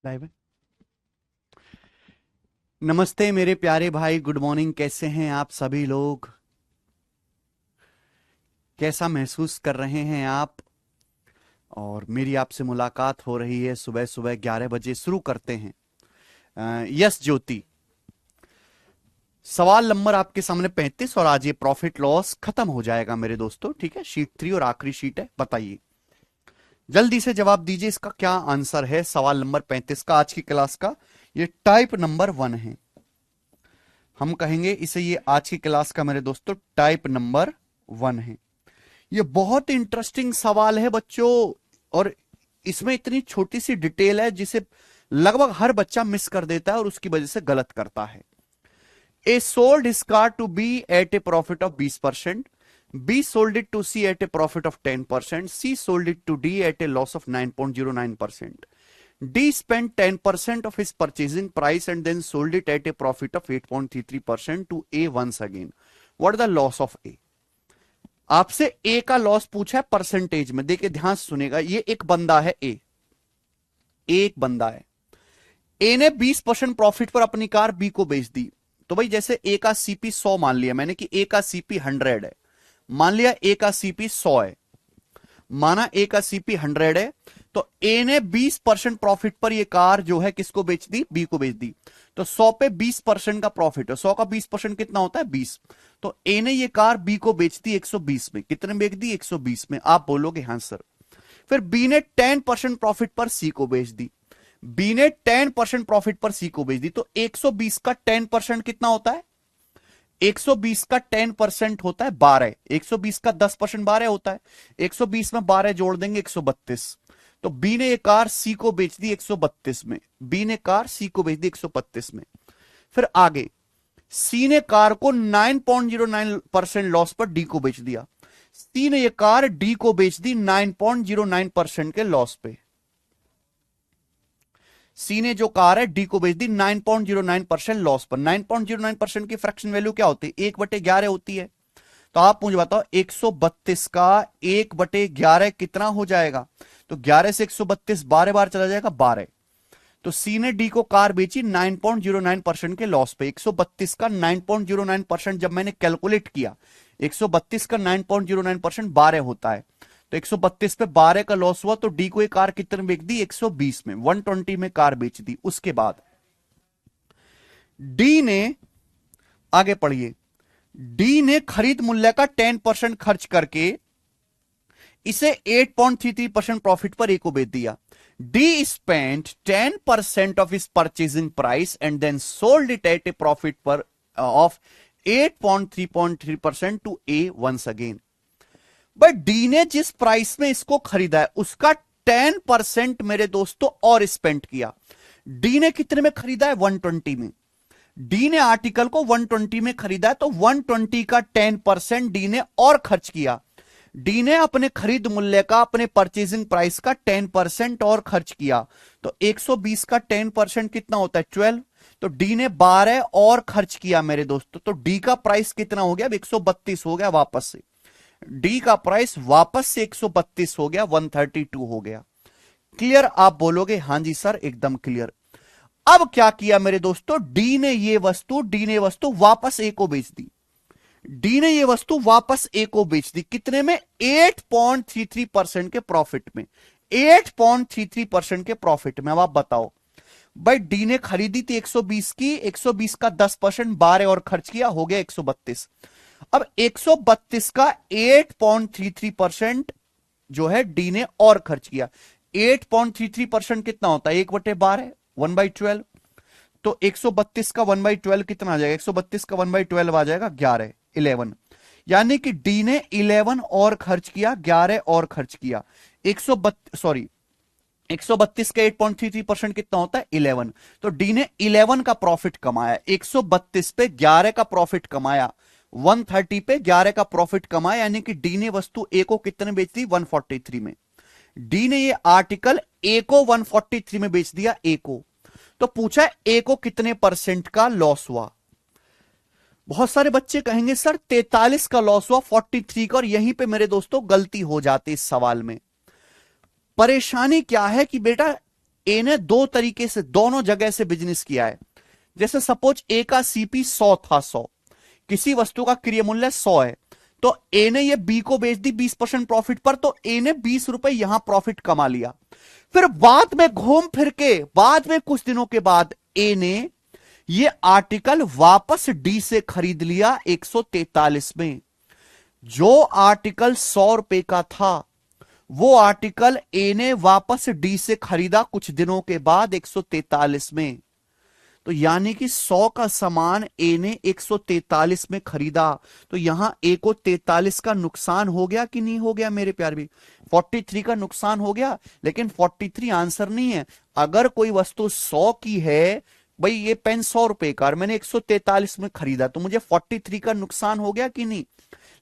Live है। नमस्ते मेरे प्यारे भाई, गुड मॉर्निंग। कैसे हैं आप सभी लोग? कैसा महसूस कर रहे हैं आप? और मेरी आपसे मुलाकात हो रही है सुबह सुबह 11 बजे। शुरू करते हैं। यस ज्योति, सवाल नंबर आपके सामने 35 और आज ये प्रॉफिट लॉस खत्म हो जाएगा मेरे दोस्तों। ठीक है, शीट 3 और आखिरी शीट है। बताइए, जल्दी से जवाब दीजिए, इसका क्या आंसर है सवाल नंबर 35 का आज की क्लास का। ये टाइप नंबर 1 है। हम कहेंगे इसे, ये आज की क्लास का मेरे दोस्तों टाइप नंबर 1 है। ये बहुत इंटरेस्टिंग सवाल है बच्चों, और इसमें इतनी छोटी सी डिटेल है जिसे लगभग हर बच्चा मिस कर देता है और उसकी वजह से गलत करता है। A sold his car to B at a profit of 20%, B sold it to C at a profit of 10%, C sold it to D at a loss of 9.09%. D spent 10% of his purchasing price and then sold it at a profit of 8.33% to A once again. What is the loss of A? आपसे ए का loss पूछा है percentage में। देखिए ध्यान से सुनेगा, ये एक बंदा है ए, एक बंदा है। ए ने 20% प्रॉफिट पर अपनी कार बी को बेच दी। तो भाई जैसे ए का सीपी 100 मान लिया मैंने कि ए का सीपी 100 है। मान लिया ए का सीपी 100 है, माना ए का सीपी 100 है। तो ए ने 20% प्रॉफिट पर ये कार जो है किसको बेच दी? बी को बेच दी। तो 100 पे 20% का प्रॉफिट है। 100 का 20% कितना होता है? 20। तो ए ने ये कार बी को बेच दी 120 में। कितने बेच दी? 120 में। आप बोलोगे हाँ सर। फिर बी ने 10% प्रॉफिट पर सी को बेच दी। बी ने 10% प्रॉफिट पर सी को बेच दी। तो 120 का 10% कितना होता है? 120 का 10% होता है 12। 120 का 10% 12 होता है। 120 में 12 जोड़ देंगे 132। तो बी ने ये कार सी को बेच दी 132 में। बी ने कार सी को बेच दी 132 में। फिर आगे सी ने कार को 9.09% लॉस पर डी को बेच दिया। सी ने ये कार डी को बेच दी 9.09% के लॉस पे। सी ने जो कार है डी को बेच दी 9.09% लॉस पर। 9.09% की फ्रैक्शन वैल्यू क्या होती है? 1/11 होती है। तो आप मुझे बताओ 132 का 1/11 कितना हो जाएगा? तो 11 से 132 12 बार चला जाएगा 12। तो सी ने डी को कार बेची 9.09% के लॉस पे। 132 का 9.09% जब मैंने कैलकुलेट किया, 132 का 9.09% 12 होता है। तो 132 पे 12 का लॉस हुआ। तो डी को एक कार कितने बेच दी? 120 में, 120 में कार बेच दी। उसके बाद डी ने, आगे पढ़िए, डी ने खरीद मूल्य का 10% खर्च करके इसे 8.33% प्रॉफिट पर ए को बेच दिया। D spent 10% of his purchasing price and then sold it at a profit पर of 8.3% to A once again. But D ने जिस प्राइस में इसको खरीदा है उसका 10% मेरे दोस्तों और स्पेंड किया। डी ने कितने में खरीदा है? 120 में। डी ने आर्टिकल को 120 में खरीदा है, तो 120 का 10% डी ने और खर्च किया। डी ने अपने खरीद मूल्य का, अपने परचेजिंग प्राइस का 10% और खर्च किया। तो 120 का 10% कितना होता है? 12। तो डी ने 12 और खर्च किया मेरे दोस्तों। तो डी का प्राइस कितना हो गया? 132 हो गया वापस से। डी का प्राइस वापस से 132 हो गया, 132 हो गया। क्लियर? आप बोलोगे हां जी सर, एकदम क्लियर। अब क्या किया मेरे दोस्तों? डी ने ये वस्तु वापस ए को बेच दी। डी ने ये वस्तु वापस ए को बेच दी कितने में? 8.33% के प्रॉफिट में। 8.33% के प्रॉफिट में। अब आप बताओ भाई, डी ने खरीदी थी 120 की, 120 का 10% 12 और खर्च किया, हो गया 132। अब 132 का 8.33% जो है डी ने और खर्च किया। 8.33% कितना होता है? 1/12, 1/12। तो 132 का 1/12 कितना आ जाएगा? 132 का 1/12 आ जाएगा 11, 11। यानी कि डी ने 11 और खर्च किया, 11 और खर्च किया। 132 का 8.33% कितना होता है? 11। तो डी ने 11 का प्रॉफिट कमाया। 132 पे 11 का प्रॉफिट कमाया, 130 पे 11 का प्रॉफिट कमाया। यानी कि डी ने वस्तु ए को कितने बेच दी? 143 में। डी ने ये आर्टिकल ए को 143 में बेच दिया, ए को। तो पूछा ए को कितने परसेंट का लॉस हुआ? बहुत सारे बच्चे कहेंगे सर 43 का लॉस हुआ 43 का, और यहीं पे मेरे दोस्तों गलती हो जाती इस सवाल में। परेशानी क्या है कि बेटा ए ने दो तरीके से, दोनों जगह से बिजनेस किया है। जैसे सपोज ए का सीपी 100 था, 100 किसी वस्तु का क्रय मूल्य 100 है, तो ए ने ये बी को बेच दी 20% प्रॉफिट पर, तो ए ने 20 रुपए यहां प्रॉफिट कमा लिया। फिर बाद में घूम फिर के, बाद में कुछ दिनों के बाद ए ने ये आर्टिकल वापस डी से खरीद लिया 143 में। जो आर्टिकल 100 रुपए का था, वो आर्टिकल ए ने वापस डी से खरीदा कुछ दिनों के बाद 143 में। तो यानी कि 100 का सामान ए ने 143 में खरीदा, तो यहां ए को 43 का नुकसान हो गया कि नहीं हो गया मेरे प्यार भी? 43 का नुकसान हो गया, लेकिन 43 आंसर नहीं है। अगर कोई वस्तु 100 की है, भाई ये पेन 100 रुपए का और मैंने 143 में खरीदा, तो मुझे 43 का नुकसान हो गया कि नहीं?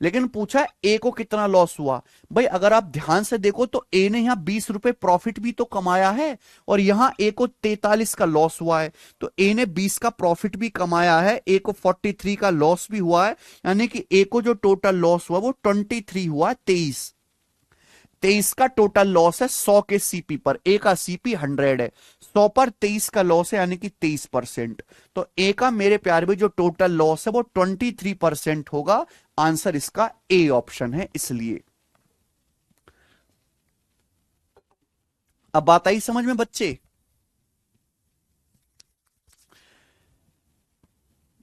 लेकिन पूछा ए को कितना लॉस हुआ। भाई अगर आप ध्यान से देखो तो ए ने यहां 20 रुपए प्रॉफिट भी तो कमाया है, और यहां ए को 43 का लॉस हुआ है। तो ए ने 20 का प्रॉफिट भी कमाया है, ए को 43 का लॉस भी हुआ है, यानी कि ए को जो टोटल लॉस हुआ वो 23 हुआ, 23 का टोटल लॉस है 100 के सीपी पर। ए का सीपी 100 है, 100 पर 23 का लॉस है, यानी कि 23%। तो ए का मेरे प्यारे भाई जो टोटल लॉस है वो 23% होगा। आंसर इसका ए ऑप्शन है। इसलिए अब बात आई समझ में बच्चे?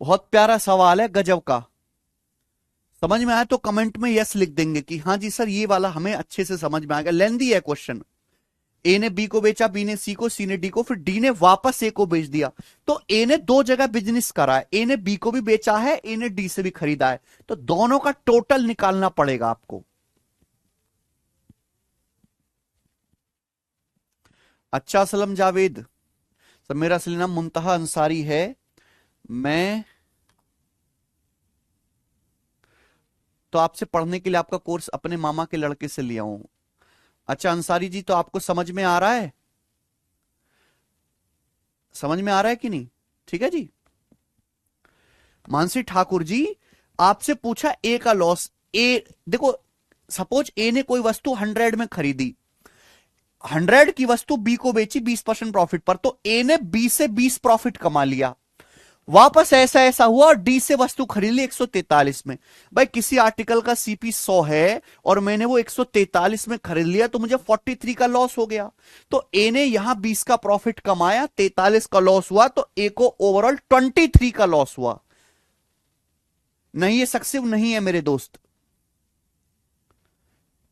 बहुत प्यारा सवाल है, गजब का। समझ में आया तो कमेंट में यस लिख देंगे कि हाँ जी सर ये वाला हमें अच्छे से समझ में आ गया। लेंदी है क्वेश्चन। ए ने बी को बेचा, बी ने सी को, सी ने डी को, फिर डी ने वापस ए को बेच दिया। तो ए ने दो जगह बिजनेस करा है, ए ने बी को भी बेचा है, ए ने डी से भी खरीदा है, तो दोनों का टोटल निकालना पड़ेगा आपको। अच्छा असलम जावेद सर, मेरा असली नाम मुंतहा अंसारी है, मैं तो आपसे पढ़ने के लिए आपका कोर्स अपने मामा के लड़के से लिया हूं। अच्छा अंसारी जी, तो आपको समझ में आ रहा है? समझ में आ रहा है कि नहीं? ठीक है जी। मानसी ठाकुर जी, आपसे पूछा ए का लॉस। ए देखो, सपोज ए ने कोई वस्तु 100 में खरीदी, 100 की वस्तु बी को बेची 20% प्रॉफिट पर, तो ए ने बी से 20 प्रॉफिट कमा लिया। वापस ऐसा ऐसा हुआ और डी से वस्तु खरीद ली 143 में। भाई किसी आर्टिकल का सीपी 100 है और मैंने वो 143 में खरीद लिया, तो मुझे 43 का लॉस हो गया। तो ए ने यहां 20 का प्रॉफिट कमाया, 43 का लॉस हुआ, तो ए को ओवरऑल 23 का लॉस हुआ। नहीं ये सक्सेस नहीं है मेरे दोस्त।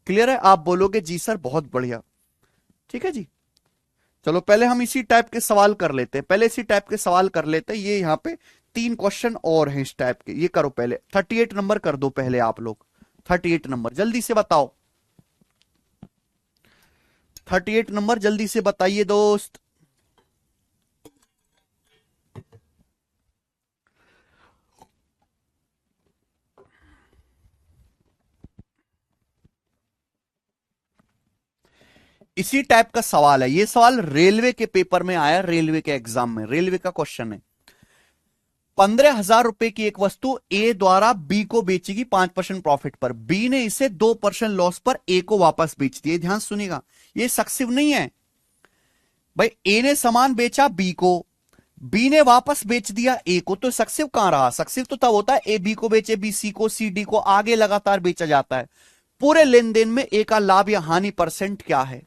क्लियर है? आप बोलोगे जी सर बहुत बढ़िया। ठीक है जी। चलो पहले हम इसी टाइप के सवाल कर लेते हैं, पहले इसी टाइप के सवाल कर लेते हैं। ये यहां पे 3 क्वेश्चन और हैं इस टाइप के, ये करो पहले। 38 नंबर कर दो पहले आप लोग, 38 नंबर जल्दी से बताओ। 38 नंबर जल्दी से बताइए दोस्त। इसी टाइप का सवाल है, ये सवाल रेलवे के पेपर में आया, रेलवे के एग्जाम में, रेलवे का क्वेश्चन है। 15,000 रुपए की एक वस्तु ए द्वारा बी को बेचेगी 5% प्रॉफिट पर, बी ने इसे 2% लॉस पर ए को वापस बेच दिया। ध्यान सुनिएगा, ये सक्सेस नहीं है भाई। ए ने सामान बेचा बी को, बी ने वापस बेच दिया ए को, तो सक्सेस कहां रहा? सक्सेस तो तब होता है ए बी को बेचे, बी सी को, सी डी को, आगे लगातार बेचा जाता है। पूरे लेन देन में ए का लाभ या हानि परसेंट क्या है?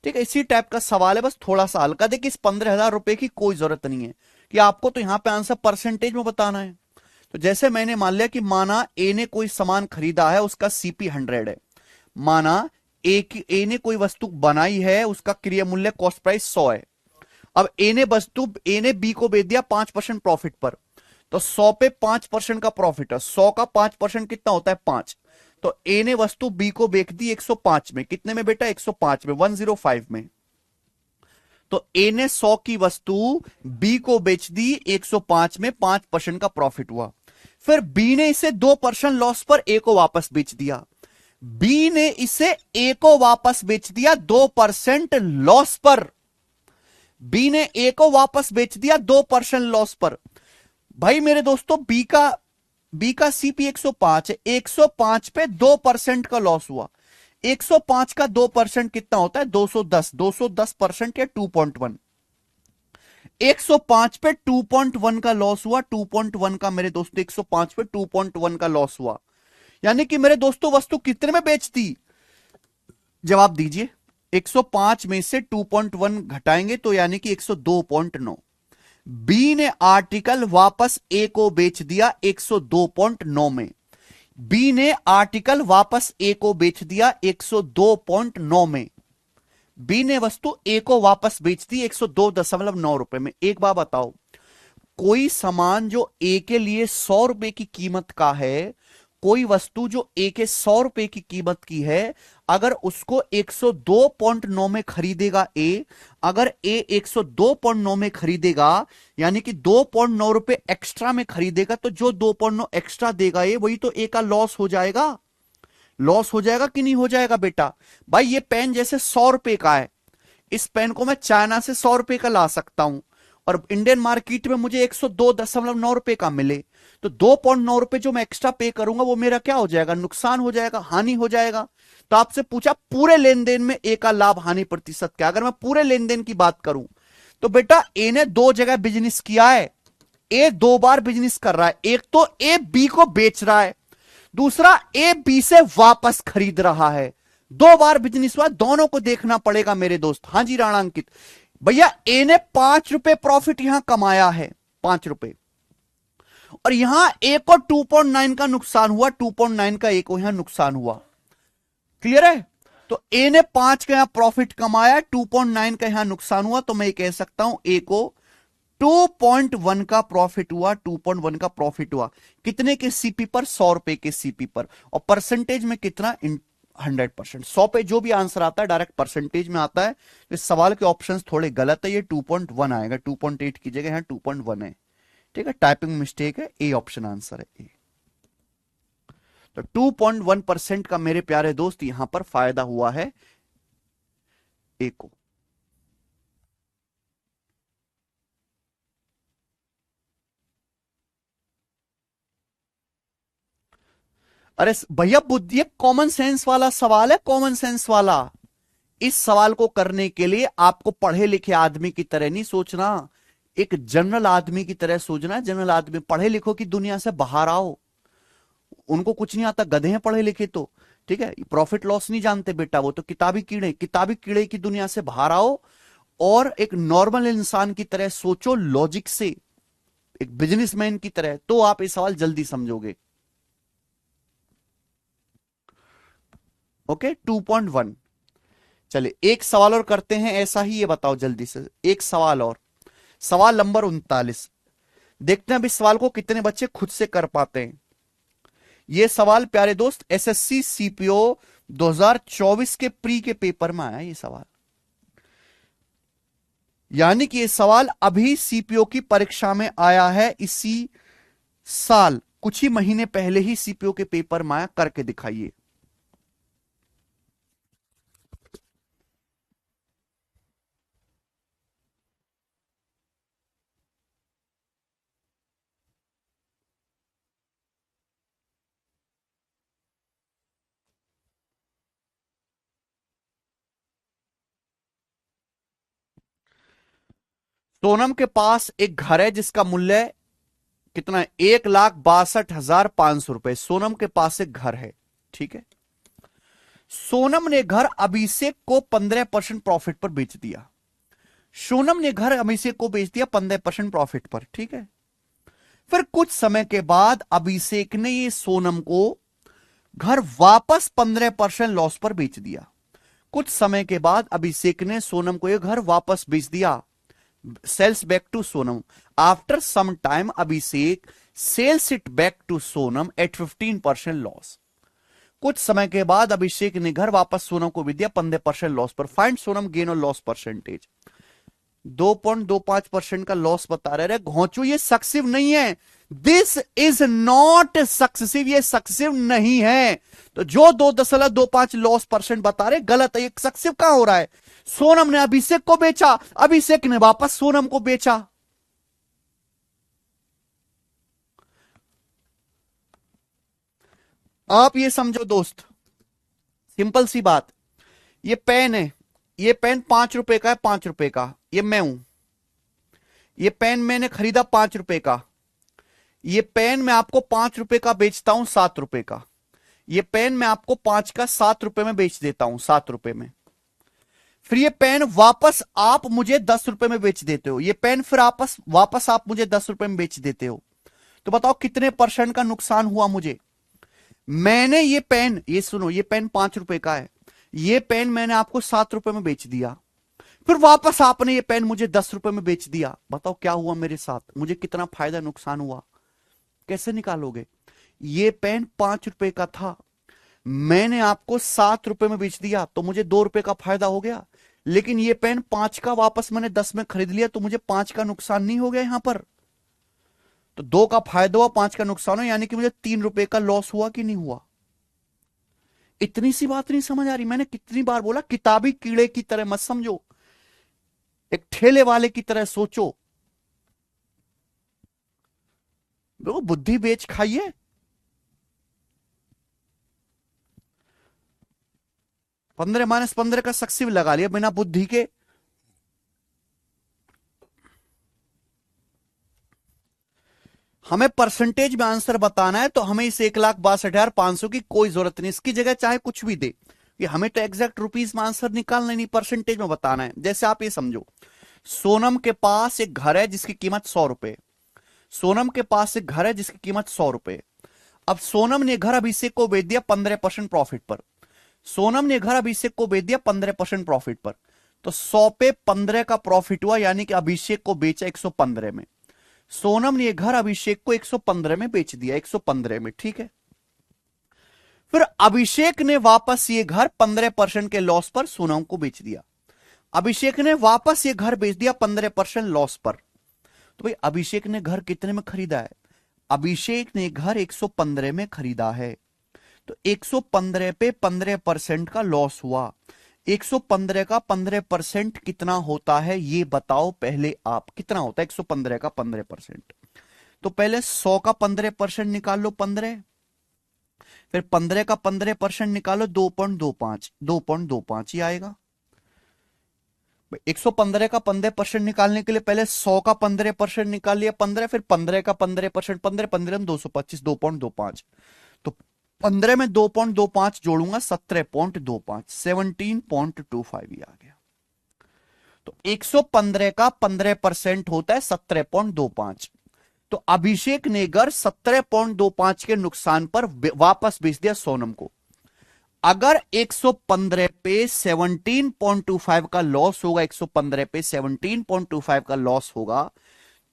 ठीक है, इसी टाइप का सवाल है, बस थोड़ा सा हल्का। देखिए इस 15,000 रुपए की कोई जरूरत नहीं है कि आपको तो यहां पे आंसर परसेंटेज में बताना है। तो जैसे मैंने मान लिया कि माना ए ने कोई सामान खरीदा है, उसका सीपी 100 है। माना ए ने कोई वस्तु बनाई है, उसका क्रय मूल्य कॉस्ट प्राइस 100 है। अब ए ने बी को बेच दिया 5% प्रॉफिट पर, तो 100 पे 5% का प्रॉफिट है, 100 का 5% कितना होता है? 5। तो ए ने वस्तु बी को बेच दी 105 में। कितने में बेटा? 105 में, 105 में। तो ए ने 100 की वस्तु बी को बेच दी 105 में, 5% का प्रॉफिट हुआ। फिर बी ने इसे 2% लॉस पर ए को वापस बेच दिया। बी ने इसे ए को वापस बेच दिया 2% लॉस पर। बी ने ए को वापस बेच दिया 2% लॉस पर। भाई मेरे दोस्तों बी का सीपी 105 है, 105 पे 2% का लॉस हुआ। 105 का 2% कितना होता है? 210। 210% या 2.1। 105 पे 2.1 का लॉस हुआ। 2.1 का मेरे दोस्तों 105 पे 2.1 का लॉस हुआ। यानी कि मेरे दोस्तों वस्तु कितने में बेचती? जवाब दीजिए। 105 में से 2.1 घटाएंगे तो यानी कि 102.9। बी ने आर्टिकल वापस ए को बेच दिया 102.9 में। बी ने आर्टिकल वापस ए को बेच दिया 102.9 में। बी ने वस्तु ए को वापस बेच दी 102.9 रुपए में। एक बात बताओ, कोई सामान जो ए के लिए 100 रुपए की कीमत का है, कोई वस्तु जो ए के 100 रुपए की कीमत की है, अगर उसको 102.9 में खरीदेगा ए, अगर ए 102.9 में खरीदेगा यानी कि 2.9 रुपए एक्स्ट्रा में खरीदेगा, तो जो 2.9 एक्स्ट्रा देगा ए, वही तो ए का लॉस हो जाएगा। लॉस हो जाएगा कि नहीं हो जाएगा बेटा? भाई ये पेन जैसे 100 रुपए का है, इस पेन को मैं चाइना से 100 रुपए का ला सकता हूं और इंडियन मार्केट में मुझे 102.9 रुपए का मिले, तो 2.9 रुपए जो मैं एक्स्ट्रा पे करूंगा वो मेरा क्या हो जाएगा? नुकसान हो जाएगा, हानि हो जाएगा। तो आपसे पूछा पूरे लेन देन में ए का लाभ हानि प्रतिशत क्या? अगर मैं पूरे लेन देन की बात करूं तो बेटा ए ने दो जगह बिजनेस किया है। ए दो बार बिजनेस कर रहा है। एक तो ए बी को बेच रहा है, दूसरा ए बी से वापस खरीद रहा है। दो बार बिजनेस हुआ, दोनों को देखना पड़ेगा मेरे दोस्त। हां जी राणांकित भैया, ए ने 5 रुपए प्रॉफिट यहां कमाया है, 5 रुपए, और यहां ए को 2.9 का नुकसान हुआ। 2.9 का ए को यहां नुकसान हुआ। क्लियर है? तो ए ने 5 का यहां प्रॉफिट कमाया, 2.9 का यहां नुकसान हुआ, तो मैं ये कह सकता हूं ए को 2.1 का प्रॉफिट हुआ। 2.1 का प्रॉफिट हुआ कितने के सीपी पर? 100 रुपए के सीपी पर। और परसेंटेज में कितना? 100%। 100 पे जो भी आंसर आता है डायरेक्ट परसेंटेज में आता है। इस सवाल के ऑप्शंस थोड़े गलत है, ये 2.1 आएगा, 2.8 की जगह यहां 2.1 है। ठीक है, टाइपिंग मिस्टेक है। ए ऑप्शन आंसर है ए। तो 2.1% का मेरे प्यारे दोस्त यहां पर फायदा हुआ है ए को। अरे भैया बुद्धि, कॉमन सेंस वाला सवाल है, कॉमन सेंस वाला। इस सवाल को करने के लिए आपको पढ़े लिखे आदमी की तरह नहीं सोचना, एक जनरल आदमी की तरह सोचना है। जनरल आदमी, पढ़े लिखो की दुनिया से बाहर आओ। उनको कुछ नहीं आता, गधे हैं पढ़े लिखे तो। ठीक है, प्रॉफिट लॉस नहीं जानते बेटा, वो तो किताबी कीड़े। किताबी कीड़े की दुनिया से बाहर आओ और एक नॉर्मल इंसान की तरह सोचो, लॉजिक से, एक बिजनेसमैन की तरह, तो आप ये सवाल जल्दी समझोगे। ओके, 2.1। चलिए एक सवाल और करते हैं ऐसा ही, ये बताओ जल्दी से एक सवाल और। सवाल नंबर 39। देखते हैं अब इस सवाल को कितने बच्चे खुद से कर पाते हैं। ये सवाल प्यारे दोस्त एसएससी सीपीओ 2024 के प्री के पेपर में आया ये सवाल। यानी कि ये सवाल अभी सीपीओ की परीक्षा में आया है, इसी साल कुछ ही महीने पहले ही सीपीओ के पेपर में आया। करके दिखाइए। सोनम के पास एक घर है जिसका मूल्य कितना है? 1,62,500 रुपए। सोनम के पास एक घर है, ठीक है। सोनम ने घर अभिषेक को 15% प्रॉफिट पर बेच दिया। सोनम ने घर अभिषेक को बेच दिया 15% प्रॉफिट पर, ठीक है। फिर कुछ समय के बाद अभिषेक ने ये सोनम को घर वापस 15% लॉस पर बेच दिया। कुछ समय के बाद अभिषेक ने सोनम को ये घर वापस बेच दिया। Sells back to Sonam. After some time Abhishek sells it back to Sonam at 15% loss. कुछ समय के बाद अभिषेक ने घर वापस सोनम को भी दिया 15% लॉस पर। फाइंड सोनम गेन और लॉस परसेंटेज। 2.25% का लॉस बता रहे घोंचू, ये सक्सेसिव नहीं है। दिस इज नॉट सक्सेसिव, ये सक्सेसिव नहीं है। तो जो 2.25 लॉस परसेंट बता रहे गलत है। ये सक्सेसिव कहां हो रहा है? सोनम ने अभिषेक को बेचा, अभिषेक ने वापस सोनम को बेचा। आप ये समझो दोस्त, सिंपल सी बात। ये पेन है, ये पेन 5 रुपए का है, 5 रुपए का, ये मैं हूं। ये पेन मैंने खरीदा 5 रुपए का, ये पेन मैं आपको 5 रुपए का बेचता हूं 7 रुपए का। ये पेन मैं आपको 5 का 7 रुपए में बेच देता हूं, 7 रुपए में। फिर ये पेन वापस आप मुझे 10 रुपए में बेच देते हो, ये पेन फिर वापस आप मुझे 10 रुपए में बेच देते हो। तो बताओ कितने परसेंट का नुकसान हुआ मुझे। मैंने ये पेन, ये सुनो, ये पेन 5 रुपए का है, ये पेन मैंने आपको 7 रुपए में बेच दिया, फिर वापस आपने ये पेन मुझे 10 रुपए में बेच दिया। बताओ क्या हुआ मेरे साथ, मुझे कितना फायदा नुकसान हुआ, कैसे निकालोगे। ये पेन 5 रुपए का था, मैंने आपको 7 रुपए में बेच दिया, तो मुझे 2 रुपए का फायदा हो गया। लेकिन ये पेन 5 का वापस मैंने 10 में खरीद लिया, तो मुझे 5 का नुकसान नहीं हो गया यहां पर। तो 2 का फायदा हुआ, 5 का नुकसान हुआ, यानी कि मुझे 3 रुपए का लॉस हुआ कि नहीं हुआ। इतनी सी बात नहीं समझ आ रही, मैंने कितनी बार बोला, किताबी कीड़े की तरह मत समझो, एक ठेले वाले की तरह सोचो। देखो बुद्धि बेच खाइए। 15 - 15 का सक्सिव लगा लिया बिना बुद्धि के। हमें परसेंटेज में आंसर बताना है, तो हमें इस 1,62,500 की कोई जरूरत नहीं, इसकी जगह चाहे कुछ भी दे, ये हमें तो एग्जैक्ट रुपीज में आंसर निकालना नहीं, परसेंटेज में बताना है। जैसे आप ये समझो, सोनम के पास एक घर है जिसकी कीमत 100 रुपए। सोनम के पास एक घर है जिसकी कीमत 100 रुपए। अब सोनम ने घर अभिषेक को बेच दिया 15% प्रॉफिट पर। सोनम ने घर अभिषेक को बेच दिया 15% प्रॉफिट पर। तो 100 पे 15 का प्रॉफिट हुआ, यानी कि अभिषेक को बेचा 115 में। सोनम ने घर अभिषेक को 115 में बेच दिया, 115 में, ठीक है। फिर अभिषेक ने वापस ये घर 15% के लॉस पर सोनम को बेच दिया। अभिषेक ने वापस ये घर बेच दिया 15% लॉस पर। तो भाई अभिषेक ने घर कितने में खरीदा है, अभिषेक ने घर 115 में खरीदा है। तो 115 पे 15% का लॉस हुआ। 115 का 15% कितना होता है ये बताओ पहले आप, कितना होता है 115 का 15%। तो पहले 100 का 15% निकाल लो 15, फिर 15 का 15% निकालो 2.25, 2.25 ही आएगा। 115 का 15% निकालने के लिए पहले 100 का 15% निकाल लिया 15, फिर 15 का 15%, 15 15 में 225, 2.25। तो 15 में 2.25 जोड़ूंगा 17.25, 17.25 ही आ गया। तो 115 का 15% होता है 17.25। तो अभिषेक ने घर 17.25 के नुकसान पर वापस बेच दिया सोनम को। अगर 115 पे 17.25 का लॉस होगा, 115 पे 17.25 का लॉस होगा,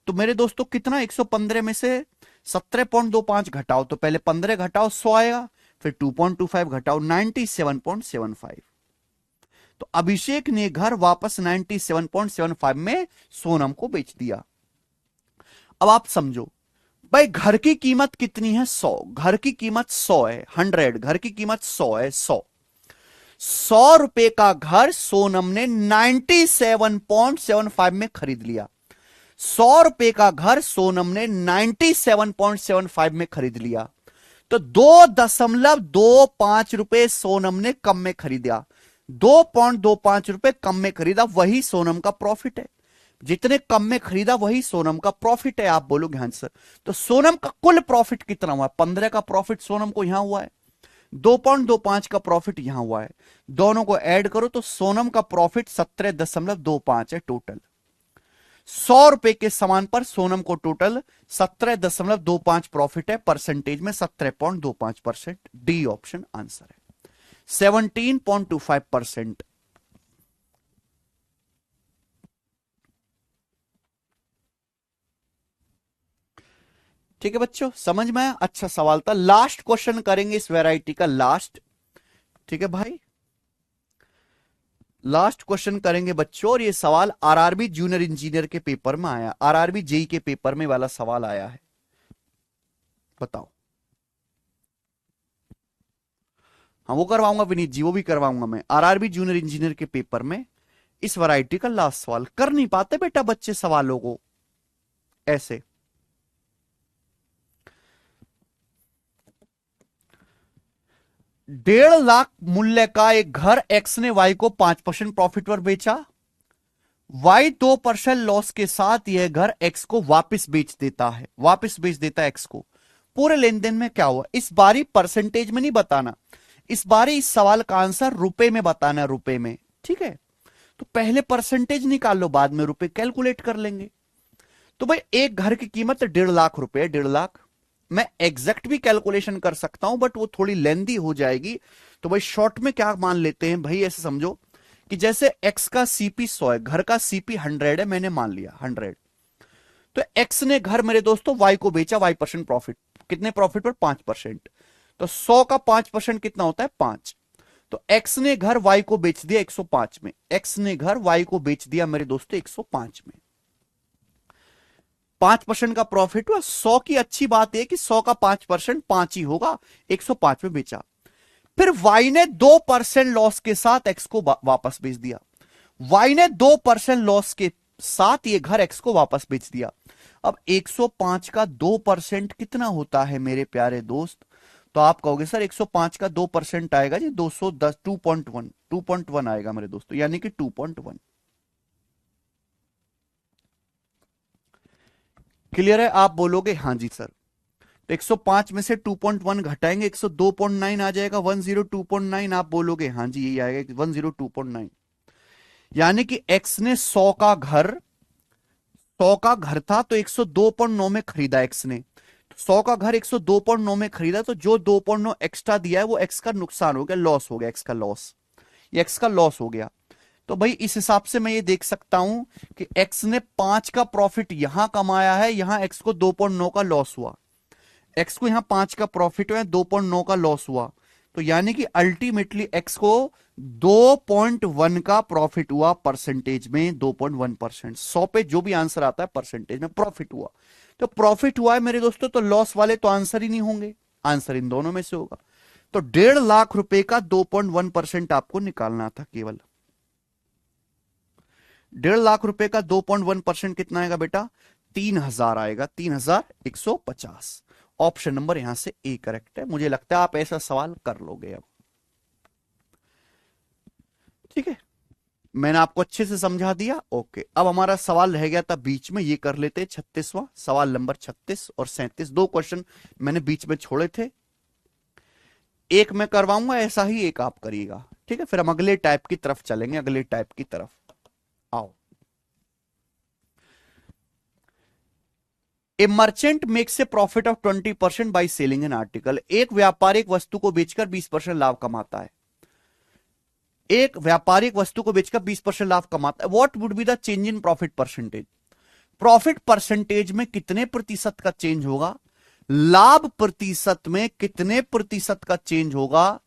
तो मेरे दोस्तों कितना, 115 में से 17.25 घटाओ, तो पहले 15 घटाओ 100 आएगा, फिर 2.25 घटाओ 97.75। तो अभिषेक ने घर वापस 97.75 में सोनम को बेच दिया। अब आप समझो भाई, घर की कीमत कितनी है 100, घर की कीमत 100 है, 100, घर की कीमत 100 है, 100 रुपए का घर सोनम ने 97.75 में खरीद लिया। 100 रुपए का घर सोनम ने 97.75 में खरीद लिया। तो 2.25 रुपए सोनम ने कम में खरीदा, 2.25 रुपए कम में खरीदा, वही सोनम का प्रॉफिट है। जितने कम में खरीदा वही सोनम का प्रॉफिट है। आप बोलोगे हाँ सर, तो सोनम का कुल प्रॉफिट कितना हुआ, 15 का प्रॉफिट सोनम को यहां हुआ है, 2.25 का प्रॉफिट यहां हुआ है, दोनों को ऐड करो तो सोनम का प्रॉफिट 17.25 है टोटल। 100 रुपए के सामान पर सोनम को टोटल 17.25 प्रॉफिट है, परसेंटेज में 17.25%। डी ऑप्शन आंसर है, 17.25%। ठीक है बच्चों, समझ में आया, अच्छा सवाल था। लास्ट क्वेश्चन करेंगे इस वैरायटी का, लास्ट, ठीक है भाई, लास्ट क्वेश्चन करेंगे बच्चों। और ये सवाल आरआरबी जूनियर इंजीनियर के पेपर में आया, आरआरबी जेई के पेपर में वाला सवाल आया है, बताओ। हाँ वो करवाऊंगा विनीत जी, वो भी करवाऊंगा मैं, आरआरबी जूनियर इंजीनियर के पेपर में इस वैरायटी का लास्ट सवाल। कर नहीं पाते बेटा बच्चे सवालों को ऐसे। 1.5 लाख मूल्य का एक घर एक्स ने वाई को 5% प्रॉफिट पर बेचा। वाई 2% लॉस के साथ यह घर एक्स को वापस बेच देता है, वापस बेच देता है एक्स को। पूरे लेन देन में क्या हुआ, इस बारी परसेंटेज में नहीं बताना, इस बारी इस सवाल का आंसर रुपए में बताना है, रुपए में। ठीक है, तो पहले परसेंटेज निकाल लो, बाद में रुपए कैलकुलेट कर लेंगे। तो भाई एक घर की कीमत 1.5 लाख रुपए, 1.5 लाख। मैं एग्जैक्ट भी कैलकुलेशन कर सकता हूं बट वो थोड़ी लेंदी हो जाएगी। तो भाई शॉर्ट में क्या मान लेते हैं भाई, ऐसे समझो कि जैसे एक्स का सीपी 100 है, घर का सीपी 100 है, मैंने मान लिया 100। तो एक्स ने घर मेरे दोस्तों वाई को बेचा, वाई परसेंट प्रॉफिट, कितने प्रॉफिट पर 5%। तो 100 का 5% कितना होता है, 5। तो एक्स ने घर वाई को बेच दिया 105 में, एक्स ने घर वाई को बेच दिया मेरे दोस्तों 105 में। 5% का प्रॉफिट हुआ। 100 की अच्छी बात है कि 100 का 5% 5 ही होगा, 105 में बेचा। फिर वाई ने 2% लॉस के साथ एक्स को वापस बेच दिया। वाई ने 2% लॉस के साथ ये घर एक्स को वापस बेच दिया। अब 105 का 2% कितना होता है मेरे प्यारे दोस्त, तो आप कहोगे सर 105 का 2% आएगा जी 210, 2.1 आएगा मेरे दोस्तों, यानी कि 2.1। क्लियर है, आप बोलोगे हाँ जी सर। तो 105 में से 2.1 घटाएंगे, 102.9 आ जाएगा, 102.9। आप बोलोगे हाँ जी यही आएगा 102.9। यानी कि एक्स ने 100 का घर था तो 102.9 में खरीदा एक्स ने। 100 का घर 102.9 में खरीदा, तो जो 2.9 एक्स्ट्रा दिया है वो एक्स का नुकसान हो गया, लॉस हो गया, एक्स का लॉस, ये एक्स का लॉस हो गया। तो भाई इस हिसाब से मैं ये देख सकता हूं कि एक्स ने 5 का प्रॉफिट यहां कमाया है, यहां एक्स को 2.9 का लॉस हुआ, एक्स को यहां 5 का प्रॉफिट हुआ, 2.9 का लॉस हुआ। तो यानी कि अल्टीमेटली एक्स को 2.1 का प्रॉफिट हुआ, परसेंटेज में 2.1%। 100 पे जो भी आंसर आता है परसेंटेज में प्रॉफिट हुआ। तो प्रॉफिट हुआ है मेरे दोस्तों, तो लॉस वाले तो आंसर ही नहीं होंगे, आंसर इन दोनों में से होगा। तो 1.5 लाख रुपए का 2.1% आपको निकालना था केवल। 1.5 लाख रुपए का 2.1% कितना आएगा बेटा, 3,000 आएगा, 3,150। ऑप्शन नंबर यहां से ए करेक्ट है। मुझे लगता है आप ऐसा सवाल कर लोगे अब। ठीक है, मैंने आपको अच्छे से समझा दिया। ओके, अब हमारा सवाल रह गया था बीच में, ये कर लेते 36वां सवाल, नंबर 36 और 37। दो क्वेश्चन मैंने बीच में छोड़े थे, एक मैं करवाऊंगा ऐसा ही, एक आप करिएगा। ठीक है, फिर हम अगले टाइप की तरफ चलेंगे, अगले टाइप की तरफ आओ। ए merchant makes a profit of 20% by selling an article. एक व्यापारी एक वस्तु को बेचकर 20% लाभ कमाता है, एक व्यापारी एक वस्तु को बेचकर 20% लाभ कमाता है। What would be the change in profit percentage. Profit percentage में कितने प्रतिशत का चेंज होगा, लाभ प्रतिशत में कितने प्रतिशत का चेंज होगा।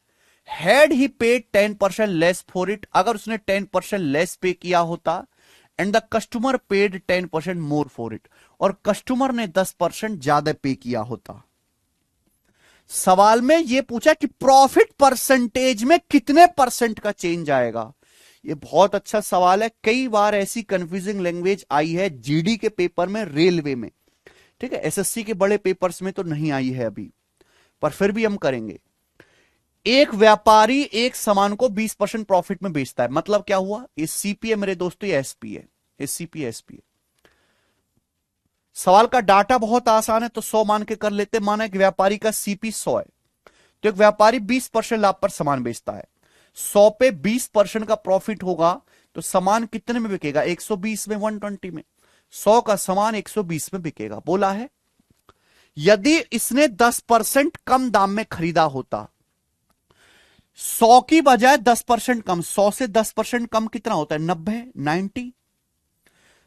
Had he paid 10% less for it, अगर उसने 10% लेस पे किया होता, and the customer paid 10% more for it, और कस्टमर ने 10% ज्यादा पे किया होता। सवाल में यह पूछा कि प्रॉफिट परसेंटेज में कितने परसेंट का चेंज आएगा। ये बहुत अच्छा सवाल है, कई बार ऐसी कंफ्यूजिंग लैंग्वेज आई है जीडी के पेपर में, रेलवे में। ठीक है, एसएससी के बड़े पेपर्स में तो नहीं आई है अभी, पर फिर भी हम करेंगे। एक व्यापारी एक सामान को 20% प्रॉफिट में बेचता है, मतलब क्या हुआ, ये सीपी है मेरे दोस्तों, ये एसपी है, ये सीपी एसपी है। सवाल का डाटा बहुत आसान है, तो 100 मान के कर लेते। माना कि व्यापारी का सीपी 100 है, तो एक व्यापारी 20% लाभ पर सामान बेचता है, 100 पे 20% का प्रॉफिट होगा, तो सामान कितने में बिकेगा, 120 में, 120 में। 100 का सामान 120 में बिकेगा, बोला है। यदि इसने 10% कम दाम में खरीदा होता, 100 की बजाय 10% कम, 100 से 10% कम कितना होता है, 90, 90।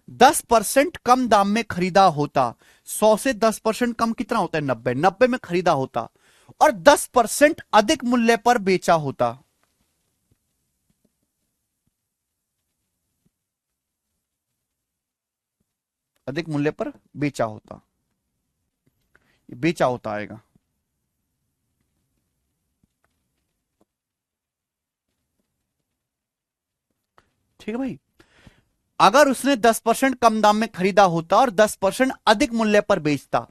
10% कम दाम में खरीदा होता, 100 से 10% कम कितना होता है, 90, 90 में खरीदा होता, और 10% अधिक मूल्य पर बेचा होता। अधिक मूल्य पर बेचा होता, बेचा होता आएगा। ठीक है भाई, अगर उसने 10% कम दाम में खरीदा होता और 10% अधिक मूल्य पर बेचता,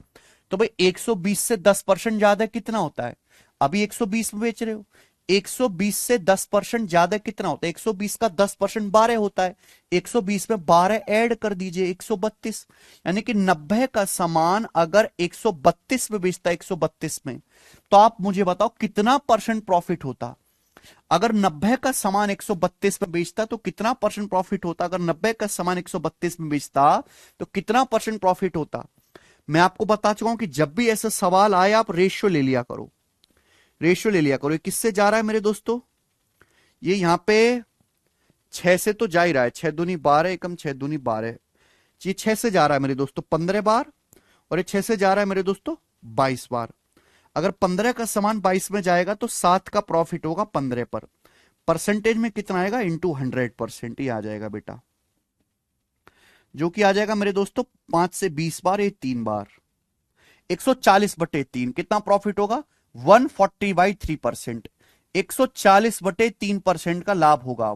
तो भाई 120 से 10% ज्यादा कितना होता है, अभी 120 में बेच रहे हो, 120 से 10% ज्यादा कितना होता है? 120 का 10% 12 होता है। 120 में 12 ऐड कर दीजिए, 132। यानी कि 90 का सामान अगर 132 में बेचता है, 132 में, तो आप मुझे बताओ कितना परसेंट प्रॉफिट होता? अगर 90 का सामान 132 में बेचता तो कितना परसेंट प्रॉफिट होता? अगर 90 का सामान 132 में बेचता तो कितना परसेंट प्रॉफिट होता? मैं आपको बता चुका हूं कि जब भी ऐसा सवाल आए आप रेशियो ले लिया करो, रेशियो ले लिया करो। ये किससे जा रहा है मेरे दोस्तों? ये यहां पे 6 से तो जा ही रहा है, 6 दूनी 12 एकम 6 दूनी 12, ये 6 से जा रहा है मेरे दोस्तों 15 बार, और ये 6 से जा रहा है मेरे दोस्तों 22 बार। अगर 15 का सामान 22 में जाएगा तो 7 का प्रॉफिट होगा 15 पर। परसेंटेज में कितना आएगा? इंटू 100% ही आ जाएगा बेटा, जो कि आ जाएगा मेरे दोस्तों 5 से 20 बार, ये 3 बार, 140/3 कितना प्रॉफिट होगा? 140/3%। 140/3% का लाभ होगा,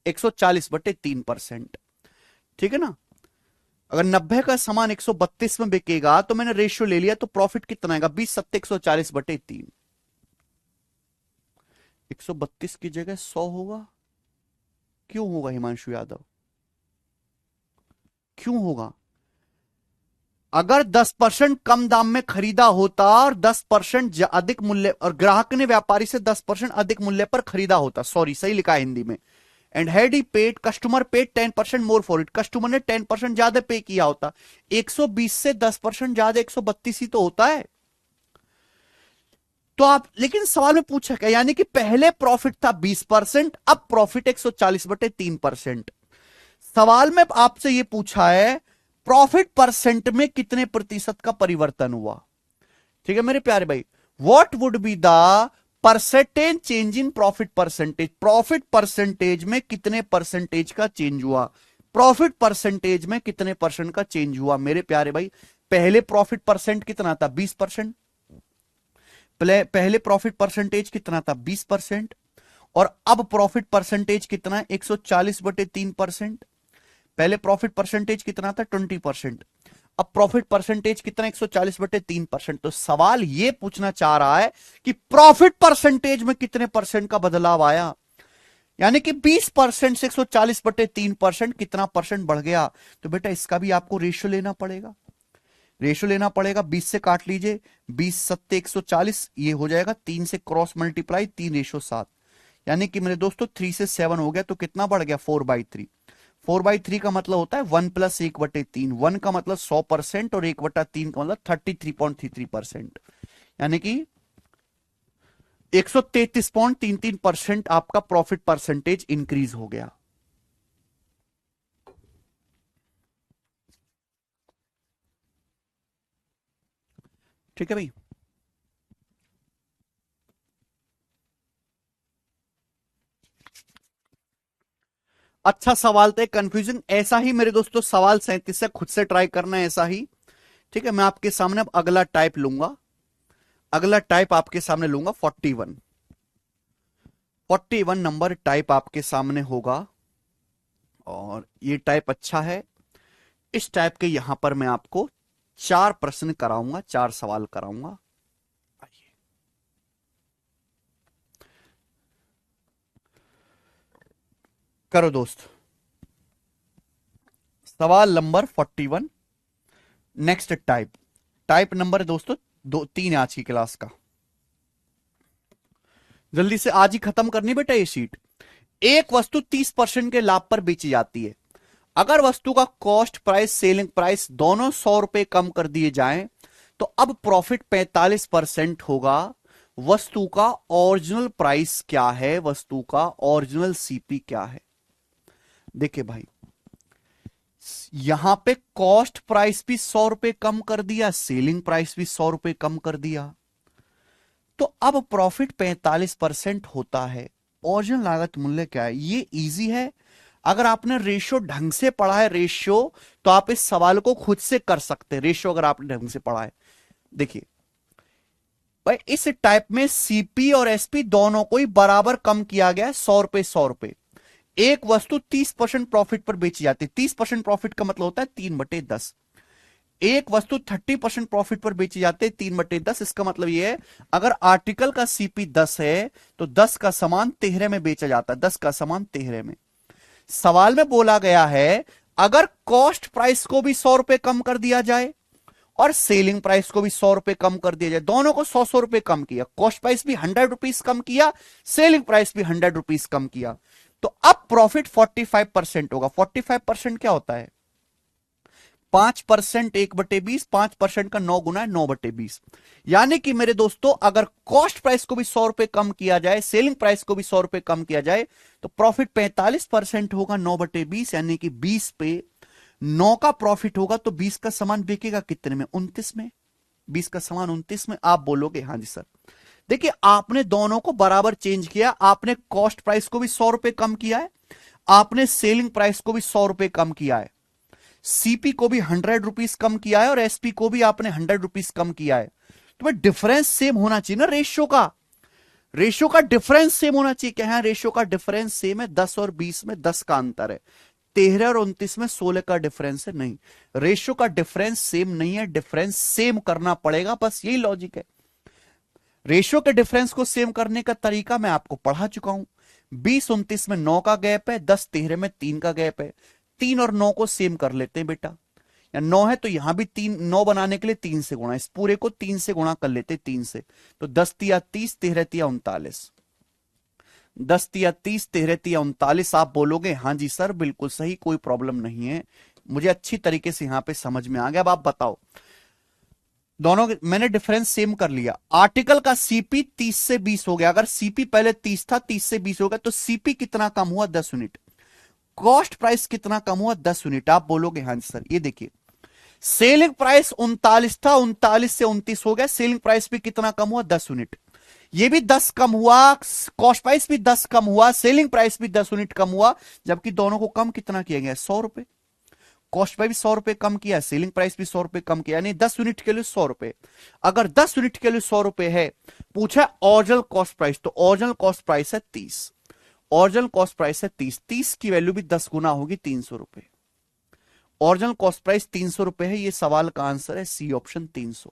140/3%। ठीक है ना? अगर 90 का सामान 132 में बिकेगा तो मैंने रेशियो ले लिया, तो प्रॉफिट कितना आएगा? 20 × 140/3। 132 की जगह 100 होगा। क्यों होगा हिमांशु यादव? क्यों होगा? अगर 10% कम दाम में खरीदा होता और 10% अधिक मूल्य, और ग्राहक ने व्यापारी से 10% अधिक मूल्य पर खरीदा होता, सॉरी सही लिखा है हिंदी में, and had he paid, customer paid 10% more for it, customer ने 10% ज्यादा पे किया होता। 120 से 10% ज्यादा 132 ही तो होता है। तो आप, लेकिन सवाल में पूछा क्या? यानी कि पहले प्रॉफिट था 20%, अब प्रॉफिट 140/3%। सवाल में आपसे यह पूछा है प्रॉफिट परसेंट में कितने प्रतिशत का परिवर्तन हुआ। ठीक है मेरे प्यारे भाई, what would be the percentage change in profit percentage? Profit percentage में कितने परसेंटेज का चेंज हुआ? प्रॉफिट परसेंटेज में कितने परसेंट का चेंज हुआ मेरे प्यारे भाई? पहले प्रॉफिट परसेंट कितना था? 20%। पहले प्रॉफिट परसेंटेज कितना था? 20%। और अब प्रॉफिट परसेंटेज कितना है? 140/3%। पहले प्रॉफिट परसेंटेज कितना था? 20%। अब प्रॉफिट परसेंटेज कितना? 140/3%। तो सवाल यह पूछना चाह रहा है कि प्रॉफिट परसेंटेज में कितने परसेंट का बदलाव आया, यानी कि 20% से 140/3% कितना परसेंट बढ़ गया। तो बेटा इसका भी आपको रेशियो लेना पड़ेगा, रेशियो लेना पड़ेगा। 20 से काट लीजिए, 20 सत्ते 140, ये हो जाएगा 3 से क्रॉस मल्टीप्लाई, 3:7, यानी कि मेरे दोस्तों 3 से 7 हो गया, तो कितना बढ़ गया? 4/3। 4/3 का मतलब होता है 1 + 1/3। 1 का मतलब 100% और 1/3 का मतलब 33.33%, यानी कि 133.33% आपका प्रॉफिट परसेंटेज इंक्रीज हो गया। ठीक है भाई। अच्छा सवाल थे, कंफ्यूजन ऐसा ही मेरे दोस्तों सवाल 37 से खुद से ट्राई करना है ऐसा ही। ठीक है, मैं आपके सामने अब अगला टाइप लूंगा, अगला टाइप आपके सामने लूंगा 41। 41 नंबर टाइप आपके सामने होगा, और ये टाइप अच्छा है। इस टाइप के यहां पर मैं आपको 4 प्रश्न कराऊंगा, 4 सवाल कराऊंगा। आइए, करो दोस्त। सवाल number 41, next type. Type number है दोस्तों 2 3 आज की क्लास का। जल्दी से आज ही खत्म करनी बेटा ये शीट। एक वस्तु 30% के लाभ पर बेची जाती है। अगर वस्तु का कॉस्ट प्राइस, सेलिंग प्राइस दोनों 100 रुपए कम कर दिए जाएं तो अब प्रॉफिट 45% होगा। वस्तु का ओरिजिनल प्राइस क्या है? वस्तु का ओरिजिनल सीपी क्या है? देखिए भाई, यहां पे कॉस्ट प्राइस भी 100 रुपए कम कर दिया, सेलिंग प्राइस भी 100 रुपए कम कर दिया, तो अब प्रॉफिट 45% होता है। ओरिजिनल लागत मूल्य क्या है? ये इजी है। अगर आपने रेशियो ढंग से पढ़ा है, रेशियो, तो आप इस सवाल को खुद से कर सकते हैं। रेशियो अगर आपने ढंग से पढ़ा है, देखिए भाई इस टाइप में सीपी और एसपी दोनों को ही बराबर कम किया गया है, 100 रुपए 100 रुपए। एक वस्तु 30% प्रॉफिट पर बेची जाती है। 30% प्रॉफिट का मतलब होता है 3/10। एक वस्तु 30% प्रॉफिट पर बेची जाती है 3/10। इसका मतलब यह है अगर आर्टिकल का सीपी 10 है तो 10 का सामान 13 में बेचा जाता है, 10 का सामान 13 में। सवाल में बोला गया है अगर कॉस्ट प्राइस को भी 100 रुपए कम कर दिया जाए और सेलिंग प्राइस को भी 100 रुपए कम कर दिया जाए, दोनों को 100 रुपए कम किया, कॉस्ट प्राइस भी 100 रुपीज कम किया, सेलिंग प्राइस भी 100 रुपीज कम किया, तो अब प्रॉफिट 45% होगा। 45% क्या होता है? 5% 1/20, 5% का 9 गुना है 9/20। यानी कि मेरे दोस्तों अगर कॉस्ट प्राइस को भी 100 रुपए कम किया जाए, सेलिंग प्राइस को भी 100 रुपए कम किया जाए, तो प्रॉफिट 45% होगा 9/20, यानी कि 20 पे 9 का प्रॉफिट होगा, तो 20 का सामान बिकेगा कितने में? 29 में। 20 का सामान 29 में। आप बोलोगे हाँ जी सर। देखिए आपने दोनों को बराबर चेंज किया, आपने कॉस्ट प्राइस को भी 100 रुपए कम किया है, आपने सेलिंग प्राइस को भी 100 रुपए कम किया है, सीपी को भी 100 रुपीज कम किया है और एसपी को भी आपने 100 रुपीज कम किया है। तो भाई डिफरेंस सेम होना चाहिए ना, रेशियो का डिफरेंस सेम होना चाहिए। क्या है? रेशियो का डिफरेंस सेम है, 10 और 20 में 10 का अंतर है, 13 और 29 में 16 का डिफरेंस है। नहीं, रेशियो का डिफरेंस सेम नहीं है, डिफरेंस सेम करना पड़ेगा, बस यही लॉजिक है। रेशियो के डिफरेंस को सेम करने का तरीका मैं आपको पढ़ा चुका हूं। 20-29 में 9 का गैप है, 10-13 में 3 का गैप है, 3 और 9 को सेम कर लेते हैं बेटा। या 9 है तो यहां भी 3, 9 बनाने के लिए 3 से गुणा, इस पूरे को 3 से गुणा कर लेते 3 से, तो 10 30, 13 39, 10 30, 13 39। आप बोलोगे हाँ जी सर बिल्कुल सही, कोई प्रॉब्लम नहीं है, मुझे अच्छी तरीके से यहां पे समझ में आ गया। अब आप बताओ, दोनों मैंने डिफरेंस सेम कर लिया। आर्टिकल का सीपी 30 से 20 हो गया, अगर सीपी पहले 30 था, 30 से 20 हो गया, तो सीपी कितना कम हुआ? 10 यूनिट। कॉस्ट प्राइस कितना कम हुआ? 10 यूनिट। आप बोलोगे हाँ सर। ये देखिए सेलिंग प्राइस 39 था, 39 से 29 हो गया, सेलिंग प्राइस भी कितना कम हुआ? 10 यूनिट। ये भी 10 कम हुआ, कॉस्ट प्राइस भी 10 कम हुआ, सेलिंग प्राइस भी 10 यूनिट कम हुआ, जबकि दोनों को कम कितना किया गया? 100 रुपए। कॉस्ट प्राइस भी 100 रुपए कम किया, सेलिंग प्राइस भी 100 रुपए कम किया, यानी 10 यूनिट के लिए 100 रुपए। अगर 10 यूनिट के लिए 100 रुपए है, पूछा ओरिजिनल कॉस्ट प्राइस, तो ओरिजिनल कॉस्ट प्राइस है 30, ओरिजिनल कॉस्ट प्राइस है 30, 30 की वैल्यू भी 10 गुना होगी 300 रुपए। ओरिजिनल कॉस्ट प्राइस 300 रुपए है, ये सवाल का आंसर है सी ऑप्शन 300।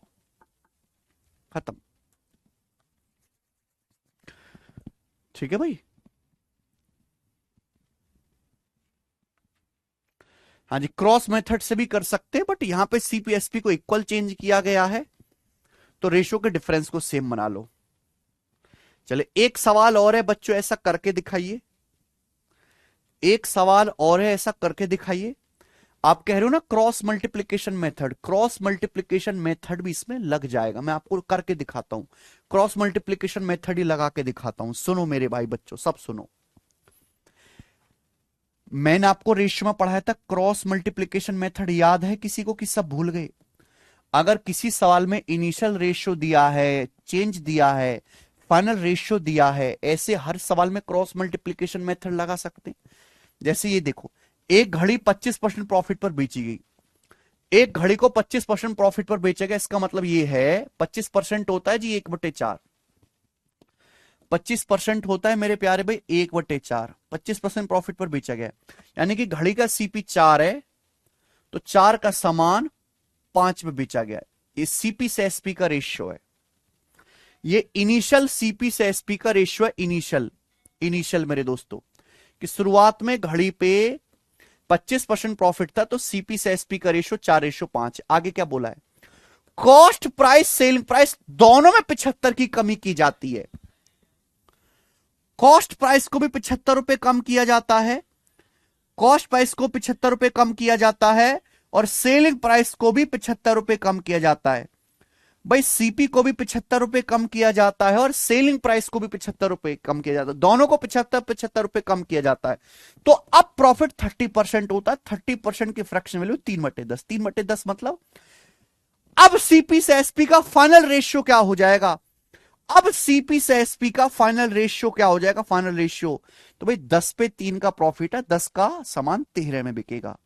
खत्म। ठीक है भाई। हाँ जी, क्रॉस मेथड से भी कर सकते हैं, बट यहां पे सीपीएसपी को इक्वल चेंज किया गया है, तो रेशियो के डिफरेंस को सेम बना लो। चले एक सवाल और है बच्चों, ऐसा करके दिखाइए। एक सवाल और है, ऐसा करके दिखाइए। आप कह रहे हो ना cross multiplication method, cross multiplication method भी इसमें लग जाएगा, मैं आपको करके दिखाता हूं। क्रॉस मल्टीप्लीकेशन मेथड ही लगा के दिखाता हूं। सुनो मेरे भाई बच्चों, सब सुनो। मैंने आपको रेशियो में पढ़ाया था क्रॉस मल्टीप्लीकेशन मेथड, याद है किसी को कि सब भूल गए? अगर किसी सवाल में इनिशियल रेशियो दिया है, चेंज दिया है, फाइनल रेशियो दिया है, ऐसे हर सवाल में क्रॉस मल्टीप्लीकेशन मेथड लगा सकते हैं। जैसे ये देखो, एक घड़ी 25% प्रॉफिट पर बेची गई, एक घड़ी को 25% प्रॉफिट पर बेचा गया, इसका मतलब ये है 25% होता है जी 1/4, 25% होता है मेरे प्यारे भाई 1/4, 25% प्रॉफिट पर बेचा गया, यानी कि घड़ी का सीपी 4 है, तो 4 का सामान 5 में बेचा गया। ये सीपी से एसपी का रेशियो है, ये इनिशियल सीपी से एसपी का रेशियो है। इनिशियल मेरे दोस्तों, कि शुरुआत में घड़ी पे 25% प्रॉफिट था, तो सीपी से एसपी का रेशियो 4:5। आगे क्या बोला है? कॉस्ट प्राइस सेलिंग प्राइस दोनों में 75 की कमी की जाती है। कॉस्ट प्राइस को भी 75 रुपए कम किया जाता है, कॉस्ट प्राइस को 75 रुपए कम किया जाता है, और सेलिंग प्राइस को भी 75 रुपए कम किया जाता है। भाई सीपी को भी 75 रुपए कम किया जाता है और सेलिंग प्राइस को भी 75 रुपए कम किया जाता है, दोनों को 75 रुपए कम किया जाता है। तो अब प्रॉफिट 30% होता है। 30% की फ्रैक्शन वैल्यू 3/10, 3/10 मतलब अब सीपी से एसपी का फाइनल रेशियो क्या हो जाएगा? अब सीपी से एसपी का फाइनल रेशियो क्या हो जाएगा? फाइनल रेशियो तो भाई 10 पे 3 का प्रॉफिट है, 10 का सामान 13 में बिकेगा।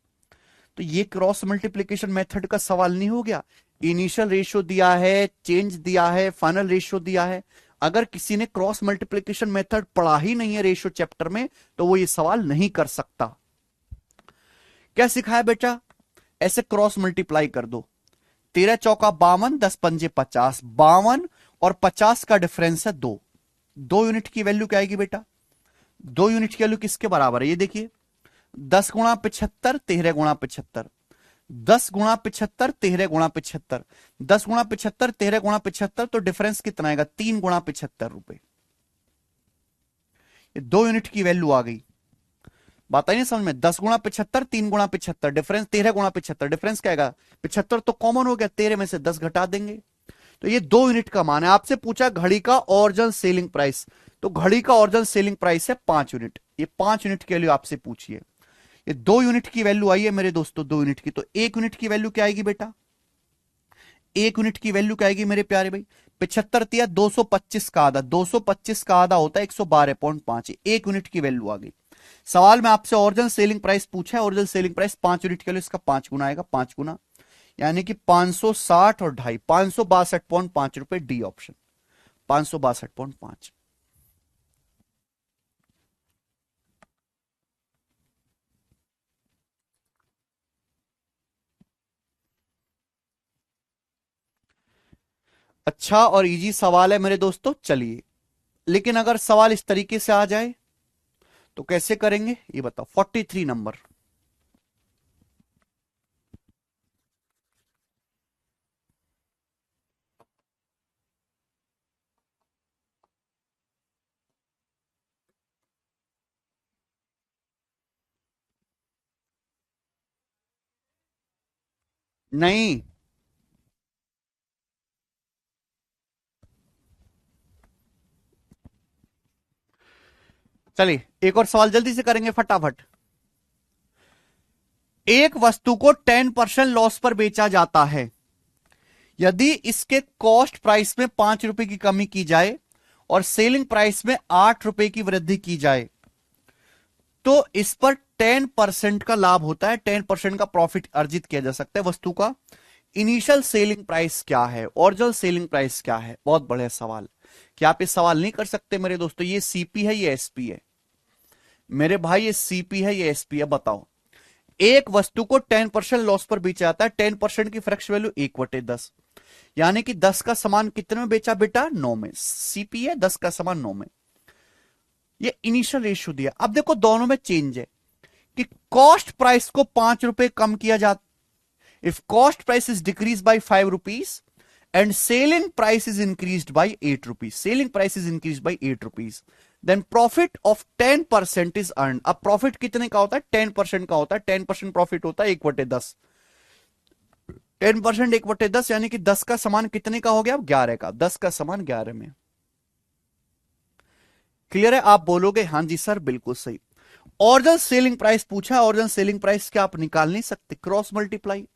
तो ये क्रॉस मल्टीप्लीकेशन मेथड का सवाल नहीं हो गया। इनिशियल रेशियो दिया है, चेंज दिया है, फाइनल रेशियो दिया है। अगर किसी ने क्रॉस मल्टीप्लीकेशन मेथड पढ़ा ही नहीं है रेशियो चैप्टर में, तो वो ये सवाल नहीं कर सकता। क्या सिखाया बेटा? ऐसे क्रॉस मल्टीप्लाई कर दो, 13 चौका 52, 10 पंजे 50, 52 और 50 का डिफरेंस है 2। 2 यूनिट की वैल्यू क्या आएगी बेटा? 2 यूनिट की वैल्यू किसके बराबर है? ये देखिए, 10 गुणा 75, 13 गुणा 75, 10 गुणा 75, 13 गुणा 75, 10 गुणा 75, 13 गुणा 75, तो डिफरेंस कितना आएगा? 3 गुणा 75 रुपए। ये 2 यूनिट की वैल्यू आ गई। बात आई नहीं समझ में? 10 गुणा 75, 3 गुणा 75, डिफरेंस 13 गुणा 75, डिफरेंस क्या आएगा? 75 तो कॉमन हो गया, 13 में से 10 घटा देंगे, तो ये 2 यूनिट का मान है। आपसे पूछा घड़ी का ओरिजिनल सेलिंग प्राइस, तो घड़ी का ओरिजिनल सेलिंग प्राइस है 5 यूनिट। ये 5 यूनिट की वैल्यू आपसे पूछिए। ये 2 यूनिट की वैल्यू आई है मेरे दोस्तों, 2 यूनिट की। तो 1 यूनिट की वैल्यू क्या आएगी बेटा? 1 यूनिट की वैल्यू क्या आएगी मेरे प्यारे भाई? 75 तिया 225 का आधा, 225 का आधा होता है 112.5। 1 यूनिट की वैल्यू आ गई। सवाल में आपसे ओरिजिनल सेलिंग प्राइस पूछा है, ओरिजिनल सेलिंग प्राइस 5 यूनिट के लिए, इसका 5 गुना आएगा, 5 गुना यानी कि 560 और 2.5, 562.5 रुपए। D option, 562.5। अच्छा और इजी सवाल है मेरे दोस्तों, चलिए। लेकिन अगर सवाल इस तरीके से आ जाए तो कैसे करेंगे ये बताओ। 43 नंबर, नहीं चलिए एक और सवाल जल्दी से करेंगे फटाफट। एक वस्तु को 10% लॉस पर बेचा जाता है। यदि इसके कॉस्ट प्राइस में 5 रुपए की कमी की जाए और सेलिंग प्राइस में 8 रुपए की वृद्धि की जाए तो इस पर 10% का लाभ होता है, 10% का प्रॉफिट अर्जित किया जा सकता है। वस्तु का इनिशियल सेलिंग प्राइस क्या है, ओरिजिनल सेलिंग प्राइस क्या है? बहुत बढ़िया सवाल। क्या आप ये सवाल नहीं कर सकते मेरे दोस्तों? ये सीपी है, ये एसपी है मेरे भाई, ये सीपी है, ये एसपी है। बताओ, एक वस्तु को 10% लॉस पर बेचा जाता है, 10% की फ्रैक्शन वैल्यू 1/10, यानी कि 10 का सामान कितने में बेचा बेटा? 9 में। सीपी है, 10 का सामान 9 में। ये इनिशियल रेशियो दिया। अब देखो दोनों में चेंज है कि कॉस्ट प्राइस को 5 रुपए कम किया जाता। If cost price is decrease by 5 rupees and selling price is increased by 8 rupees, selling price is increased by 8 rupees, then profit of 10% is earned। अब प्रॉफिट कितने का होता है? 10% का होता है। 10% प्रॉफिट होता है 1/10। 10% 1/10 यानी कि 10 का सामान कितने का हो गया? 11 का। 10 का सामान 11 में। क्लियर है? आप बोलोगे हाँ जी सर बिल्कुल सही। ओरिजिनल सेलिंग प्राइस पूछा, ओरिजिनल सेलिंग प्राइस क्या आप निकाल नहीं सकते? क्रॉस मल्टीप्लाई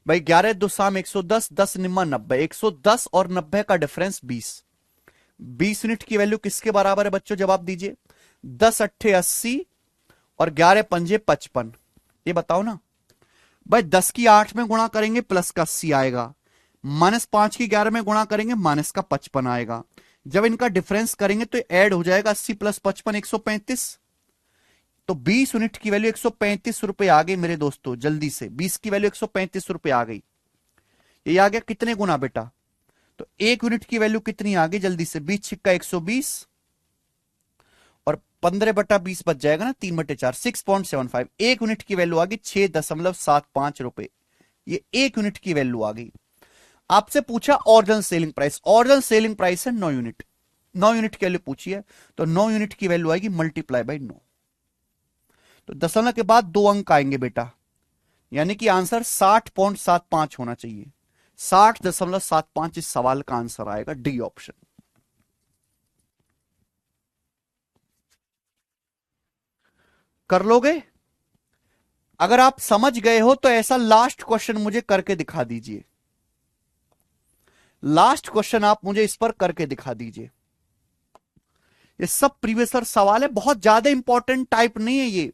भाई, 11 दो शाम 110, 10 निम्मा 90, 110 और 90 का डिफरेंस 20। 20 यूनिट की वैल्यू किसके बराबर है बच्चों? जवाब दीजिए। 10 अट्ठे 80 और 11 पंजे 55। ये बताओ ना भाई, 10 की 8 में गुणा करेंगे प्लस का 80 आएगा, -5 की 11 में गुणा करेंगे माइनस का 55 आएगा। जब इनका डिफरेंस करेंगे तो ऐड हो जाएगा 80 + 55 135। तो 20 यूनिट की वैल्यू 135 रुपए आ गई मेरे दोस्तों। जल्दी से 20 की वैल्यू 135 रुपए आ गई। ये आ गया कितने गुना बेटा? तो 1 यूनिट की वैल्यू कितनी आ गई? जल्दी से 20 छिक्का 120 और 15/20 बच जाएगा ना, 3/4, 6.75। 1 यूनिट की वैल्यू आ गई 6.75 रुपए। ये 1 यूनिट की वैल्यू आ गई। आपसे पूछा original selling price, original selling price है 9 यूनिट। 9 यूनिट की वैल्यू पूछी है, तो 9 यूनिट की वैल्यू आएगी मल्टीप्लाई बाय 9। तो दशमलव के बाद 2 अंक आएंगे बेटा, यानी कि आंसर 60.75 होना चाहिए। 60.75 इस सवाल का आंसर आएगा, डी ऑप्शन। कर लोगे? अगर आप समझ गए हो तो ऐसा लास्ट क्वेश्चन मुझे करके दिखा दीजिए। लास्ट क्वेश्चन आप मुझे इस पर करके दिखा दीजिए। ये सब प्रीवियस ईयर सवाल है, बहुत ज्यादा इंपॉर्टेंट टाइप नहीं है ये।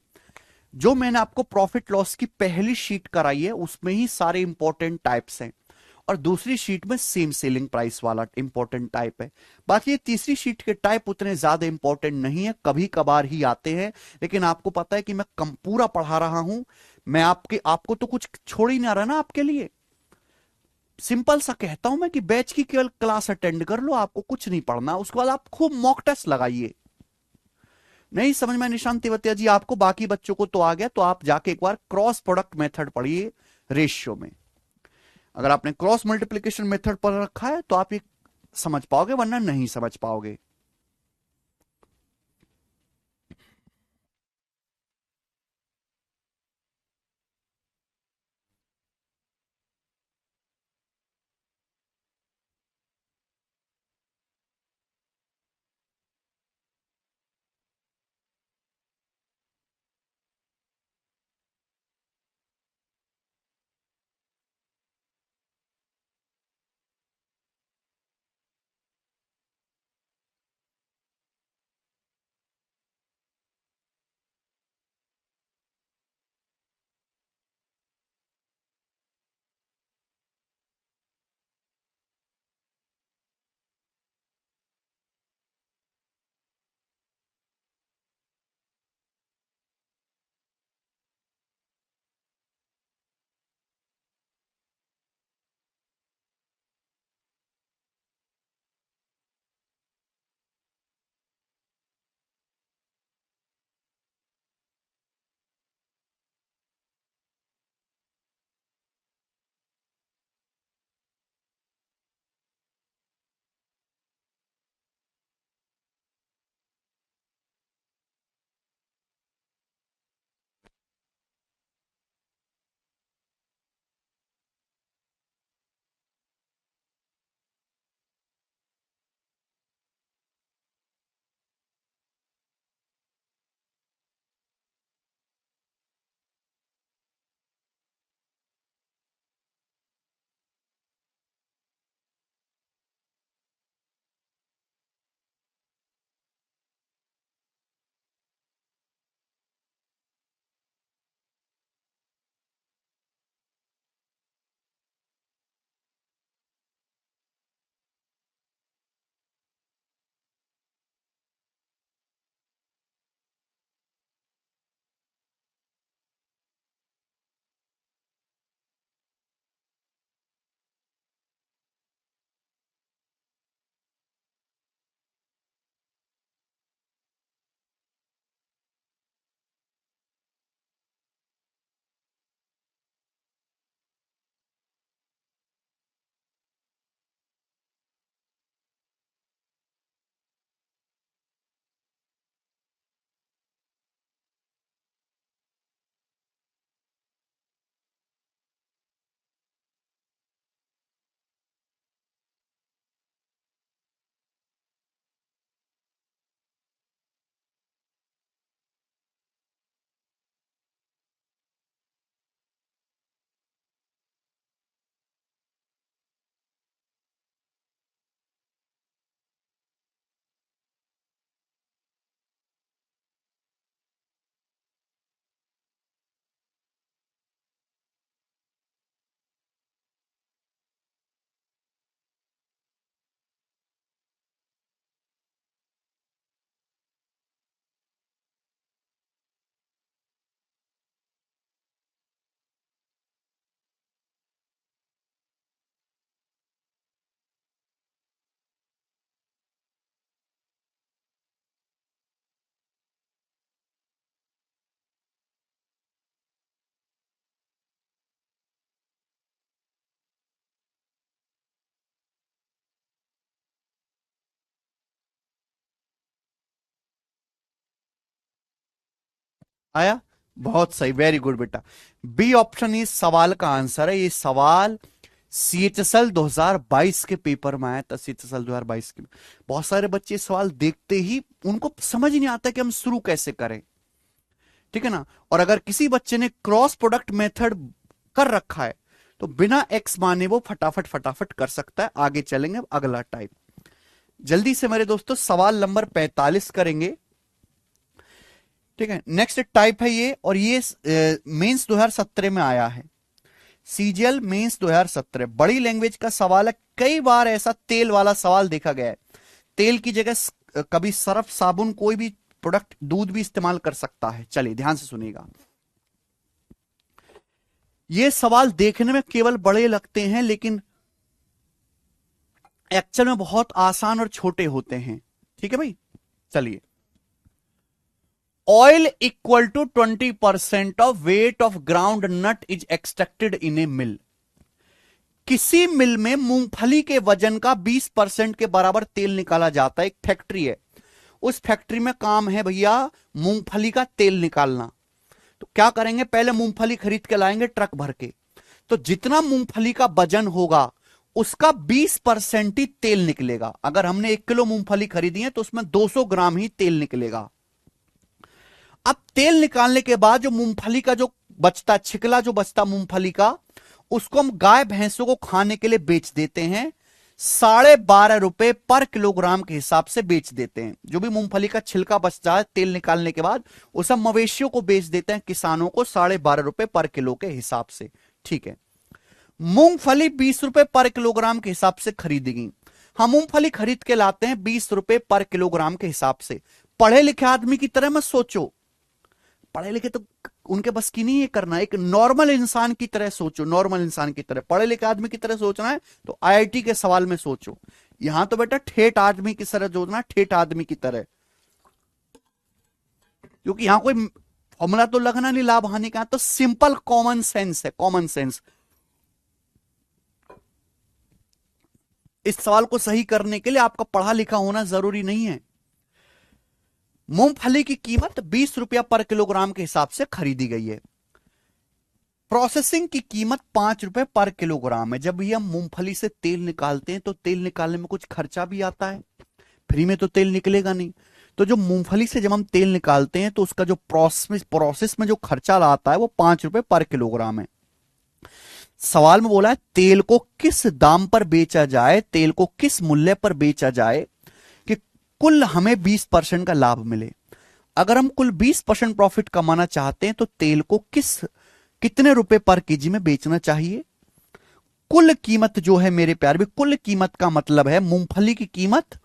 जो मैंने आपको प्रॉफिट लॉस की पहली शीट कराई है उसमें ही सारे इंपॉर्टेंट टाइप्स हैं, और दूसरी शीट में सेम सेलिंग प्राइस वाला इंपॉर्टेंट टाइप है। बाकी ये तीसरी शीट के टाइप उतने ज्यादा इंपॉर्टेंट नहीं है, कभी कभार ही आते हैं। लेकिन आपको पता है कि मैं कम पूरा पढ़ा रहा हूं, मैं आपको तो कुछ छोड़ ही ना रहा ना आपके लिए। सिंपल सा कहता हूं मैं कि बैच की केवल क्लास अटेंड कर लो, आपको कुछ नहीं पढ़ना, उसके बाद आप खूब मॉक टेस्ट लगाइए। नहीं समझ में निशांत तिवतिया जी आपको, बाकी बच्चों को तो आ गया, तो आप जाके एक बार क्रॉस प्रोडक्ट मेथड पढ़िए रेशियो में। अगर आपने क्रॉस मल्टीप्लीकेशन मेथड पढ़ रखा है तो आप ये समझ पाओगे, वरना नहीं समझ पाओगे। आया, बहुत सही, वेरी गुड बेटा। बी ऑप्शन इस सवाल का आंसर है। ये सवाल सीएचएसएल 2022 के पेपर में आया था। सीएचएसएल 2022 के, बहुत सारे बच्चे सवाल देखते ही उनको समझ ही नहीं आता कि हम शुरू कैसे करें, ठीक है ना। और अगर किसी बच्चे ने क्रॉस प्रोडक्ट मेथड कर रखा है तो बिना एक्स माने वो फटाफट फटाफट कर सकता है। आगे चलेंगे, अगला टाइप जल्दी से मेरे दोस्तों, सवाल नंबर 45 करेंगे, ठीक है। नेक्स्ट टाइप है ये, और ये मेंस 2017 में आया है। सीजीएल मेंस 2017 बड़ी लैंग्वेज का सवाल है। कई बार ऐसा तेल वाला सवाल देखा गया है। तेल की जगह कभी सर्फ, साबुन, कोई भी प्रोडक्ट, दूध भी इस्तेमाल कर सकता है। चलिए ध्यान से सुनिएगा। ये सवाल देखने में केवल बड़े लगते हैं, लेकिन एक्चुअल में बहुत आसान और छोटे होते हैं। ठीक है भाई, चलिए। Oil equal to 20% of weight of groundnut is extracted in a mill. किसी मिल में मूंगफली के वजन का 20% के बराबर तेल निकाला जाता है। एक फैक्ट्री है, उस फैक्ट्री में काम है भैया मूंगफली का तेल निकालना। तो क्या करेंगे, पहले मूंगफली खरीद के लाएंगे ट्रक भर के। तो जितना मूंगफली का वजन होगा उसका 20% ही तेल निकलेगा। अगर हमने 1 किलो मूंगफली खरीदी है तो उसमें 200 ग्राम ही तेल निकलेगा। अब तेल निकालने के बाद जो मूंगफली का जो बचता, छिकला जो बचता मूंगफली का, उसको हम गाय भैंसों को खाने के लिए बेच देते हैं। 12.5 रुपए पर किलोग्राम के हिसाब से बेच देते हैं। जो भी मूंगफली का छिलका बचता है तेल निकालने के बाद, उसे हम मवेशियों को बेच देते हैं, किसानों को 12.5 रुपए पर किलो के हिसाब से। ठीक है, मूंगफली 20 रुपए पर किलोग्राम के हिसाब से खरीदी गई। हम मूंगफली खरीद के लाते हैं 20 रुपए पर किलोग्राम के हिसाब से। पढ़े लिखे आदमी की तरह मत सोचो, पढ़े लिखे तो उनके बस की नहीं है करना। एक नॉर्मल इंसान की तरह सोचो, नॉर्मल इंसान की तरह, पढ़े लिखे आदमी की तरह सोचना है तो आईआईटी के सवाल में सोचो। यहां तो बेटा ठेठ आदमी की तरह सोचना, ठेठ आदमी की तरह, क्योंकि यहां कोई फॉर्मूला तो लगना नहीं लाभ हानि का, तो सिंपल कॉमन सेंस है, कॉमन सेंस। इस सवाल को सही करने के लिए आपका पढ़ा लिखा होना जरूरी नहीं है। मूंगफली की कीमत 20 रुपया पर किलोग्राम के हिसाब से खरीदी गई है। प्रोसेसिंग की कीमत 5 रुपए पर किलोग्राम है। जब भी हम मूंगफली से तेल निकालते हैं तो तेल निकालने में कुछ खर्चा भी आता है, फ्री में तो तेल निकलेगा नहीं। तो जो मूंगफली से जब हम तेल निकालते हैं तो उसका जो प्रोसेस में जो खर्चा आता है वो 5 रुपए पर किलोग्राम है। सवाल में बोला है तेल को किस दाम पर बेचा जाए, तेल को किस मूल्य पर बेचा जाए कि कुल हमें 20% का लाभ मिले। अगर हम कुल 20% प्रॉफिट कमाना चाहते हैं तो तेल को कितने रुपए पर केजी में बेचना चाहिए। कुल कीमत जो है मेरे प्यार भी, कुल कीमत का मतलब है मूंगफली की कीमत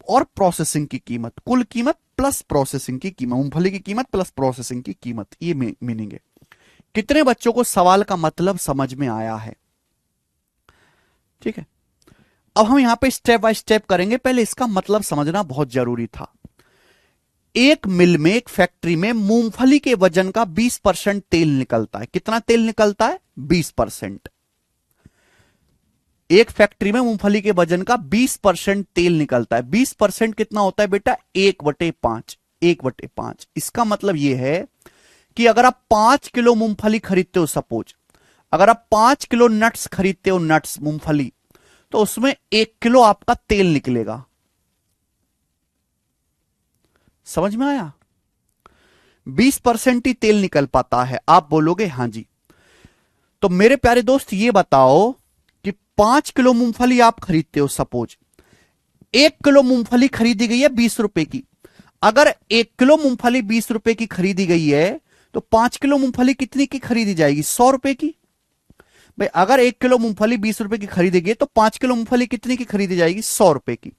और प्रोसेसिंग की कीमत। कुल कीमत प्लस प्रोसेसिंग की कीमत, मूंगफली की कीमत प्लस प्रोसेसिंग की कीमत, ये मीनिंग है। कितने बच्चों को सवाल का मतलब समझ में आया है? ठीक है, अब हम यहां पे स्टेप बाय स्टेप करेंगे। पहले इसका मतलब समझना बहुत जरूरी था। एक मिल में, एक फैक्ट्री में मूंगफली के वजन का 20% तेल निकलता है। कितना तेल निकलता है? 20%। एक फैक्ट्री में मूंगफली के वजन का 20% तेल निकलता है। 20% कितना होता है बेटा? 1/5। 1/5। इसका मतलब यह है कि अगर आप 5 किलो मूंगफली खरीदते हो, सपोज अगर आप 5 किलो नट्स खरीदते हो, नट्स मूंगफली, तो उसमें 1 किलो आपका तेल निकलेगा। समझ में आया? 20% ही तेल निकल पाता है। आप बोलोगे हां जी। तो मेरे प्यारे दोस्त ये बताओ कि 5 किलो मूंगफली आप खरीदते हो, सपोज 1 किलो मूंगफली खरीदी गई है 20 रुपए की। अगर 1 किलो मूंगफली 20 रुपए की खरीदी गई है तो 5 किलो मूंगफली कितनी की खरीदी जाएगी? 100 रुपए की। भाई अगर 1 किलो मूंगफली 20 रुपए की खरीदी गई तो 5 किलो मूंगफली कितनी की खरीदी जाएगी? 100 रुपए की।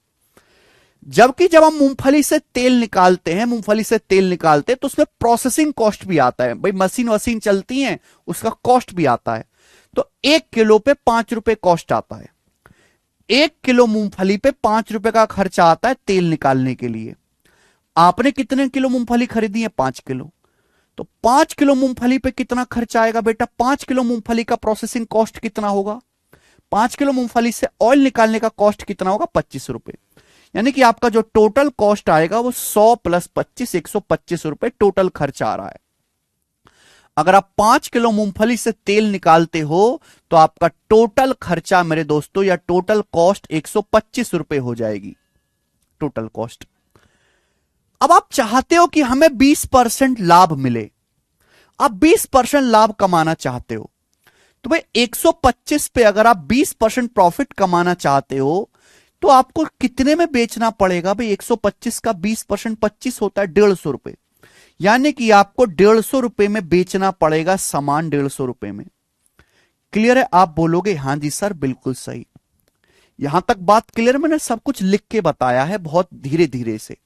जबकि जब हम मूंगफली से तेल निकालते हैं, मूंगफली से तेल निकालते हैं तो उसमें प्रोसेसिंग कॉस्ट भी आता है। भाई मशीन वसीन चलती है, उसका कॉस्ट भी आता है। तो 1 किलो पे 5 रुपए कॉस्ट आता है। 1 किलो मूंगफली पे 5 रुपए का खर्चा आता है तेल निकालने के लिए। आपने कितने किलो मूंगफली खरीदी है? 5 किलो। तो 5 किलो मूंगफली पे कितना खर्चा आएगा बेटा? 5 किलो मूंगफली का प्रोसेसिंग कॉस्ट कितना होगा? 5 किलो मूंगफली से ऑयल निकालने का कॉस्ट कितना होगा? 25 रुपए। यानी कि आपका जो टोटल कॉस्ट आएगा वो 100 प्लस 25, 125 रुपए टोटल खर्च आ रहा है। अगर आप 5 किलो मूंगफली से तेल निकालते हो तो आपका टोटल खर्चा मेरे दोस्तों, या टोटल कॉस्ट 125 रुपए हो जाएगी, टोटल कॉस्ट। अब आप चाहते हो कि हमें 20% लाभ मिले, आप 20% लाभ कमाना चाहते हो, तो भाई 125 पे अगर आप 20% प्रॉफिट कमाना चाहते हो तो आपको कितने में बेचना पड़ेगा? भाई 125 का 20% 25 होता है 150 रुपए। यानी कि आपको 150 रुपए में बेचना पड़ेगा सामान, 150 रुपए में। क्लियर है? आप बोलोगे हां जी सर बिल्कुल सही। यहां तक बात क्लियर? मैंने सब कुछ लिख के बताया है बहुत धीरे धीरे से।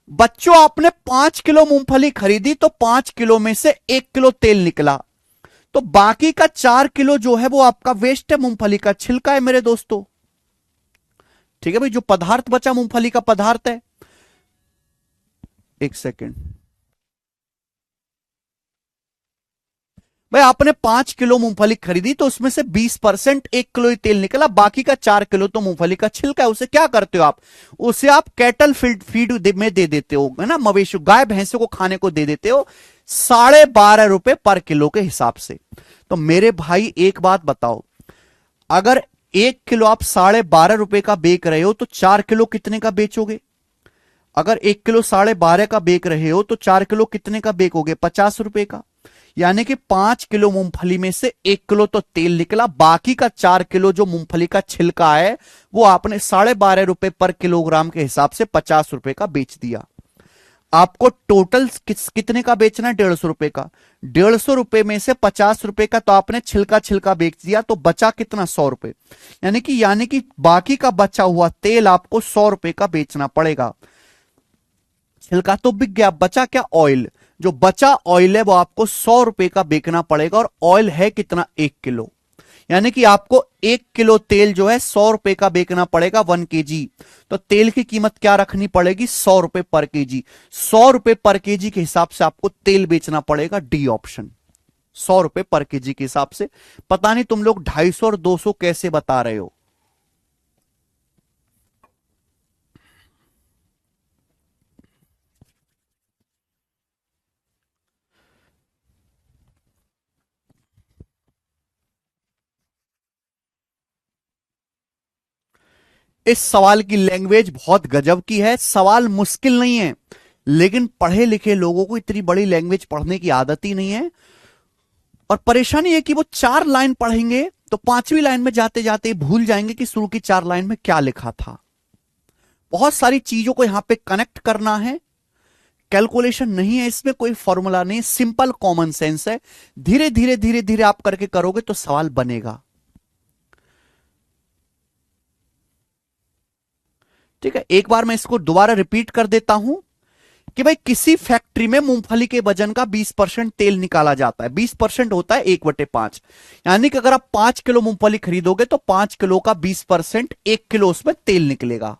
बच्चों आपने 5 किलो मूंगफली खरीदी तो 5 किलो में से 1 किलो तेल निकला, तो बाकी का 4 किलो जो है वो आपका वेस्ट है, मूंगफली का छिलका है मेरे दोस्तों। ठीक है भाई, जो पदार्थ बचा मूंगफली का पदार्थ है, एक सेकेंड भाई, आपने 5 किलो मूंगफली खरीदी तो उसमें से 20% 1 किलो ही तेल निकला, बाकी का 4 किलो तो मूंगफली का छिलका है। उसे क्या करते हो आप? उसे आप कैटल फीड में दे देते हो, है ना, मवेशी गाय भैंसों को खाने को दे देते हो, 12.5 रुपए पर किलो के हिसाब से। तो मेरे भाई एक बात बताओ, अगर 1 किलो आप 12.5 रुपए का बेच रहे हो तो 4 किलो कितने का बेचोगे? अगर 1 किलो 12.5 का बेच रहे हो तो 4 किलो कितने का बेचोगे? 50 रुपए का। यानी कि 5 किलो मूंगफली में से 1 किलो तो तेल निकला, बाकी का 4 किलो जो मूंगफली का छिलका है वो आपने 12.5 रुपए पर किलोग्राम के हिसाब से 50 रुपए का बेच दिया। आपको टोटल कितने का बेचना है? 150 रुपए का। 150 रुपए में से 50 रुपए का तो आपने छिलका छिलका बेच दिया, तो बचा कितना? 100 रुपए। यानी कि बाकी का बचा हुआ तेल आपको 100 रुपए का बेचना पड़ेगा। छिलका तो बिक गया, बचा क्या? ऑयल। जो बचा ऑयल है वो आपको 100 रुपए का बेचना पड़ेगा, और ऑयल है कितना? 1 किलो। यानी कि आपको 1 किलो तेल जो है 100 रुपए का बेचना पड़ेगा, 1 kg। तो तेल की कीमत क्या रखनी पड़ेगी? 100 रुपए पर केजी। 100 रुपए पर केजी के हिसाब से आपको तेल बेचना पड़ेगा, डी ऑप्शन। 100 रुपए पर केजी के हिसाब से। पता नहीं तुम लोग 250 और 200 कैसे बता रहे हो। इस सवाल की लैंग्वेज बहुत गजब की है। सवाल मुश्किल नहीं है, लेकिन पढ़े लिखे लोगों को इतनी बड़ी लैंग्वेज पढ़ने की आदत ही नहीं है। और परेशानी है कि वो 4 लाइन पढ़ेंगे तो 5वीं लाइन में जाते जाते भूल जाएंगे कि शुरू की 4 लाइन में क्या लिखा था। बहुत सारी चीजों को यहां पे कनेक्ट करना है। कैलकुलेशन नहीं है इसमें, कोई फॉर्मूला नहीं, सिंपल कॉमन सेंस है। धीरे धीरे धीरे धीरे आप करके करोगे तो सवाल बनेगा। ठीक है, एक बार मैं इसको दोबारा रिपीट कर देता हूं कि भाई किसी फैक्ट्री में मूंगफली के वजन का 20% तेल निकाला जाता है। 20% होता है 1/5। यानी कि अगर आप 5 किलो मूंगफली खरीदोगे तो 5 किलो का 20% 1 किलो उसमें तेल निकलेगा।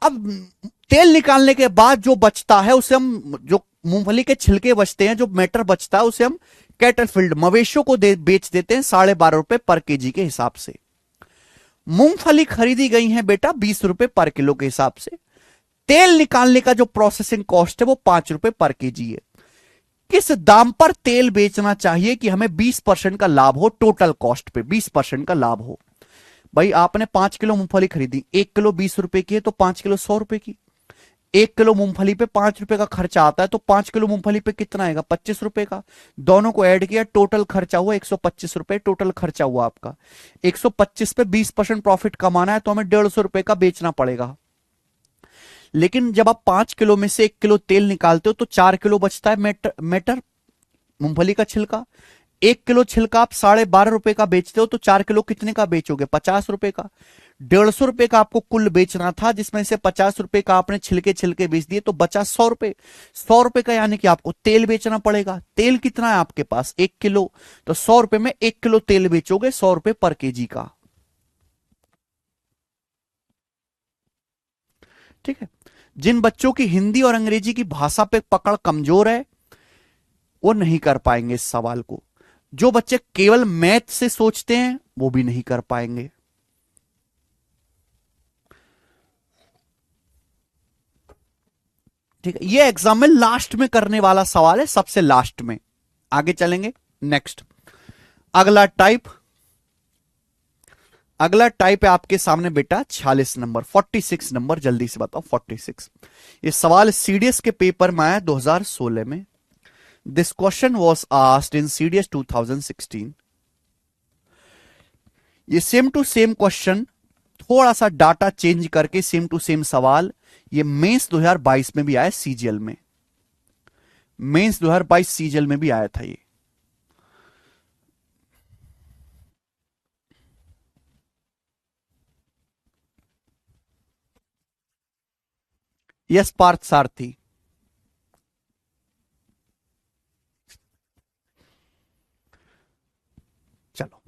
अब तेल निकालने के बाद जो बचता है उसे हम, जो मूंगफली के छिलके बचते हैं, जो मैटर बचता है उसे हम कैटल फील्ड मवेशियों को बेच देते हैं 12.5 रुपए पर केजी के हिसाब से। मूंगफली खरीदी गई है बेटा 20 रुपए पर किलो के हिसाब से। तेल निकालने का जो प्रोसेसिंग कॉस्ट है वो 5 रुपए पर केजी है। किस दाम पर तेल बेचना चाहिए कि हमें 20% का लाभ हो? टोटल कॉस्ट पे 20% का लाभ हो। भाई आपने 5 किलो मूंगफली खरीदी, 1 किलो 20 रुपए की है तो 5 किलो 100 रुपए की। 1 किलो मूंगफली पे 5 रुपए का खर्चा आता है तो 5 किलो मूंगफली पे कितना आएगा? 25 रुपए का। दोनों को ऐड किया, टोटल खर्चा हुआ 125 रुपए। टोटल खर्चा हुआ आपका 125 पे 20% प्रॉफिट कमाना है तो हमें 150 रुपए का बेचना पड़ेगा। लेकिन जब आप 5 किलो में से 1 किलो तेल निकालते हो तो 4 किलो बचता है मेटर मूंगफली का छिलका। 1 किलो छिलका आप 12.5 रुपए का बेचते हो तो 4 किलो कितने का बेचोगे? 50 रुपए का। 150 रुपए का आपको कुल बेचना था, जिसमें से 50 रुपए का आपने छिलके छिलके बेच दिए तो बचा 100 रुपए। 100 रुपए का यानी कि आपको तेल बेचना पड़ेगा। तेल कितना है आपके पास? 1 किलो। तो 100 रुपए में 1 किलो तेल बेचोगे, 100 रुपए पर केजी का। ठीक है। जिन बच्चों की हिंदी और अंग्रेजी की भाषा पे पकड़ कमजोर है वो नहीं कर पाएंगे इस सवाल को। जो बच्चे केवल मैथ से सोचते हैं वो भी नहीं कर पाएंगे। ठीक है, ये एग्जाम में लास्ट में करने वाला सवाल है, सबसे लास्ट में। आगे चलेंगे। नेक्स्ट, अगला टाइप। अगला टाइप है आपके सामने बेटा 46 नंबर, 46 नंबर, जल्दी से बताओ 46। ये सवाल सीडीएस के पेपर में आया 2016 में। This question was asked in CDS 2016। ये सेम टू सेम क्वेश्चन, थोड़ा सा डाटा चेंज करके सेम टू सेम सवाल, ये मेंस 2022 में भी आया सीजीएल में। मेंस 2022 सीजीएल में भी आया था ये। यस पार्थ सारथी। चलो,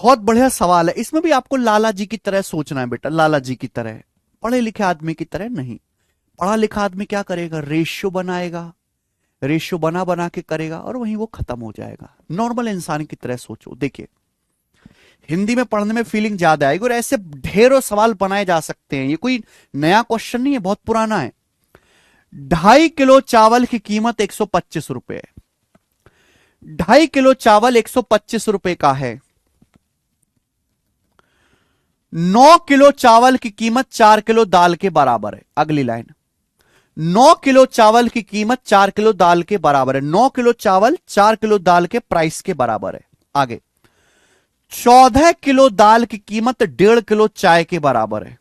बहुत बढ़िया सवाल है। इसमें भी आपको लाला जी की तरह सोचना है बेटा, लाला जी की तरह, पढ़े लिखे आदमी की तरह नहीं। पढ़ा लिखा आदमी क्या करेगा, रेशियो बनाएगा, रेशियो बना बना के करेगा और वहीं वो खत्म हो जाएगा। नॉर्मल इंसान की तरह सोचो। देखिए हिंदी में पढ़ने में फीलिंग ज्यादा आएगी और ऐसे ढेरों सवाल बनाए जा सकते हैं। ये कोई नया क्वेश्चन नहीं है, बहुत पुराना है। 2.5 किलो चावल की कीमत 125 रुपए है। 2.5 किलो चावल 125 रुपए का है। 9 किलो चावल की कीमत 4 किलो दाल के बराबर है। अगली लाइन, 9 किलो चावल की कीमत 4 किलो दाल के बराबर है। 9 किलो चावल 4 किलो दाल के प्राइस के बराबर है। आगे, 14 किलो दाल की कीमत 1.5 किलो चाय के बराबर है।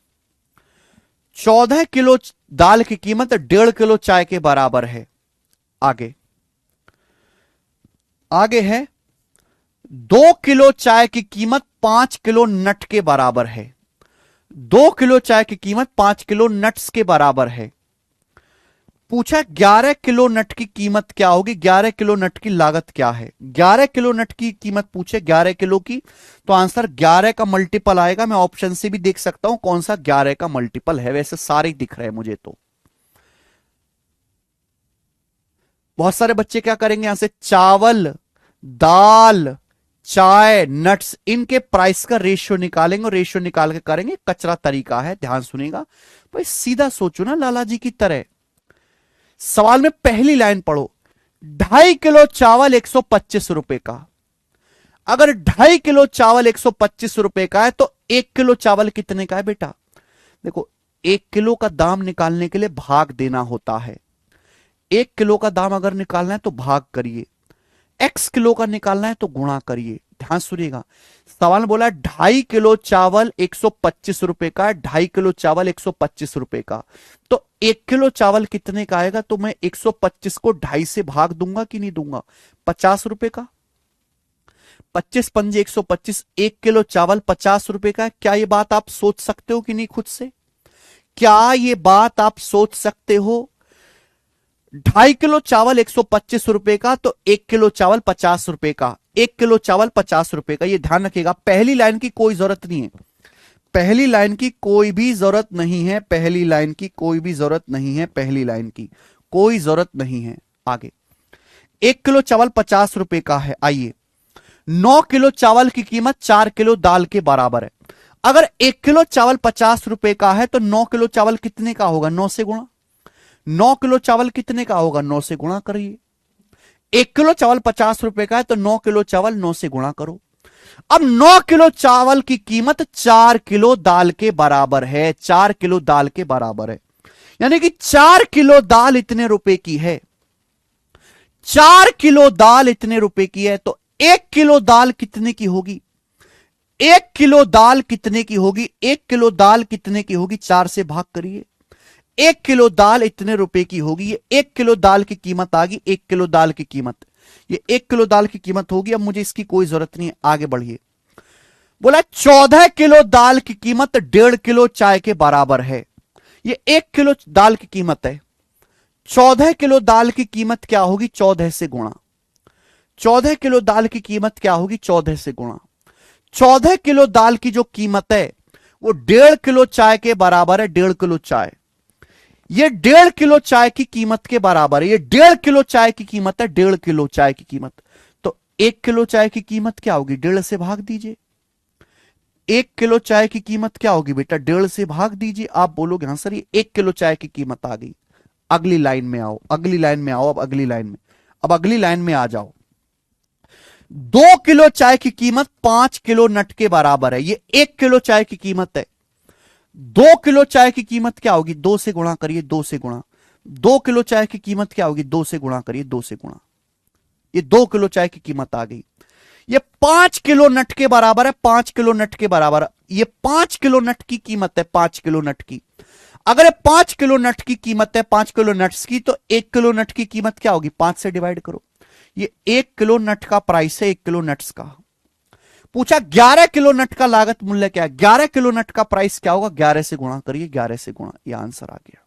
14 किलो दाल की कीमत 1.5 किलो चाय के बराबर है। आगे, आगे है 2 किलो चाय की कीमत 5 किलो नट के बराबर है। 2 किलो चाय की कीमत 5 किलो नट्स के बराबर है। पूछा 11 किलो नट की कीमत क्या होगी, 11 किलो नट की लागत क्या है। 11 किलो नट की कीमत पूछे 11 किलो की, तो आंसर 11 का मल्टीपल आएगा। मैं ऑप्शन से भी देख सकता हूं कौन सा 11 का मल्टीपल है, वैसे सारे दिख रहे हैं मुझे। तो बहुत सारे बच्चे क्या करेंगे, यहां से चावल, दाल, चाय, नट्स, इनके प्राइस का रेशियो निकालेंगे और रेशियो निकाल के करेंगे। कचरा तरीका है, ध्यान सुनेगा भाई, सीधा सोचो ना लाला जी की तरह। सवाल में पहली लाइन पढ़ो, 2.5 किलो चावल 125 रुपए का। अगर 2.5 किलो चावल 125 रुपए का है तो 1 किलो चावल कितने का है बेटा। देखो 1 किलो का दाम निकालने के लिए भाग देना होता है। 1 किलो का दाम अगर निकालना है तो भाग करिए, x किलो का निकालना है तो गुणा करिए। ध्यान सुनिएगा, सवाल बोला 2.5 किलो चावल 125 रुपए का, 2.5 किलो चावल 125 रुपए का, तो 1 किलो चावल कितने का आएगा। तो मैं 125 को 2.5 से भाग दूंगा कि नहीं दूंगा, 50 रुपए का। 25 पंजे 125, 1 किलो चावल 50 रुपए का है। क्या ये बात आप सोच सकते हो कि नहीं खुद से, क्या ये बात आप सोच सकते हो। 2.5 किलो चावल 125 रुपए का, तो 1 किलो चावल 50 रुपए का, 1 किलो चावल 50 रुपए का। ये ध्यान रखिएगा, पहली लाइन की कोई जरूरत नहीं है, पहली लाइन की कोई भी जरूरत नहीं है, पहली लाइन की कोई भी जरूरत नहीं है, पहली लाइन की कोई जरूरत नहीं है। आगे, 1 किलो चावल 50 रुपए का है। आइए, 9 किलो चावल की कीमत 4 किलो दाल के बराबर है। अगर 1 किलो चावल 50 रुपए का है तो 9 किलो चावल कितने का होगा, 9 से गुणा। 9 किलो चावल कितने का होगा, 9 से गुणा करिए। 1 किलो चावल 50 रुपए का है तो 9 किलो चावल 9 से गुणा करो। अब 9 किलो चावल की कीमत 4 किलो दाल के बराबर है, 4 किलो दाल के बराबर है। यानी कि 4 किलो दाल इतने रुपए की है, 4 किलो दाल इतने रुपए की है। तो 1 किलो दाल कितने की होगी, 1 किलो दाल कितने की होगी, 1 किलो दाल कितने की होगी, 4 से भाग करिए। 1 किलो दाल इतने रुपए की होगी। ये 1 किलो दाल की कीमत आ गई, 1 किलो दाल की कीमत, ये 1 किलो दाल की कीमत होगी। अब मुझे इसकी कोई जरूरत नहीं है, आगे बढ़िए। बोला 14 किलो दाल की कीमत 1.5 किलो चाय के बराबर है। ये 1 किलो दाल की कीमत है, 14 किलो दाल की कीमत क्या होगी, 14 से गुणा। 14 किलो दाल की कीमत क्या होगी, 14 से गुणा। 14 किलो दाल की जो कीमत है वो 1.5 किलो चाय के बराबर है, 1.5 किलो चाय। ये 1.5 किलो चाय की कीमत के बराबर है। ये 1.5 किलो चाय की कीमत है, 1.5 किलो चाय की कीमत। तो 1 किलो चाय की कीमत क्या होगी, 1.5 से भाग दीजिए। 1 किलो चाय की कीमत क्या होगी बेटा, 1.5 से भाग दीजिए। आप बोलोगे हाँ सर ये 1 किलो चाय की कीमत आ गई। अगली लाइन में आओ, अगली लाइन में आओ, अब अगली लाइन में, अब अगली लाइन में आ जाओ। 2 किलो चाय की कीमत 5 किलो नट के बराबर है। ये 1 किलो चाय की कीमत है। 2 किलो चाय की कीमत क्या होगी, 2 से गुणा करिए, 2 से गुणा। 2 किलो चाय की कीमत क्या होगी, 2 से गुणा करिए, 2 से गुणा। ये 2 किलो चाय की कीमत आ गई। ये 5 किलो नट के बराबर है, 5 किलो नट के बराबर। ये 5 किलो नट की कीमत है, 5 किलो नट की। अगर ये 5 किलो नट की कीमत है, 5 किलो नट्स की, तो 1 किलो नट की कीमत क्या होगी, 5 से डिवाइड करो। ये 1 किलो नट का प्राइस है, 1 किलो नट्स का। पूछा 11 किलो नट का लागत मूल्य क्या है, 11 किलो नट का प्राइस क्या होगा, 11 से गुणा करिए, 11 से गुणा। ये आंसर आ गया।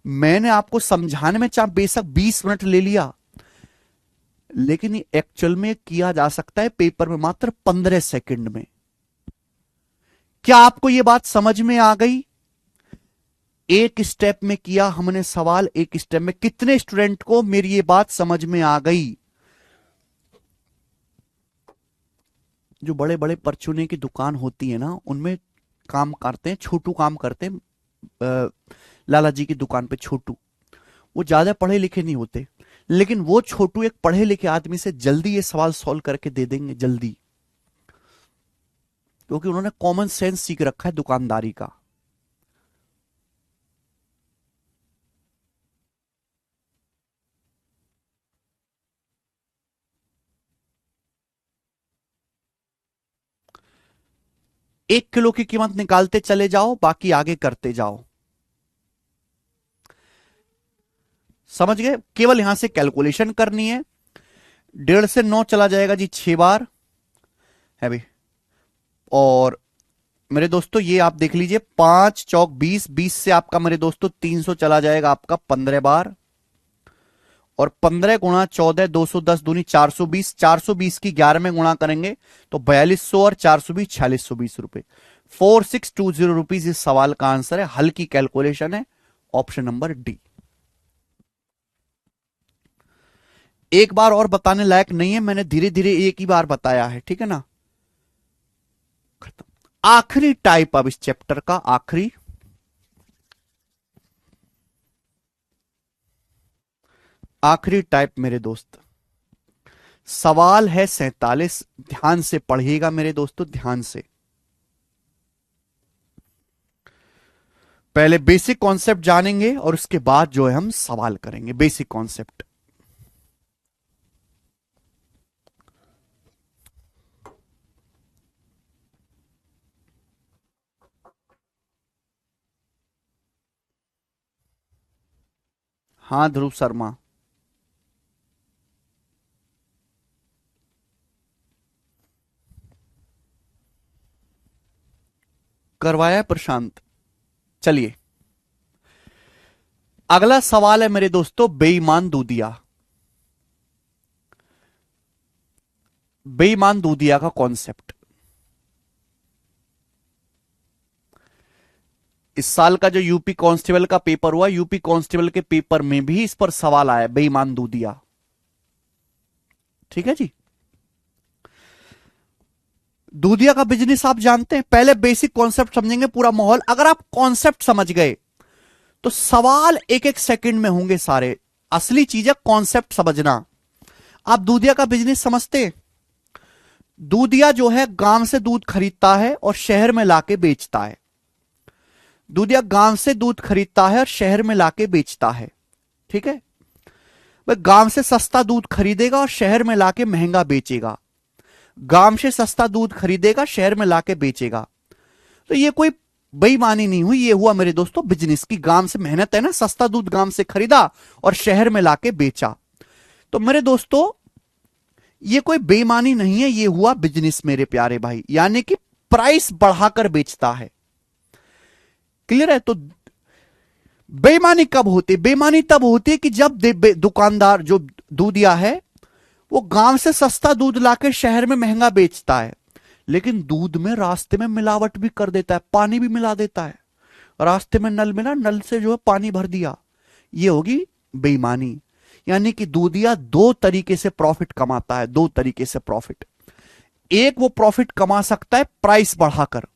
मैंने आपको समझाने में चाहे बेशक 20 मिनट ले लिया, लेकिन ये एक्चुअल में किया जा सकता है पेपर में मात्र 15 सेकंड में। क्या आपको यह बात समझ में आ गई? एक स्टेप में किया हमने सवाल, एक स्टेप में। कितने स्टूडेंट को मेरी ये बात समझ में आ गई? जो बड़े बड़े परचूने की दुकान होती है ना, उनमें काम करते हैं, छोटू काम करते हैं। लाला जी की दुकान पे छोटू, वो ज्यादा पढ़े लिखे नहीं होते, लेकिन वो छोटू एक पढ़े लिखे आदमी से जल्दी ये सवाल सॉल्व करके दे देंगे, जल्दी, क्योंकि उन्होंने कॉमन सेंस सीख रखा है दुकानदारी का। एक किलो की कीमत निकालते चले जाओ, बाकी आगे करते जाओ। समझ गए? केवल यहां से कैलकुलेशन करनी है। 1.5 से 9 चला जाएगा जी 6 बार है भाई। और मेरे दोस्तों ये आप देख लीजिए, 5 चौक 20, 20 से आपका मेरे दोस्तों 300 चला जाएगा आपका 15 बार। और 15 गुणा 14, 210 दूनी 420, 420 की 11 में गुणा करेंगे तो 4200 और 420 4620 रुपए, 4620 रुपीज इस सवाल का आंसर है। हल की कैलकुलेशन है, ऑप्शन नंबर डी। एक बार और बताने लायक नहीं है, मैंने धीरे धीरे एक ही बार बताया है, ठीक है ना। खत्म। आखिरी टाइप अब इस चैप्टर का, आखिरी टाइप मेरे दोस्त। सवाल है 47, ध्यान से पढ़िएगा मेरे दोस्तों, ध्यान से। पहले बेसिक कॉन्सेप्ट जानेंगे और उसके बाद जो है हम सवाल करेंगे। बेसिक कॉन्सेप्ट, हाँ ध्रुव शर्मा, करवाया है प्रशांत। चलिए अगला सवाल है मेरे दोस्तों, बेईमान दूधिया। बेईमान दूधिया का कॉन्सेप्ट, इस साल का जो यूपी कांस्टेबल का पेपर हुआ, यूपी कांस्टेबल के पेपर में भी इस पर सवाल आया, बेईमान दूधिया। ठीक है जी। दूधिया का बिजनेस आप जानते हैं। पहले बेसिक कॉन्सेप्ट समझेंगे, पूरा माहौल। अगर आप कॉन्सेप्ट समझ गए तो सवाल एक एक सेकंड में होंगे सारे। असली चीज है कॉन्सेप्ट समझना। आप दूधिया का बिजनेस समझते हैं? दूधिया जो है गांव से दूध खरीदता है और शहर में लाके बेचता है। दूधिया गांव से दूध खरीदता है और शहर में लाके बेचता है, ठीक है। वह गांव से सस्ता दूध खरीदेगा और शहर में लाके महंगा बेचेगा। गांव से सस्ता दूध खरीदेगा, शहर में लाके बेचेगा। तो ये कोई बेईमानी नहीं हुई, ये हुआ मेरे दोस्तों बिजनेस की। गांव से मेहनत है ना, सस्ता दूध गांव से खरीदा और शहर में लाके बेचा। तो मेरे दोस्तों ये कोई बेईमानी नहीं है, ये हुआ बिजनेस मेरे प्यारे भाई, यानी कि प्राइस बढ़ाकर बेचता है। क्लियर है? तो बेईमानी कब होती है? बेईमानी तब होती है कि जब दुकानदार जो दूधिया है वो गांव से सस्ता दूध लाकर शहर में महंगा बेचता है, लेकिन दूध में रास्ते में मिलावट भी कर देता है, पानी भी मिला देता है। रास्ते में नल मिला, नल से जो है पानी भर दिया, ये होगी बेईमानी। यानी कि दूधिया दो तरीके से प्रॉफिट कमाता है, दो तरीके से प्रॉफिट। एक वो प्रॉफिट कमा सकता है प्राइस बढ़ाकर,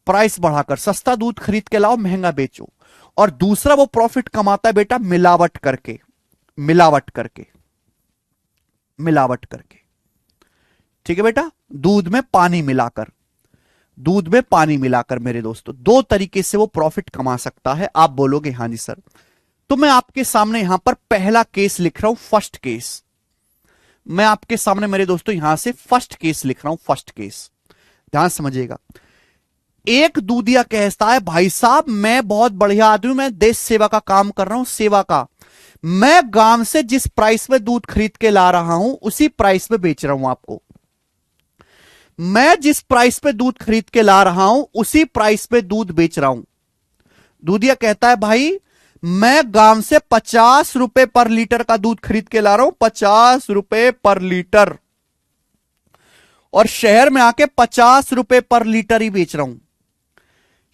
प्राइस बढ़ाकर सस्ता दूध खरीद के लाओ महंगा बेचो। और दूसरा वो प्रॉफिट कमाता है बेटा मिलावट करके, मिलावट करके, मिलावट करके। ठीक है बेटा, दूध में पानी मिलाकर, दूध में पानी मिलाकर मेरे दोस्तों दो तरीके से वो प्रॉफिट कमा सकता है। आप बोलोगे हाँ जी सर। तो मैं आपके सामने यहां पर पहला केस लिख रहा हूं, फर्स्ट केस। मैं आपके सामने मेरे दोस्तों यहां से फर्स्ट केस लिख रहा हूं, फर्स्ट केस। ध्यान समझिएगा। एक दूधिया कहता है भाई साहब मैं बहुत बढ़िया आदमी, मैं देश सेवा का काम कर रहा हूं, सेवा का। मैं गांव से जिस प्राइस में दूध खरीद के ला रहा हूं उसी प्राइस में बेच रहा हूं आपको। मैं जिस प्राइस पे दूध खरीद के ला रहा हूं उसी प्राइस पे दूध बेच रहा हूं। दूधिया कहता है भाई मैं गांव से 50 रुपए पर लीटर का दूध खरीद के ला रहा हूं, 50 रुपए पर लीटर। और शहर में आके 50 रुपए पर लीटर ही बेच रहा हूं,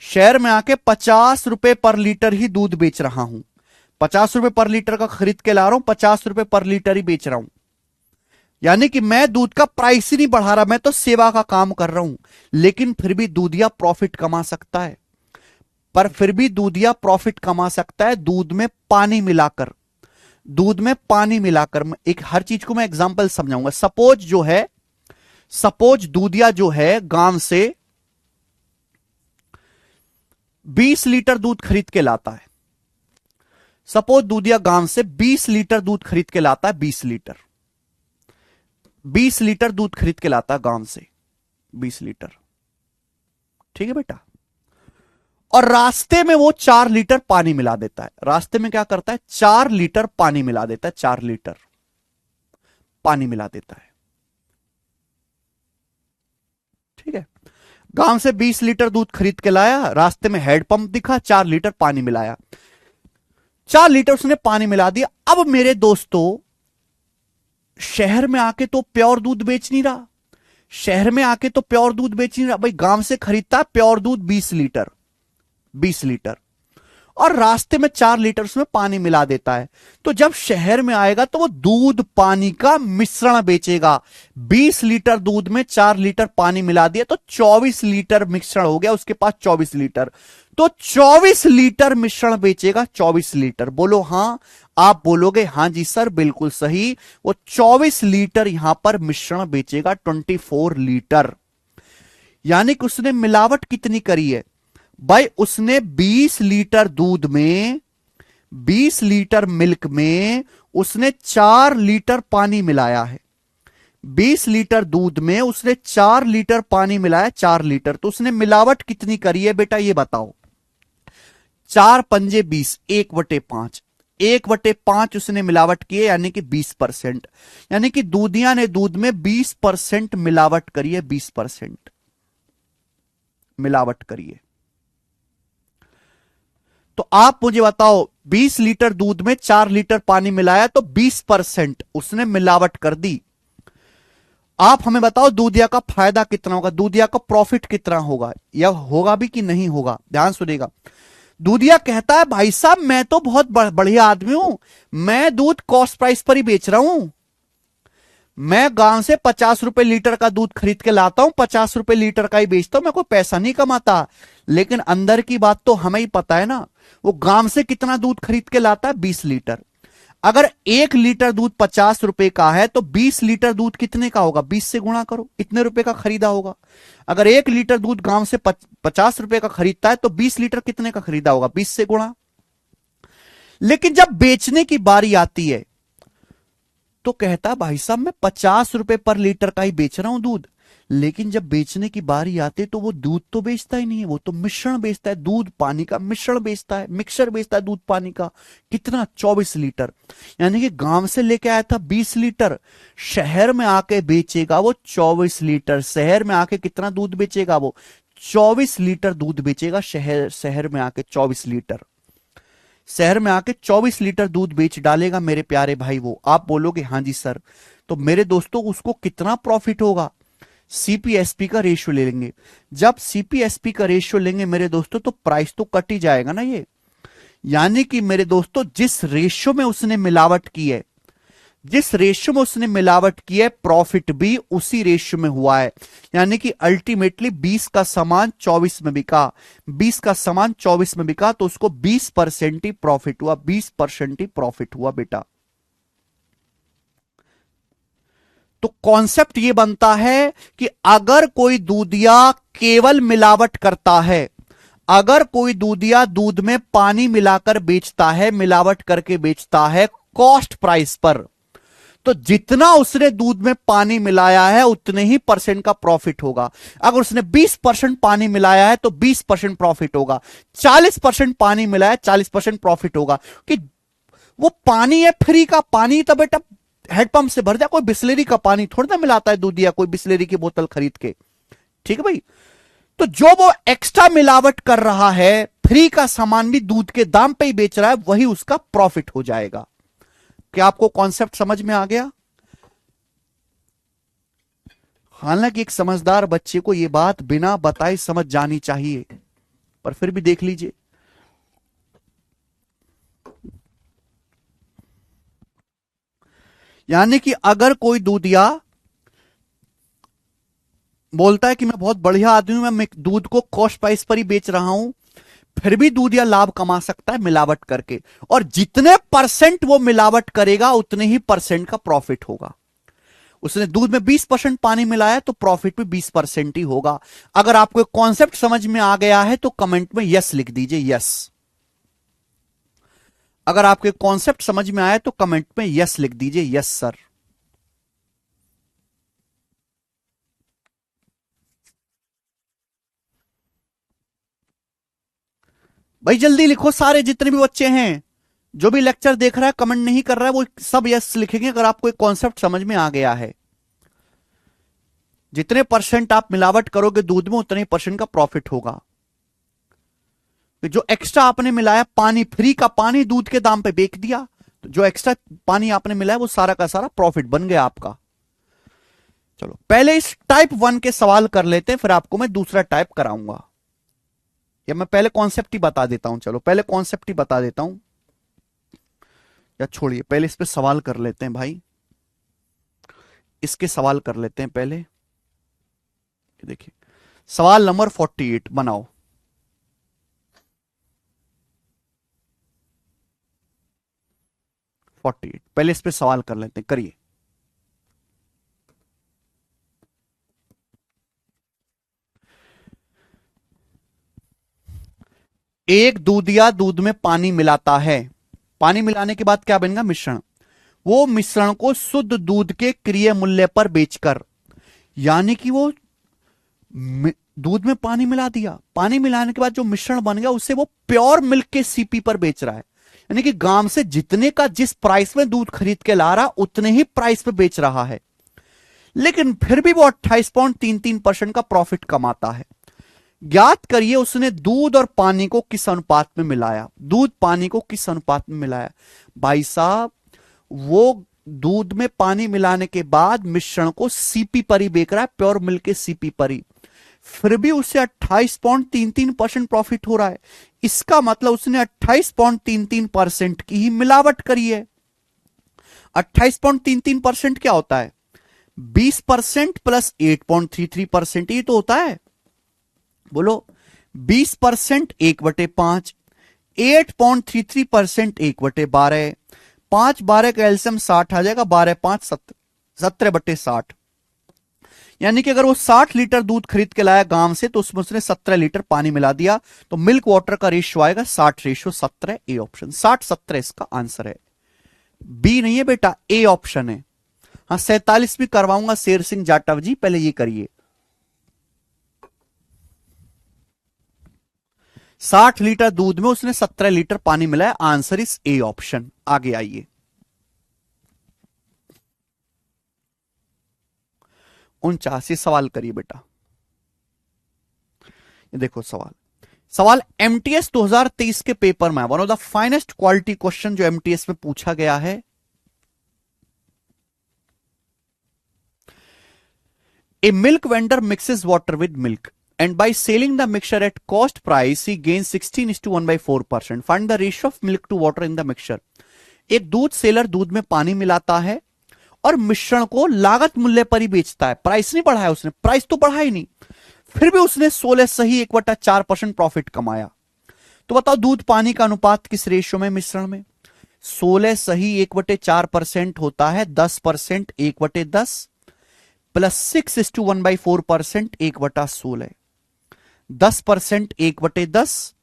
शहर में आके 50 रुपए पर लीटर ही दूध बेच रहा हूं, 50 रुपए पर लीटर का खरीद के ला रहा हूं, 50 रुपए पर लीटर ही बेच रहा हूं। यानी कि मैं दूध का प्राइस ही नहीं बढ़ा रहा, मैं तो सेवा का काम कर रहा हूं। लेकिन फिर भी दूधिया प्रॉफिट कमा सकता है, पर फिर भी दूधिया प्रॉफिट कमा सकता है दूध में पानी मिलाकर, दूध में पानी मिलाकर। एक हर चीज को मैं एग्जांपल समझाऊंगा। सपोज दूधिया जो है गांव से 20 लीटर दूध खरीद के लाता है, सपोज दूधिया गांव से 20 लीटर दूध खरीद के लाता है, 20 लीटर दूध खरीद के लाता है गांव से, 20 लीटर, ठीक है बेटा। और रास्ते में वो 4 लीटर पानी मिला देता है, रास्ते में क्या करता है, 4 लीटर पानी मिला देता है, 4 लीटर पानी मिला देता है, ठीक है। गांव से 20 लीटर दूध खरीद के लाया, रास्ते में हैंडपंप दिखा, 4 लीटर पानी मिलाया, 4 लीटर उसने पानी मिला दिया। अब मेरे दोस्तों शहर में आके तो प्योर दूध बेच नहीं रहा, शहर में आके तो प्योर दूध बेच नहीं रहा भाई, गांव से खरीदता है प्योर दूध 20 लीटर, 20 लीटर, और रास्ते में 4 लीटर उसमें पानी मिला देता है। तो जब शहर में आएगा तो वो दूध पानी का मिश्रण बेचेगा। 20 लीटर दूध में 4 लीटर पानी मिला दिया तो 24 लीटर मिश्रण हो गया उसके पास, 24 लीटर, तो 24 लीटर मिश्रण बेचेगा, 24 लीटर। बोलो हां, आप बोलोगे हां जी सर बिल्कुल सही, वो 24 लीटर यहां पर मिश्रण बेचेगा, 24 लीटर। यानी कि उसने मिलावट कितनी करी है भाई, उसने 20 लीटर दूध में, 20 लीटर मिल्क में उसने 4 लीटर पानी मिलाया है, 20 लीटर दूध में उसने 4 लीटर पानी मिलाया, 4 लीटर, तो उसने मिलावट कितनी करी है बेटा ये बताओ। 4 पंजे 20, 1/5, 1/5 उसने मिलावट की है, यानी कि 20%, यानी कि दूधिया ने दूध में 20% मिलावट करी है, 20% मिलावट करी है। तो आप मुझे बताओ 20 लीटर दूध में 4 लीटर पानी मिलाया तो 20% उसने मिलावट कर दी। आप हमें बताओ दूधिया का फायदा कितना होगा, दूधिया का प्रॉफिट कितना होगा, या होगा भी कि नहीं होगा। ध्यान सुनिएगा, दूधिया कहता है भाई साहब मैं तो बहुत बढ़िया आदमी हूं, मैं दूध कॉस्ट प्राइस पर ही बेच रहा हूं, मैं गांव से 50 रुपए लीटर का दूध खरीद के लाता हूं, 50 रुपए लीटर का ही बेचता हूं, मैं कोई पैसा नहीं कमाता। लेकिन अंदर की बात तो हमें ही पता है ना, वो गांव से कितना दूध खरीद के लाता है, 20 लीटर। अगर 1 लीटर दूध 50 रुपए का है तो 20 लीटर दूध कितने का होगा, 20 से गुणा करो, इतने रुपए का खरीदा होगा। अगर 1 लीटर दूध गांव से 50 रुपए का खरीदता है तो 20 लीटर कितने का खरीदा होगा, 20 से गुणा। लेकिन जब बेचने की बारी आती है तो कहता है भाई साहब मैं 50 रुपए पर लीटर का ही बेच रहा हूं दूध, लेकिन जब बेचने की बारी आती है तो वो दूध तो बेचता ही नहीं है, वो तो मिश्रण बेचता है, दूध पानी का मिश्रण बेचता है, मिक्सर बेचता है दूध पानी का। कितना, 24 लीटर। यानी कि गांव से लेके आया था 20 लीटर, शहर में आके बेचेगा वो 24 लीटर। शहर में आके कितना दूध बेचेगा वो, 24 लीटर दूध बेचेगा, शहर में आके 24 लीटर, शहर में आके 24 लीटर दूध बेच डालेगा मेरे प्यारे भाई वो। आप बोलोगे हां जी सर, तो मेरे दोस्तों उसको कितना प्रॉफिट होगा, सीपीएसपी का रेशियो ले लेंगे। जब सीपीएसपी का रेशियो लेंगे मेरे दोस्तों तो प्राइस तो कट ही जाएगा ना ये। यानी कि मेरे दोस्तों जिस रेशियो में उसने मिलावट की है, जिस रेशियो में उसने मिलावट की है, प्रॉफिट भी उसी रेशियो में हुआ है। यानी कि अल्टीमेटली 20 का सामान 24 में बिका, 20 का सामान 24 में बिका, तो उसको 20% ही प्रॉफिट हुआ, 20% ही प्रॉफिट हुआ बेटा। तो कॉन्सेप्ट ये बनता है कि अगर कोई दूधिया केवल मिलावट करता है, अगर कोई दूधिया दूध में पानी मिलाकर बेचता है, मिलावट करके बेचता है कॉस्ट प्राइस पर, तो जितना उसने दूध में पानी मिलाया है उतने ही परसेंट का प्रॉफिट होगा। अगर उसने 20% पानी मिलाया है तो 20% प्रॉफिट होगा, 40% पानी मिलाया 40% प्रॉफिट होगा, कि वो पानी है फ्री का पानी, तो बेटा हैंडपंप से भर जा, कोई बिस्लेरी का पानी थोड़ा ना मिलाता है दूधिया कोई बिस्लेरी की बोतल खरीद के, ठीक है भाई। तो जो वो एक्स्ट्रा मिलावट कर रहा है, फ्री का सामान भी दूध के दाम पे ही बेच रहा है, वही उसका प्रॉफिट हो जाएगा। क्या आपको कॉन्सेप्ट समझ में आ गया? हालांकि एक समझदार बच्चे को यह बात बिना बताए समझ जानी चाहिए, पर फिर भी देख लीजिए। यानी कि अगर कोई दूधिया बोलता है कि मैं बहुत बढ़िया आदमी हूं, मैं दूध को कॉस्ट प्राइस पर ही बेच रहा हूं, फिर भी दूधिया लाभ कमा सकता है मिलावट करके, और जितने परसेंट वो मिलावट करेगा उतने ही परसेंट का प्रॉफिट होगा। उसने दूध में 20% पानी मिलाया तो प्रॉफिट भी 20% ही होगा। अगर आपको कॉन्सेप्ट समझ में आ गया है तो कमेंट में यस लिख दीजिए, यस। अगर आपके कॉन्सेप्ट समझ में आया तो कमेंट में यस लिख दीजिए, यस सर। भाई जल्दी लिखो, सारे जितने भी बच्चे हैं, जो भी लेक्चर देख रहा है कमेंट नहीं कर रहा है, वो सब यस लिखेंगे अगर आपको एक कॉन्सेप्ट समझ में आ गया है। जितने परसेंट आप मिलावट करोगे दूध में उतने परसेंट का प्रॉफिट होगा। तो जो एक्स्ट्रा आपने मिलाया, पानी, फ्री का पानी दूध के दाम पे बेच दिया, तो जो एक्स्ट्रा पानी आपने मिलाया वो सारा का सारा प्रॉफिट बन गया आपका। चलो पहले इस टाइप 1 के सवाल कर लेते हैं, फिर आपको मैं दूसरा टाइप कराऊंगा। या मैं पहले कॉन्सेप्ट ही बता देता हूं, चलो पहले कॉन्सेप्ट ही बता देता हूं, या छोड़िए पहले इस पे सवाल कर लेते हैं भाई, इसके सवाल कर लेते हैं पहले। देखिए सवाल नंबर 48 बनाओ। 48 पहले इस पे सवाल कर लेते हैं, करिए। एक दूधिया दूध में पानी मिलाता है, पानी मिलाने के बाद क्या बनेगा, मिश्रण। वो मिश्रण को शुद्ध दूध के क्रिय मूल्य पर बेचकर, यानी कि वो दूध में पानी मिला दिया, पानी मिलाने के बाद जो मिश्रण बन गया उसे वो प्योर मिल्क के सीपी पर बेच रहा है। यानी कि गांव से जितने का जिस प्राइस में दूध खरीद के ला रहा उतने ही प्राइस पे बेच रहा है, लेकिन फिर भी वो 28.33% का प्रॉफिट कमाता है। ज्ञात करिए उसने दूध और पानी को किस अनुपात में मिलाया, दूध पानी को किस अनुपात में मिलाया। भाई साहब वो दूध में पानी मिलाने के बाद मिश्रण को सीपी पर ही बेच रहा है, प्योर मिल्क के सीपी पर ही, फिर भी उसे 28.33% प्रॉफिट हो रहा है। इसका मतलब उसने 28.33% की ही मिलावट करी है। 28.33% क्या होता है, 20% प्लस 8.33%, ये तो होता है। बोलो 20% 1/5, 8.33% 1/12, 5/12 का एलसीएम 60 आ जाएगा, 12×5 17/60। यानी कि अगर वो 60 लीटर दूध खरीद के लाया गांव से तो उसमें उसने 17 लीटर पानी मिला दिया, तो मिल्क वाटर का रेशियो आएगा 60:17। ए ऑप्शन 60:17 इसका आंसर है। बी नहीं है बेटा, ए ऑप्शन है। हाँ 47 भी करवाऊंगा शेर सिंह जाटव जी, पहले ये करिए। 60 लीटर दूध में उसने 17 लीटर पानी मिलाया, आंसर इज ए ऑप्शन। आगे आइए 49 सवाल करिए बेटा। ये देखो सवाल, सवाल एमटीएस 2023 के पेपर में, one of the finest quality question जो एमटीएस में पूछा गया है। A milk vendor mixes water with milk and by selling the mixture at cost price he gains 16:1/4%. Find the ratio of milk to water in the mixture. एक दूध seller दूध में पानी मिलाता है और मिश्रण को लागत मूल्य पर ही बेचता है, प्राइस नहीं बढ़ाया उसने, प्राइस तो बढ़ा ही नहीं, फिर भी उसने 16 सही 1/4% प्रॉफिट कमाया। तो बताओ दूध पानी का अनुपात किस रेशियो में, मिश्रण में। 16 सही 1/4% होता है 10% 1/10 प्लस 6:1/4% 1/16, 10% 1/10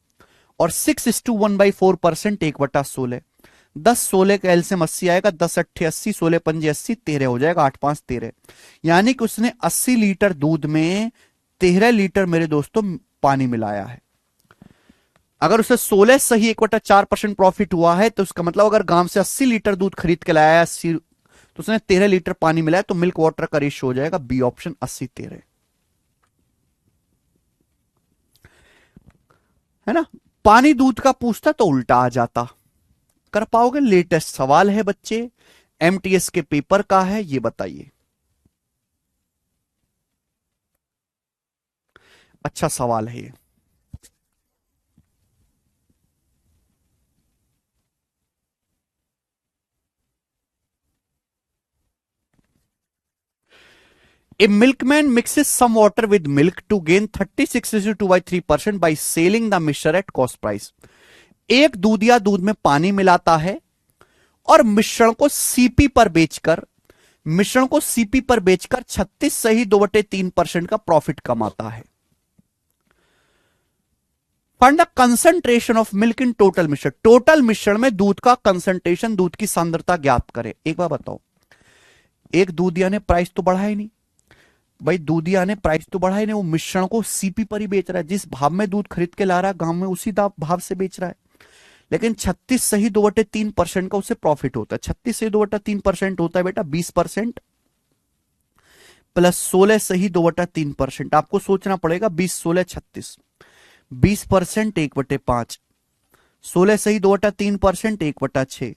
और 6:1/4% 1/16। 10 16 का एलसीएम 80 आएगा, 10 8 80, 16 5 80, 13 हो जाएगा, 8 5 13। यानी कि उसने 80 लीटर दूध में 13 लीटर मेरे दोस्तों पानी मिलाया है। अगर उसे 16 सही 1/4% प्रॉफिट हुआ है तो उसका मतलब अगर गांव से 80 लीटर दूध खरीद के लाया 80, तो उसने 13 लीटर पानी मिलाया, तो मिल्क वाटर का रेशियो हो जाएगा बी ऑप्शन 80:13, है ना। पानी दूध का पूछता तो उल्टा आ जाता। कर पाओगे, लेटेस्ट सवाल है बच्चे, एमटीएस के पेपर का है, ये बताइए। अच्छा सवाल है ये। A milkman mixes some water with milk to gain 36:2/3% by selling the mixture at cost price. एक दूधिया दूध में पानी मिलाता है और मिश्रण को सीपी पर बेचकर 36 सही 2/3% का प्रॉफिट कमाता है। Find the concentration of milk in total मिश्रण। टोटल मिश्रण में दूध का कंसंट्रेशन, दूध की सांद्रता ज्ञात करें। एक बार बताओ, एक दूधिया ने प्राइस तो बढ़ाया ही नहीं भाई, दूधिया ने प्राइस तो बढ़ाया नहीं, वो मिश्रण को सीपी पर ही बेच रहा है। जिस भाव में दूध खरीद के ला रहा है गांव में, उसी भाव से बेच रहा है। लेकिन 36 सही 2/3% का उसे प्रॉफिट होता है। 36 सही 2/3% होता है बेटा 20%, प्लस 16 सही 2/3%। आपको सोचना पड़ेगा 20 16 36, 20% 1/5, 16 सही 2/3% 1/6,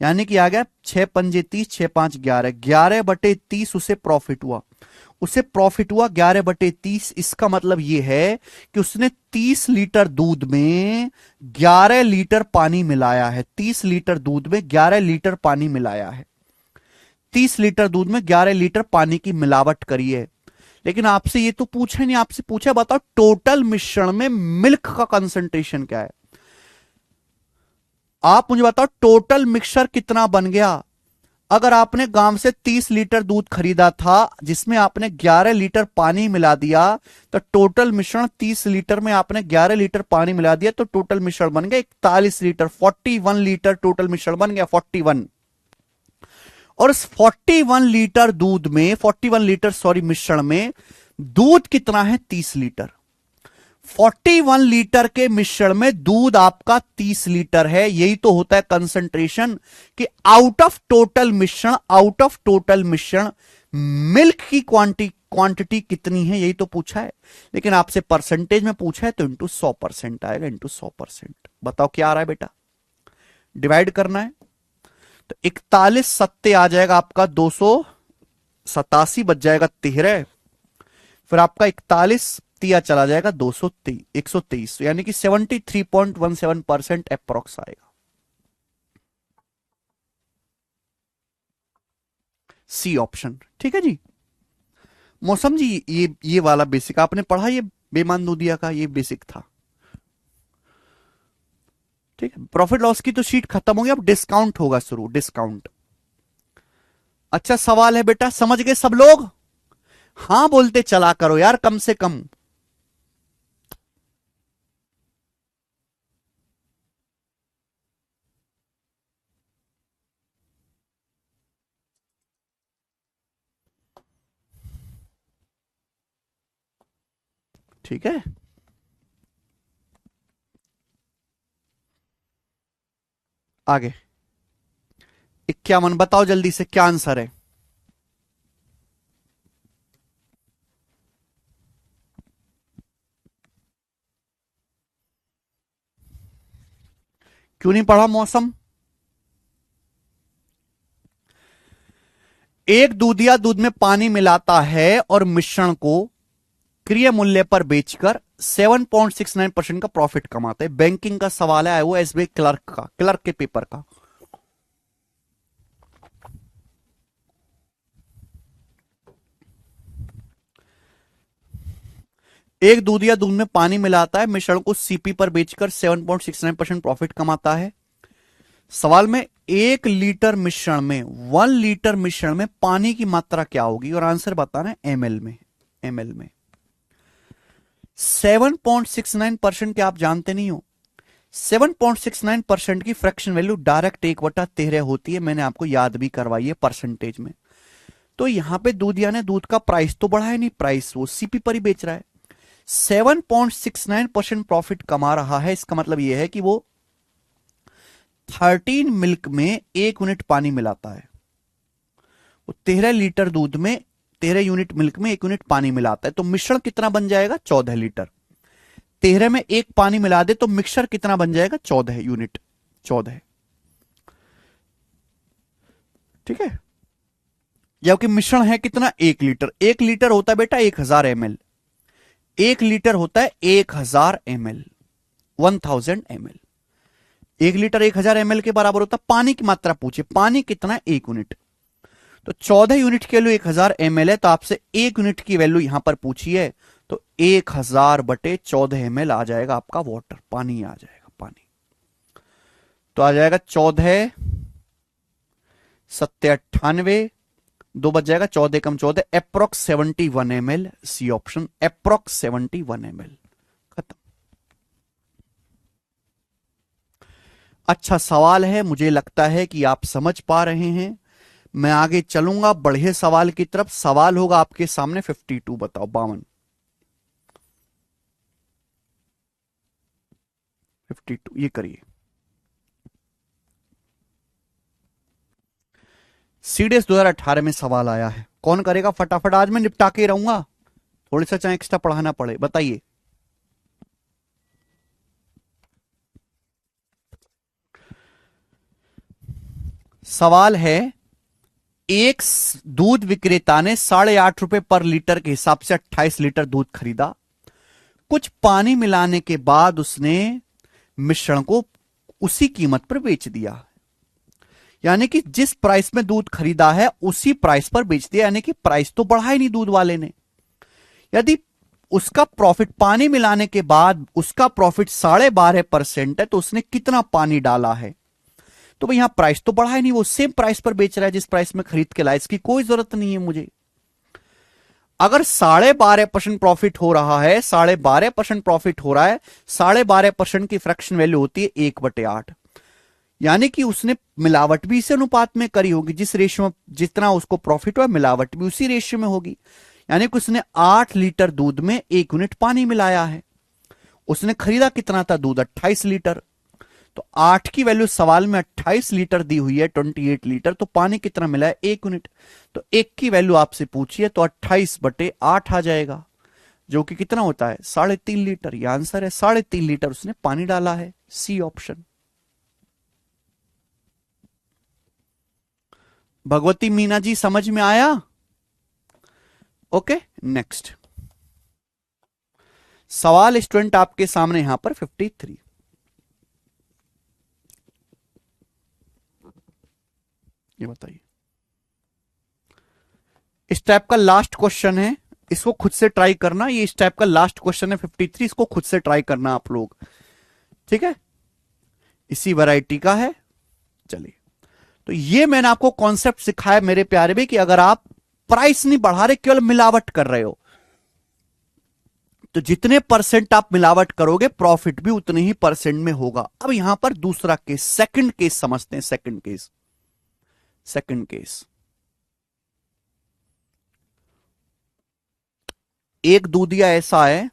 यानी कि आ गया 6 पंजे 30, 6 5 11, 11/30 उसे प्रॉफिट हुआ। 11/30। इसका मतलब यह है कि उसने 30 लीटर दूध में 11 लीटर पानी मिलाया है। 30 लीटर दूध में 11 लीटर पानी मिलाया है। 30 लीटर दूध में 11 लीटर पानी की मिलावट करी है। लेकिन आपसे ये तो पूछा नहीं, आपसे पूछा बताओ टोटल मिश्रण में मिल्क का कंसंट्रेशन क्या है। आप मुझे बताओ टोटल मिक्सचर कितना बन गया। अगर आपने गांव से 30 लीटर दूध खरीदा था जिसमें आपने 11 लीटर पानी मिला दिया, तो टोटल मिश्रण 30 लीटर में आपने 11 लीटर पानी मिला दिया, तो टोटल मिश्रण बन गया 41 लीटर। 41 लीटर टोटल मिश्रण बन गया, 41। और इस 41 लीटर दूध में, 41 लीटर सॉरी मिश्रण में दूध कितना है 30 लीटर। 41 लीटर के मिश्रण में दूध आपका 30 लीटर है। यही तो होता है कंसंट्रेशन, कि आउट ऑफ टोटल मिश्रण मिल्क की क्वांटिटी कितनी है, यही तो पूछा है। लेकिन आपसे परसेंटेज में पूछा है तो इंटू 100% आएगा, इंटू 100%। बताओ क्या आ रहा है बेटा, डिवाइड करना है तो 41 सत्ते आ जाएगा आपका 287, बच जाएगा 13, फिर आपका 41 तिया चला जाएगा 123, यानी कि 73.17% अप्रोक्स आएगा। सी ऑप्शन, ठीक है जी। मौसम जी ये वाला बेसिक आपने पढ़ा, ये बेमान दूधिया का ये बेसिक था, ठीक है। प्रॉफिट लॉस की तो शीट खत्म हो गई, अब डिस्काउंट होगा शुरू, डिस्काउंट। अच्छा सवाल है बेटा, समझ गए सब लोग? हां बोलते चला करो यार कम से कम। ठीक है, 51। बताओ जल्दी से क्या आंसर है। क्यों नहीं पढ़ा मौसम? एक दूधिया दूध में पानी मिलाता है और मिश्रण को क्रय मूल्य पर बेचकर 7.69% का प्रॉफिट कमाता है। बैंकिंग का सवाल है, वो एसबीआई क्लर्क के पेपर का। एक दूधिया दूध में पानी मिलाता है, मिश्रण को सीपी पर बेचकर 7.69% प्रॉफिट कमाता है। सवाल में 1 लीटर मिश्रण में पानी की मात्रा क्या होगी, और आंसर बताना है एमएल में। 7.69% के आप जानते नहीं हो। 7.69% की फ्रैक्शन वैल्यू डायरेक्ट 1/13 होती है, मैंने आपको याद भी करवाई है परसेंटेज में। तो यहां पे दूधिया ने दूध का प्राइस तो बढ़ाया नहीं, प्राइस वो सीपी पर ही बेच रहा है। 7.69% प्रॉफिट कमा रहा है, इसका मतलब यह है कि वो 13 मिल्क में 1 यूनिट पानी मिलाता है। वो 13 लीटर दूध में 13 यूनिट मिल्क में 1 यूनिट पानी मिलाता है, तो मिश्रण कितना बन जाएगा 14 लीटर। 13 में 1 पानी मिला दे तो मिक्सचर कितना बन जाएगा 14 यूनिट, 14। ठीक है, जबकि मिश्रण है कितना 1 लीटर। 1 लीटर होता है बेटा 1000 ml। 1 लीटर होता है 1000 ml, 1000 ml। 1 लीटर 1000 ml के बराबर होता है। पानी की मात्रा पूछे, पानी कितना है? 1 यूनिट। तो 14 यूनिट के लिए 1000 ml है, तो आपसे 1 यूनिट की वैल्यू यहां पर पूछी है, तो 1000/14 ml आ जाएगा आपका वाटर, पानी आ जाएगा, पानी। तो आ जाएगा 14 सत्ते 98, 2 बच जाएगा, 14 कम 14, approx 71 ml। C option, approx 71 ml। खत्म। अच्छा सवाल है, मुझे लगता है कि आप समझ पा रहे हैं। मैं आगे चलूंगा बढ़िया सवाल की तरफ। सवाल होगा आपके सामने 52, बताओ 52, 52, ये करिए। सीडीएस 2018 में सवाल आया है, कौन करेगा फटाफट? आज मैं निपटा के रहूंगा, थोड़ी सा चाहे एक्स्ट्रा पढ़ाना पड़े, बताइए। सवाल है, एक दूध विक्रेता ने ₹8.5 पर लीटर के हिसाब से 28 लीटर दूध खरीदा। कुछ पानी मिलाने के बाद उसने मिश्रण को उसी कीमत पर बेच दिया। यानी कि जिस प्राइस में दूध खरीदा है उसी प्राइस पर बेच दिया, यानी कि प्राइस तो बढ़ा ही नहीं दूध वाले ने। यदि उसका प्रॉफिट, पानी मिलाने के बाद उसका प्रॉफिट 12.5% है, तो उसने कितना पानी डाला है? तो भाई यहां प्राइस तो बढ़ा ही नहीं, वो सेम प्राइस पर बेच रहा है जिस प्राइस में खरीद के लाया, इसकी कोई जरूरत नहीं है मुझे। अगर 12.5% प्रॉफिट हो रहा है, 12.5% प्रॉफिट हो रहा है, 12.5% की फ्रैक्शन वैल्यू होती है 1/8, यानी कि उसने मिलावट भी इस अनुपात में करी होगी, जिस रेशियो में जितना उसको प्रॉफिट हुआ मिलावट भी उसी रेशियो में होगी। यानी कि उसने 8 लीटर दूध में 1 यूनिट पानी मिलाया है। उसने खरीदा कितना था दूध? 28 लीटर। तो 8 की वैल्यू सवाल में 28 लीटर दी हुई है, 28 लीटर, तो पानी कितना मिला है? 1 यूनिट। तो 1 की वैल्यू आपसे पूछी है, तो 28/8 आ जाएगा, जो कि कितना होता है? 3.5 लीटर। यह आंसर है, 3.5 लीटर उसने पानी डाला है। C option. भगवती मीना जी समझ में आया? ओके, नेक्स्ट सवाल स्टूडेंट आपके सामने यहां पर 53। ये बताइए, इस टाइप का लास्ट क्वेश्चन है, इसको खुद से ट्राई करना। ये इस टाइप का लास्ट क्वेश्चन है 53, इसको खुद से ट्राई करना आप लोग, ठीक है? इसी वैरायटी का है। चलिए, तो ये मैंने आपको कॉन्सेप्ट सिखाया मेरे प्यारे भी, कि अगर आप प्राइस नहीं बढ़ा रहे, केवल मिलावट कर रहे हो, तो जितने परसेंट आप मिलावट करोगे प्रॉफिट भी उतने ही परसेंट में होगा। अब यहां पर दूसरा केस, सेकंड केस समझते हैं। सेकंड केस, सेकंड केस, एक दूधिया ऐसा है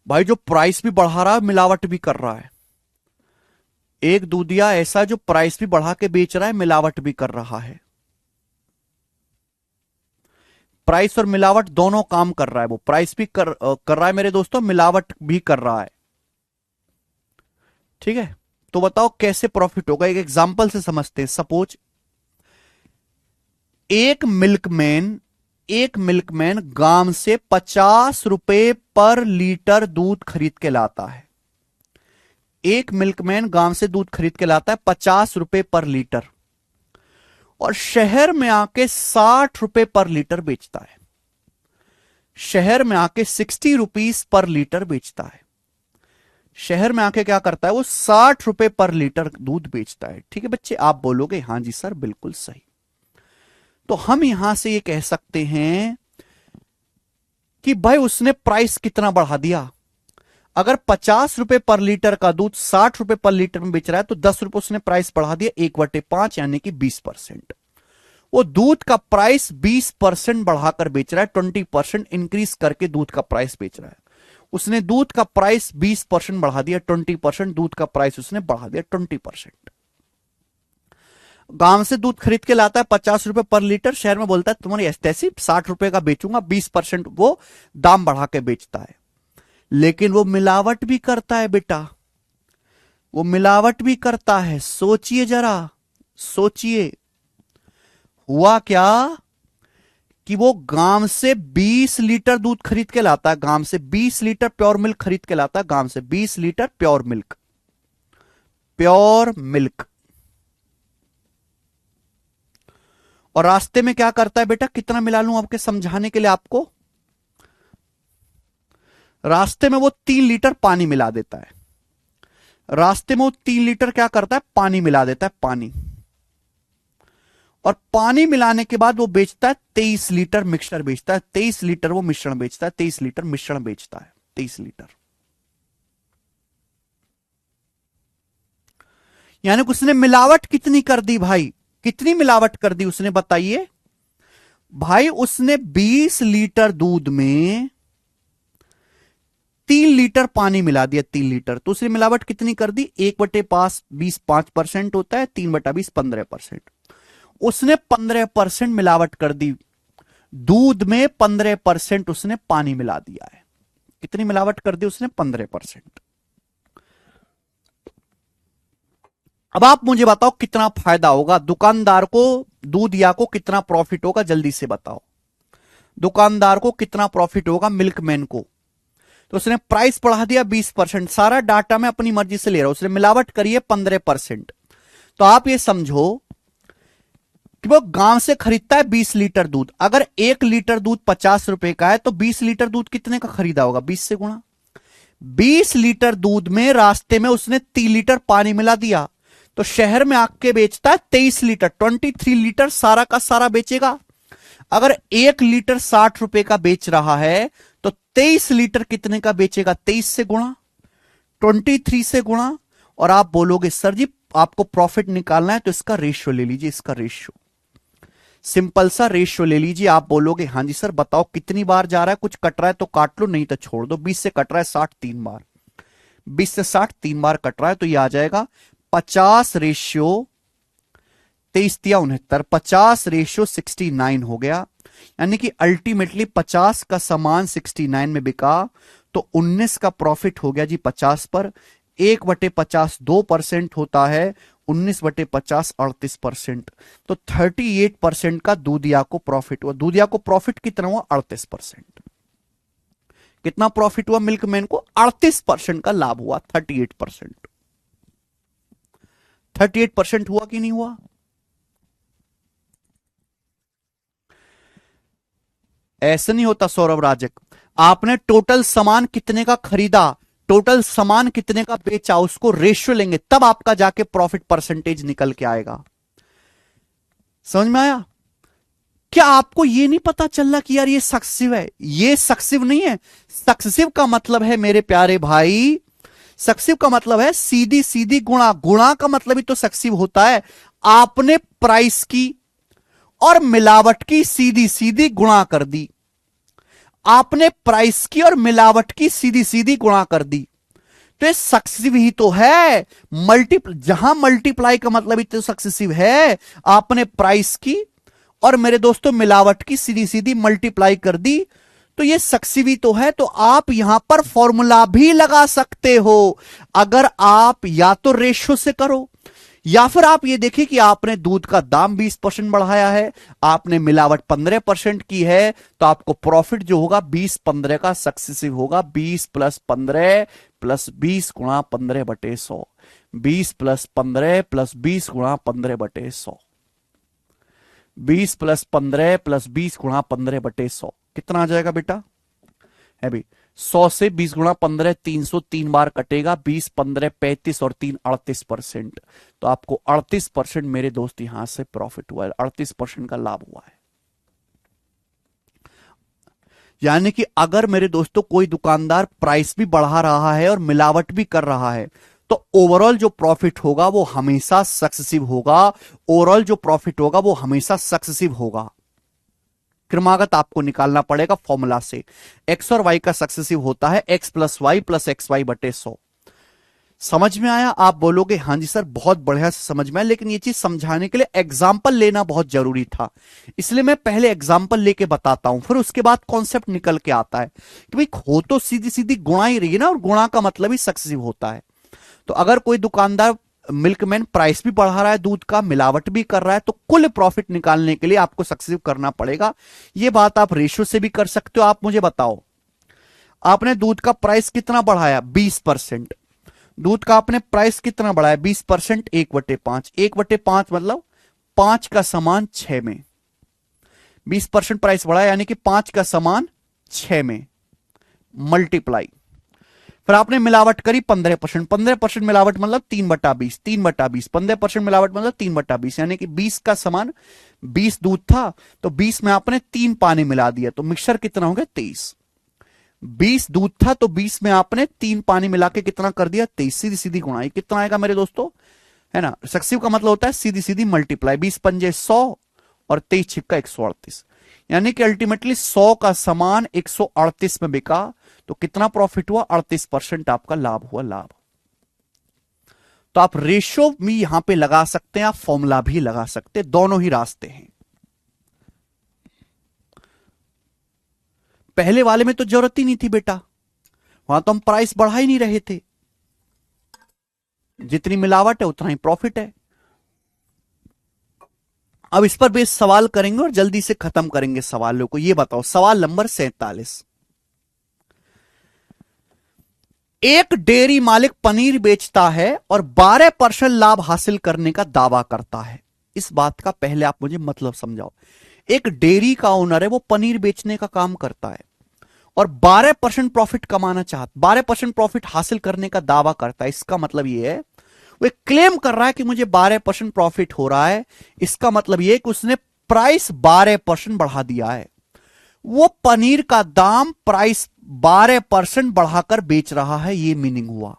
भाई जो प्राइस भी बढ़ा रहा है, मिलावट भी कर रहा है। एक दूधिया ऐसा जो प्राइस भी बढ़ा के बेच रहा है, मिलावट भी कर रहा है। प्राइस और मिलावट दोनों काम कर रहा है, वो प्राइस भी कर रहा है मेरे दोस्तों, मिलावट भी कर रहा है, ठीक है? तो बताओ कैसे प्रॉफिट होगा? एक एग्जांपल से समझते हैं। सपोज एक मिल्कमैन गांव से 50 रुपए पर लीटर दूध खरीद के लाता है। एक मिल्कमैन गांव से दूध खरीद के लाता है 50 रुपए पर लीटर, और शहर में आके 60 रुपए पर लीटर बेचता है। शहर में आके 60 रुपीज पर लीटर बेचता है। शहर में आके क्या करता है? वो 60 रुपए पर लीटर दूध बेचता है। ठीक है बच्चे, आप बोलोगे हां जी सर बिल्कुल सही। तो हम यहां से ये कह सकते हैं कि भाई उसने प्राइस कितना बढ़ा दिया। अगर 50 रुपए पर लीटर का दूध 60 रुपए पर लीटर में बेच रहा है, तो 10 रुपए उसने प्राइस बढ़ा दिया 1/5, यानी कि 20%। वो दूध का प्राइस 20% बढ़ाकर बेच रहा है, 20% इंक्रीज करके दूध का प्राइस बेच रहा है। उसने दूध का प्राइस 20% बढ़ा दिया, 20% दूध का प्राइस उसने बढ़ा दिया 20%। गांव से दूध खरीद के लाता है 50 रुपए पर लीटर, शहर में बोलता है तुम्हारी ऐसी 60 रुपए का बेचूंगा, 20% वो दाम बढ़ा के बेचता है। लेकिन वो मिलावट भी करता है बेटा, वो मिलावट भी करता है। सोचिए जरा, सोचिए हुआ क्या कि वो गांव से 20 लीटर दूध खरीद के लाता है, गांव से 20 लीटर प्योर मिल्क खरीद के लाता है, गांव से 20 litre pure milk, pure milk. और रास्ते में क्या करता है बेटा, कितना मिला लूं आपके समझाने के लिए आपको, रास्ते में वो 3 लीटर पानी मिला देता है, रास्ते में वो 3 लीटर क्या करता है, पानी मिला देता है, पानी। और पानी मिलाने के बाद वो बेचता है 23 लीटर मिक्सचर बेचता है, 23 लीटर वो मिश्रण बेचता है, 23 लीटर मिश्रण बेचता है, 23 लीटर। यानी उसने मिलावट कितनी कर दी भाई, कितनी मिलावट कर दी उसने बताइए भाई, उसने 20 लीटर दूध में 3 लीटर पानी मिला दिया, 3 लीटर, तो उसने मिलावट कितनी कर दी, 1/5 5% होता है, 3/20 15%। उसने 15% मिलावट कर दी, दूध में 15% उसने पानी मिला दिया है। कितनी मिलावट कर दी उसने, 15%। अब आप मुझे बताओ कितना फायदा होगा दुकानदार को, दूधिया को कितना प्रॉफिट होगा, जल्दी से बताओ। दुकानदार को कितना प्रॉफिट होगा, मिल्कमैन को। तो उसने प्राइस बढ़ा दिया 20%, सारा डाटा मैं अपनी मर्जी से ले रहा हूं, उसने मिलावट करी है 15%। तो आप ये समझो कि वो गांव से खरीदता है 20 लीटर दूध, अगर 1 लीटर दूध 50 रुपए का है तो 20 लीटर दूध कितने का खरीदा होगा, 20 से गुणा। 20 लीटर दूध में रास्ते में उसने 3 लीटर पानी मिला दिया, तो शहर में आके बेचता है 23 लीटर, 23 लीटर सारा का सारा बेचेगा। अगर 1 लीटर 60 रुपए का बेच रहा है तो 23 लीटर कितने का बेचेगा, 23 से गुणा, 23 से गुणा। और आप बोलोगे सर जी आपको प्रॉफिट निकालना है तो इसका रेशियो ले लीजिए, इसका रेशियो, सिंपल सा रेशियो ले लीजिए। आप बोलोगे हाँ जी सर बताओ कितनी बार जा रहा है, कुछ कट रहा है तो काट लो, नहीं तो छोड़ दो। 20 से कट रहा है 60 3 बार, 20 से 60 3 बार कट रहा है, तो ये आ जाएगा 50 रेशियो 23 50 रेशियो 69 हो गया। यानी कि अल्टीमेटली 50 का सामान 69 में बिका, तो 19 का प्रॉफिट हो गया जी 50 पर। 1/50 2% होता है, 19/50 38%। तो 38% का दूधिया को प्रॉफिट हुआ। दूधिया को प्रॉफिट कितना हुआ, 38%। कितना प्रॉफिट हुआ मिल्कमैन को, 38% का लाभ हुआ। 38%, 38% हुआ कि नहीं हुआ। ऐसा नहीं होता सौरभ राजक, आपने टोटल सामान कितने का खरीदा, टोटल सामान कितने का बेचा, उसको रेशियो लेंगे तब आपका जाके प्रॉफिट परसेंटेज निकल के आएगा। समझ में आया। क्या आपको यह नहीं पता चल रहा कि यार ये सक्सेसिव है, ये सक्सेसिव नहीं है। सक्सेसिव का मतलब है मेरे प्यारे भाई, सक्सेसिव का मतलब है सीधी सीधी गुणा, गुणा का मतलब ही तो सक्सेसिव होता है। आपने प्राइस की और मिलावट की सीधी सीधी गुणा कर दी, आपने प्राइस की और मिलावट की सीधी सीधी गुणा कर दी, तो ये सक्सेसिव ही तो है। जहां मल्टीप्लाई का मतलब ही तो सक्सेसिव है। आपने प्राइस की और मेरे दोस्तों मिलावट की सीधी सीधी मल्टीप्लाई कर दी, तो ये सक्सेसिव ही तो है। तो आप यहां पर फॉर्मूला भी लगा सकते हो। अगर आप या तो रेशियो से करो, या फिर आप ये देखिए कि आपने दूध का दाम 20% बढ़ाया है, आपने मिलावट 15% की है, तो आपको प्रॉफिट जो होगा 20-15 का सक्सेसिव होगा। 20 + 15 + 20 गुणा 15/100, 20 + 15 + 20 गुणा 15/100, 20 + 15 + 20 गुणा 15/100 कितना आ जाएगा बेटा, है भी 100 से 20 गुणा 15 303 बार कटेगा, 20 15 35 और 3 38%। तो आपको 38% मेरे दोस्त यहां से प्रॉफिट हुआ है, 38% का लाभ हुआ है। यानी कि अगर मेरे दोस्तों कोई दुकानदार प्राइस भी बढ़ा रहा है और मिलावट भी कर रहा है, तो ओवरऑल जो प्रॉफिट होगा वो हमेशा सक्सेसिव होगा। ओवरऑल जो प्रॉफिट होगा वो हमेशा सक्सेसिव होगा। क्रमागत आपको निकालना पड़ेगा फॉर्मूला से। एक्स और वाई का सक्सेसिव होता है x + y + xy/100। समझ में आया। आप बोलोगे हाँ जी सर बहुत बढ़िया से समझ में आया, लेकिन ये चीज समझाने के लिए एग्जाम्पल लेना बहुत जरूरी था, इसलिए मैं पहले एग्जाम्पल लेके बताता हूं, फिर उसके बाद कॉन्सेप्ट निकल के आता है कि भाई हो तो सीधी सीधी गुणा ही रही है ना, और गुणा का मतलब ही सक्सेसिव होता है। तो अगर कोई दुकानदार मिल्कमैन प्राइस भी बढ़ा रहा है दूध का, मिलावट भी कर रहा है, तो कुल प्रॉफिट निकालने के लिए आपको सक्सेसिव करना पड़ेगा। ये बात आप रेशियो से भी कर सकते हो। आप मुझे बताओ, आपने दूध का प्राइस कितना बढ़ाया? 20%। दूध का आपने प्राइस कितना बढ़ाया? 20%। 1/5, 1/5 मतलब 5 का समान 6 में 20% प्राइस बढ़ाया, यानी कि 5 का समान 6 में मल्टीप्लाई। फिर आपने मिलावट करी 15%। 15% मिलावट मतलब 3/20, 3/20। 15% मिलावट मतलब 3/20, यानी कि 20 का समान 20 दूध था, तो 20 में आपने 3 पानी मिला दिया, तो मिक्सचर कितना हो गया? 23। 20 दूध था तो 20 में आपने 3 पानी मिला के कितना कर दिया? 23। सीधी सीधी गुणा। कितना आएगा मेरे दोस्तों? है ना, सक्सिव का मतलब होता है सीधी सीधी मल्टीप्लाई। 20 पंजे 100 और 23 छिक्का 138, यानी कि अल्टीमेटली 100 का समान 138 में बिका, तो कितना प्रॉफिट हुआ? 38% आपका लाभ हुआ, लाभ। तो आप रेशियो भी यहां पे लगा सकते हैं, आप फॉर्मूला भी लगा सकते हैं, दोनों ही रास्ते हैं। पहले वाले में तो जरूरत ही नहीं थी बेटा, वहां तो हम प्राइस बढ़ा ही नहीं रहे थे, जितनी मिलावट है उतना ही प्रॉफिट है। अब इस पर बेस सवाल करेंगे और जल्दी से खत्म करेंगे सवालों को। ये बताओ, सवाल नंबर 47। एक डेयरी मालिक पनीर बेचता है और 12% लाभ हासिल करने का दावा करता है। इस बात का पहले आप मुझे मतलब समझाओ। एक डेयरी का ओनर है, वो पनीर बेचने का काम करता है और 12% प्रॉफिट कमाना चाहता, 12% प्रॉफिट हासिल करने का दावा करता है। इसका मतलब यह है, वो क्लेम कर रहा है कि मुझे 12% प्रॉफिट हो रहा है। इसका मतलब यह कि उसने प्राइस 12% बढ़ा दिया है, वो पनीर का दाम प्राइस 12% बढ़ाकर बेच रहा है, यह मीनिंग हुआ।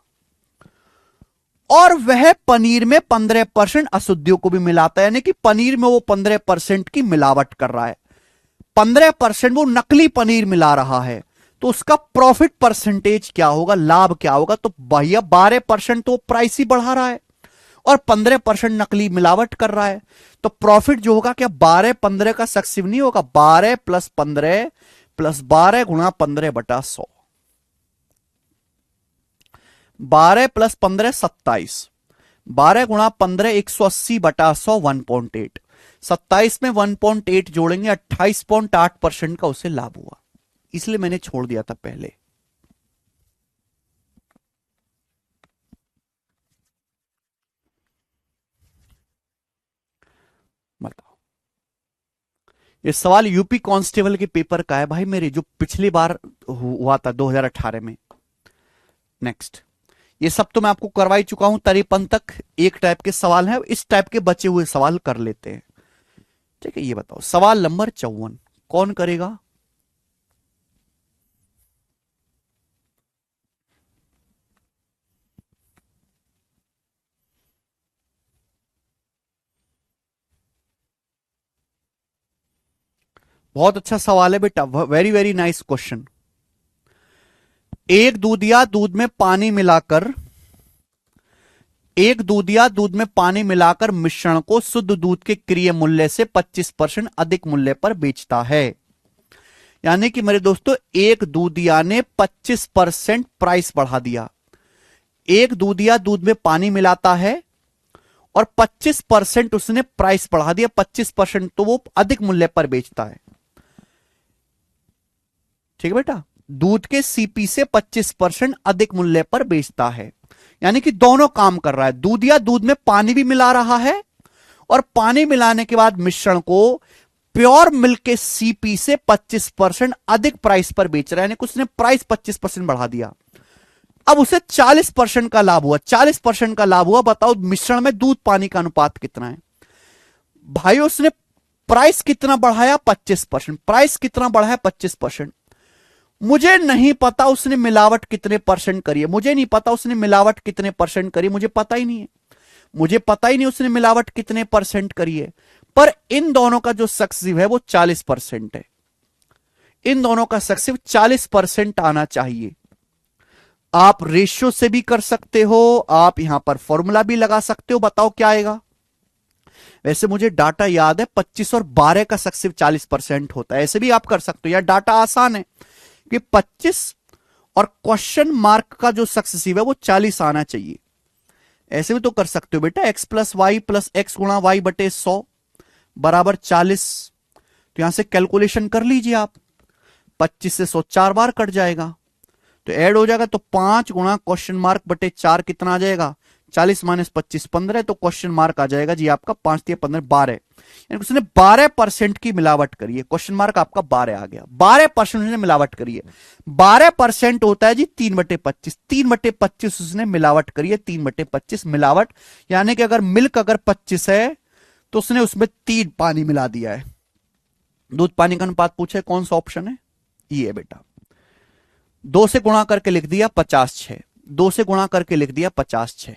और वह पनीर में 15% अशुद्धियों को भी मिलाता है, यानी कि पनीर में वो 15% की मिलावट कर रहा है, 15% वो नकली पनीर मिला रहा है। तो उसका प्रॉफिट परसेंटेज क्या होगा, लाभ क्या होगा? तो भैया 12% तो प्राइस ही बढ़ा रहा है और 15% नकली मिलावट कर रहा है, तो प्रॉफिट जो होगा क्या 12-15 का सक्सिव नहीं होगा, 12 + 15 + 12 × 15/100। 12 + 15 27, 12 × 15 180/100, 1.8। 27 में 1.8 जोड़ेंगे, 28.8% का उसे लाभ हुआ, इसलिए मैंने छोड़ दिया था पहले। बताओ, ये सवाल यूपी कांस्टेबल के पेपर का है भाई मेरे, जो पिछली बार हुआ था 2018 में। नेक्स्ट, ये सब तो मैं आपको करवा ही चुका हूं, 53 तक एक टाइप के सवाल हैं, इस टाइप के बचे हुए सवाल कर लेते हैं। ठीक है, ये बताओ, सवाल नंबर 54 कौन करेगा? बहुत अच्छा सवाल है बेटा, वेरी वेरी नाइस क्वेश्चन। एक दूधिया दूध में पानी मिलाकर एक दूधिया दूध में पानी मिलाकर मिश्रण को शुद्ध दूध के क्रय मूल्य से 25% अधिक मूल्य पर बेचता है। यानी कि मेरे दोस्तों, एक दूधिया ने 25% प्राइस बढ़ा दिया। एक दूधिया दूध में पानी मिलाता है और 25% उसने प्राइस बढ़ा दिया, 25% तो वो अधिक मूल्य पर बेचता है। ठीक है बेटा, दूध के सीपी से 25% अधिक मूल्य पर बेचता है, यानी कि दोनों काम कर रहा है। दूधिया दूध में पानी भी मिला रहा है और पानी मिलाने के बाद मिश्रण को प्योर मिल्क के सीपी से 25% अधिक प्राइस पर बेच रहा है, यानी कि उसने प्राइस 25% बढ़ा दिया। अब उसे 40% का लाभ हुआ, 40% का लाभ हुआ। बताओ मिश्रण में दूध पानी का अनुपात कितना है? भाई उसने प्राइस कितना बढ़ाया? 25%। प्राइस कितना बढ़ाया? 25%। मुझे नहीं पता उसने मिलावट कितने परसेंट करी है, मुझे नहीं पता उसने मिलावट कितने परसेंट करी, मुझे पता ही नहीं है, मुझे पता ही नहीं उसने मिलावट कितने परसेंट करी है। पर इन दोनों का जो सक्सिव है वो 40% है, इन दोनों का सक्सिव 40% आना चाहिए। आप रेशियो से भी कर सकते हो, आप यहां पर फॉर्मूला भी लगा सकते हो। बताओ क्या आएगा? वैसे मुझे डाटा याद है, 25 और 12 का सक्सिव 40% होता है, ऐसे भी आप कर सकते हो, यार डाटा आसान है कि 25 और क्वेश्चन मार्क का जो सक्सेसिव है वो 40 आना चाहिए। ऐसे भी तो कर सकते हो बेटा, x plus Y plus X गुणा वाई बटे 100 बराबर 40। तो यहां से कैलकुलेशन कर लीजिए आप, 25 से 100 4 बार कट जाएगा तो ऐड हो जाएगा, तो 5 गुणा क्वेश्चन मार्क बटे 4 कितना आ जाएगा, 40 माइनस 25 15, तो क्वेश्चन मार्क आ जाएगा जी आपका 5 या 15 12। यानी उसने 12% की मिलावट करी है, क्वेश्चन मार्क आपका 12 आ गया, 12% उसने मिलावट करी है। 12% होता है जी 3/25, 3/25 उसने मिलावट करी है, 3/25 मिलावट। यानी कि अगर मिल्क अगर 25 है तो उसने उसमें 3 पानी मिला दिया है। दूध पानी का अनुपात पूछे कौन सा ऑप्शन है, ये है बेटा। 2 से गुणा करके लिख दिया 50/6, 2 से गुणा करके लिख दिया 50/6।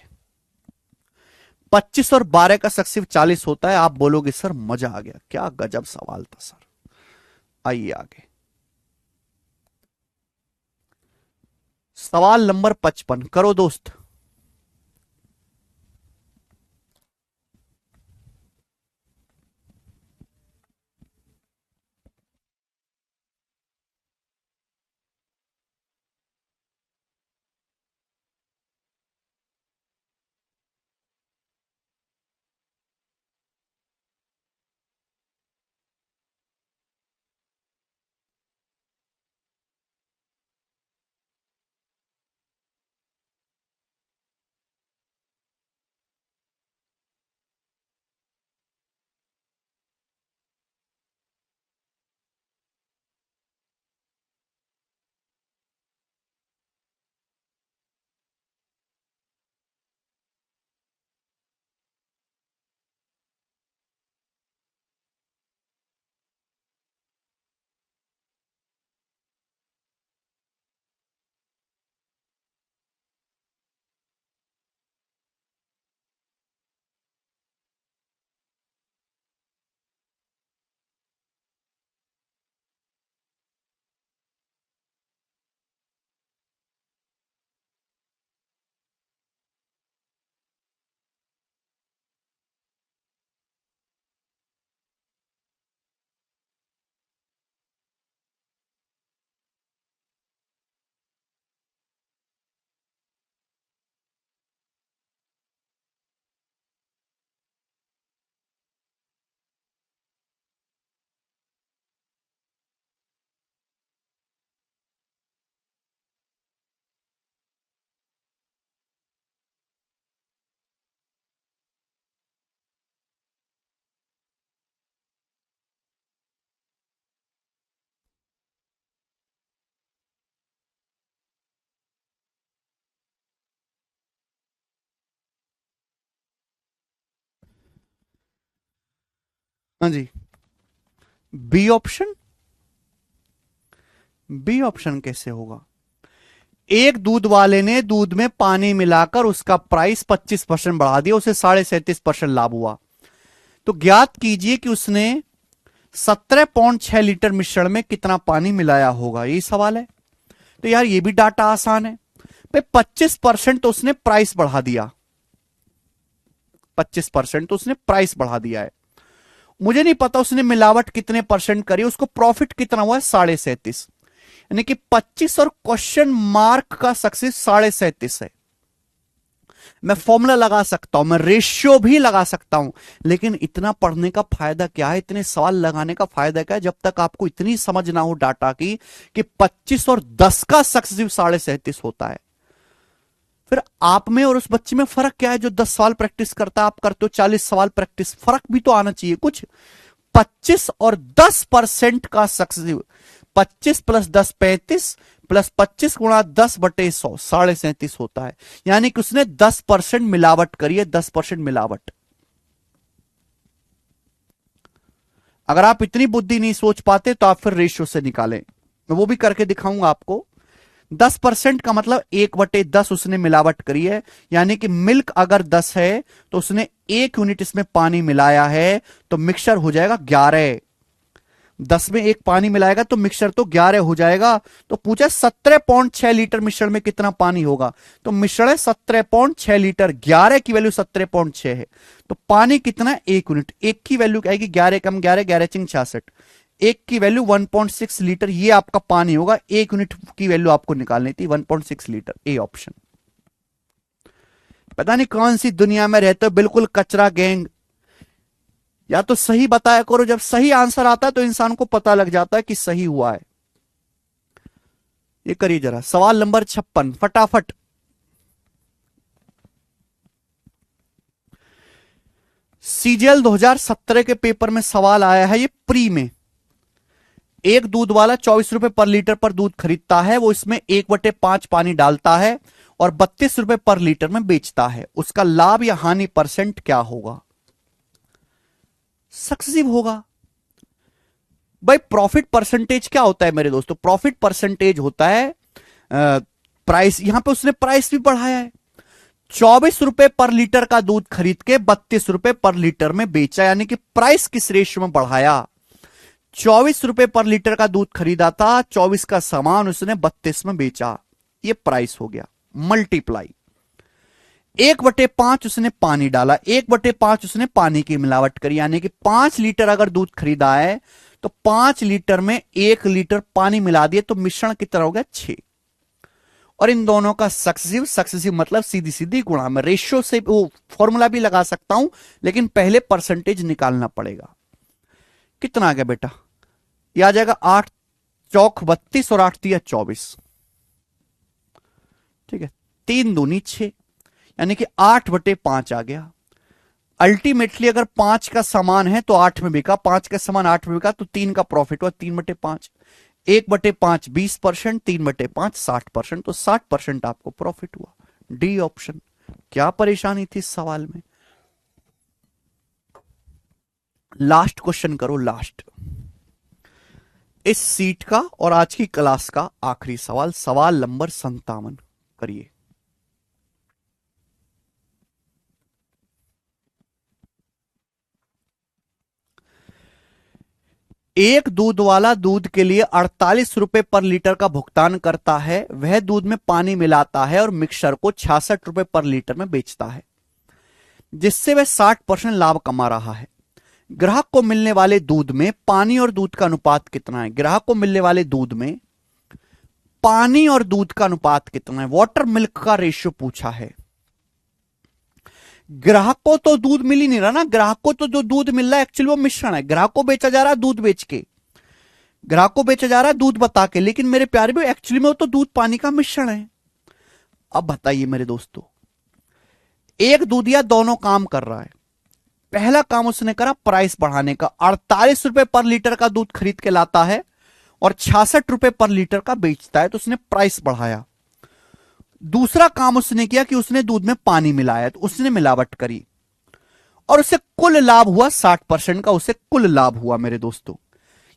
25 और 12 का सक्सिव 40 होता है। आप बोलोगे सर मजा आ गया, क्या गजब सवाल था सर। आइए आगे, सवाल नंबर 55 करो दोस्त। हाँ जी, बी ऑप्शन, बी ऑप्शन कैसे होगा। एक दूध वाले ने दूध में पानी मिलाकर उसका प्राइस 25% बढ़ा दिया, उसे 37.5% लाभ हुआ। तो ज्ञात कीजिए कि उसने 17.6 लीटर मिश्रण में कितना पानी मिलाया होगा, यही सवाल है। तो यार ये भी डाटा आसान है भाई, 25% तो उसने प्राइस बढ़ा दिया, 25% तो उसने प्राइस बढ़ा दिया है। मुझे नहीं पता उसने मिलावट कितने परसेंट करी, उसको प्रॉफिट कितना हुआ है 37.5, यानी कि 25 और क्वेश्चन मार्क का सक्सेस 37.5 है। मैं फॉर्मूला लगा सकता हूं, मैं रेशियो भी लगा सकता हूं, लेकिन इतना पढ़ने का फायदा क्या है, इतने सवाल लगाने का फायदा क्या है, जब तक आपको इतनी समझ ना हो डाटा की कि 25 और 10 का सक्सेसिव 37.5 होता है। फिर आप में और उस बच्चे में फर्क क्या है जो 10 सवाल प्रैक्टिस करता है, आप करते हो 40 सवाल प्रैक्टिस, फर्क भी तो आना चाहिए कुछ। 25 और 10% का सक्सेसिव, 25 प्लस 10 35 प्लस 25 गुणा 10/100 37.5 होता है। यानी कि उसने 10% मिलावट करी है, 10% मिलावट। अगर आप इतनी बुद्धि नहीं सोच पाते तो आप फिर रेशियो से निकालें, मैं वो भी करके दिखाऊंगा आपको। 10% का मतलब 1/10 उसने मिलावट करी है, यानी कि मिल्क अगर 10 है तो उसने 1 यूनिट इसमें पानी मिलाया है, तो मिक्सचर हो जाएगा 11। 10 में 1 पानी मिलाएगा तो मिक्सचर तो 11 हो जाएगा। तो पूछा 17.6 लीटर मिश्रण में कितना पानी होगा, तो मिश्रण है 17.6 लीटर, 11 की वैल्यू 17.6 है, तो पानी कितना है 1 यूनिट। एक की वैल्यू क्या आएगी 11 कम 11 11 चिंग 66, एक की वैल्यू 1.6 लीटर, ये आपका पानी होगा। 1 यूनिट की वैल्यू आपको निकालनी थी 1.6 लीटर, ए ऑप्शन। पता नहीं कौन सी दुनिया में रहते हो, बिल्कुल कचरा गैंग। या तो सही बताया करो, जब सही आंसर आता है तो इंसान को पता लग जाता है कि सही हुआ है। ये करिए जरा, सवाल नंबर 56 फटाफट। सीजीएल 2017 के पेपर में सवाल आया है, ये प्री में। एक दूध वाला 24 रुपए पर लीटर पर दूध खरीदता है, वो इसमें 1/5 पानी डालता है और 32 रुपए पर लीटर में बेचता है। उसका लाभ या हानि परसेंट क्या होगा? सक्सेसिव होगा भाई। प्रॉफिट परसेंटेज क्या होता है मेरे दोस्तों? प्रॉफिट परसेंटेज होता है प्राइस। यहां पे उसने प्राइस भी बढ़ाया है, 24 रुपए पर लीटर का दूध खरीद के 32 रुपए पर लीटर में बेचा, यानी कि प्राइस किस रेशियो में बढ़ाया? 24 रुपए पर लीटर का दूध खरीदा था, 24 का सामान उसने 32 में बेचा, ये प्राइस हो गया। मल्टीप्लाई 1/5 उसने पानी डाला, 1/5 उसने पानी की मिलावट करी, यानी कि 5 लीटर अगर दूध खरीदा है तो 5 लीटर में 1 लीटर पानी मिला दिए, तो मिश्रण कितना हो गया? 6। और इन दोनों का सक्सेसिव, सक्सेसिव मतलब सीधी सीधी गुणा। में रेशियो से वो फॉर्मूला भी लगा सकता हूं, लेकिन पहले परसेंटेज निकालना पड़ेगा। कितना आ गया बेटा? ये आ जाएगा 8 चौक 32 और 8 तिया 24। ठीक है, 3 दूनी 6, यानी कि 8/5 आ गया। अल्टीमेटली अगर 5 का सामान है तो 8 में बिका, 5 का सामान 8 में बिका, तो 3 का प्रॉफिट हुआ 3/5। 1/5 20%, 3/5 60%, तो 60% आपको प्रॉफिट हुआ। D option. क्या परेशानी थी इस सवाल में? लास्ट क्वेश्चन करो, लास्ट इस सीट का और आज की क्लास का आखिरी सवाल, सवाल नंबर 57 करिए। एक दूध वाला दूध के लिए 48 रुपए पर लीटर का भुगतान करता है। वह दूध में पानी मिलाता है और मिक्सर को 66 रुपए पर लीटर में बेचता है, जिससे वह 60% लाभ कमा रहा है। ग्राहक को मिलने वाले दूध में पानी और दूध का अनुपात कितना है? ग्राहक को मिलने वाले दूध में पानी और दूध का अनुपात कितना है? वाटर मिल्क का रेशियो पूछा है। ग्राहक को तो दूध मिल ही नहीं रहा ना, ग्राहक को तो जो दूध मिल रहा है एक्चुअली वो मिश्रण है। ग्राहक को बेचा जा रहा है दूध बेच के, ग्राहक को बेचा जा रहा है दूध बता के, लेकिन मेरे प्यारे भी एक्चुअली में वो तो दूध पानी का मिश्रण है। अब बताइए मेरे दोस्तों, एक दूधिया दोनों काम कर रहा है। पहला काम उसने करा प्राइस बढ़ाने का, 48 रुपए पर लीटर का दूध खरीद के लाता है और 66 रुपए पर लीटर का बेचता है, तो उसने प्राइस बढ़ाया। दूसरा काम उसने किया कि उसने दूध में पानी मिलाया, तो उसने मिलावट करी और उसे कुल लाभ हुआ 60% का, उसे कुल लाभ हुआ मेरे दोस्तों।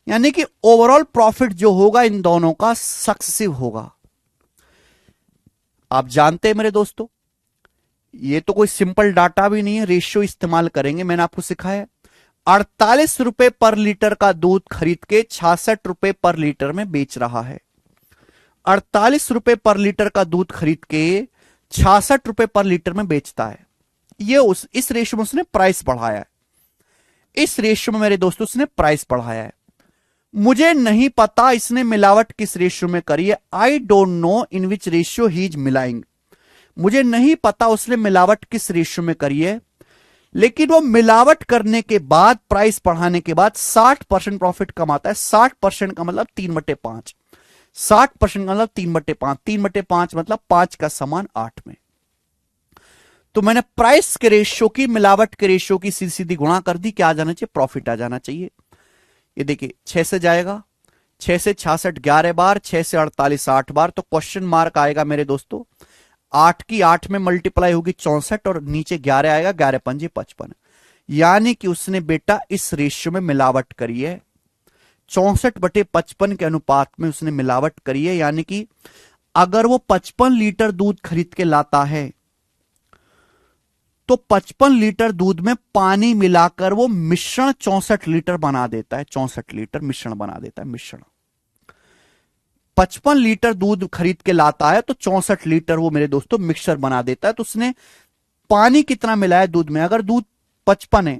यानी कि ओवरऑल प्रॉफिट जो होगा इन दोनों का सक्सेसिव होगा। आप जानते हैं मेरे दोस्तों, ये तो कोई सिंपल डाटा भी नहीं है, रेशियो इस्तेमाल करेंगे। मैंने आपको सिखाया 48 रुपए पर लीटर का दूध खरीद के 66 रुपए पर लीटर में बेच रहा है। 48 रुपए पर लीटर का दूध खरीद के 66 रुपए पर लीटर में बेचता है। ये इस रेशियो में उसने प्राइस बढ़ाया है। इस रेशियो में मेरे दोस्तों उसने प्राइस बढ़ाया है। मुझे नहीं पता इसने मिलावट किस रेशियो में करी है। I don't know in which ratio he is मिलाइंग। मुझे नहीं पता उसने मिलावट किस रेशियो में करी है, लेकिन वो मिलावट करने के बाद, प्राइस बढ़ाने के बाद 60% प्रॉफिट कमाता है। 60% का मतलब 3/5, 60% का मतलब 3/5, 3/5 मतलब 5 का समान 8 में। तो मैंने प्राइस के रेशियो की मिलावट के रेशियो की सीधी सीधी गुणा कर दी। क्या आ जाना चाहिए? प्रॉफिट आ जाना चाहिए। ये देखिए 6 से जाएगा, 6 से 66 11 बार, 6 से 48 8 बार, तो क्वेश्चन मार्क आएगा मेरे दोस्तों। 8 की 8 में मल्टीप्लाई होगी 64 और नीचे 11 आएगा, 11 पंजे 55। यानी कि उसने बेटा इस रेशियो में मिलावट करी है, 64/55 के अनुपात में उसने मिलावट करी है। यानी कि अगर वो 55 लीटर दूध खरीद के लाता है तो 55 लीटर दूध में पानी मिलाकर वो मिश्रण 64 लीटर बना देता है। 64 लीटर मिश्रण बना देता है, मिश्रण। 55 लीटर दूध खरीद के लाता है तो 64 लीटर वो मेरे दोस्तों मिक्सचर बना देता है। तो उसने पानी कितना मिलाया दूध में? अगर दूध 55 है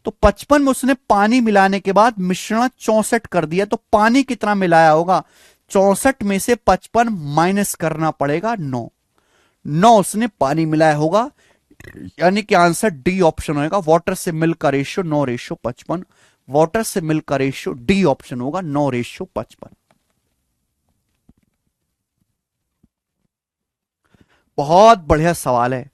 तो 55 में उसने पानी मिलाने के बाद मिश्रण 64 कर दिया, तो पानी कितना मिलाया होगा? 64 में से 55 माइनस करना पड़ेगा 9। 9 उसने पानी मिलाया होगा, यानी कि आंसर डी ऑप्शन होगा। वाटर से मिल्क का रेशियो 9:55। वाटर से मिल्क का रेशियो डी ऑप्शन होगा 9:55। बहुत बढ़िया सवाल है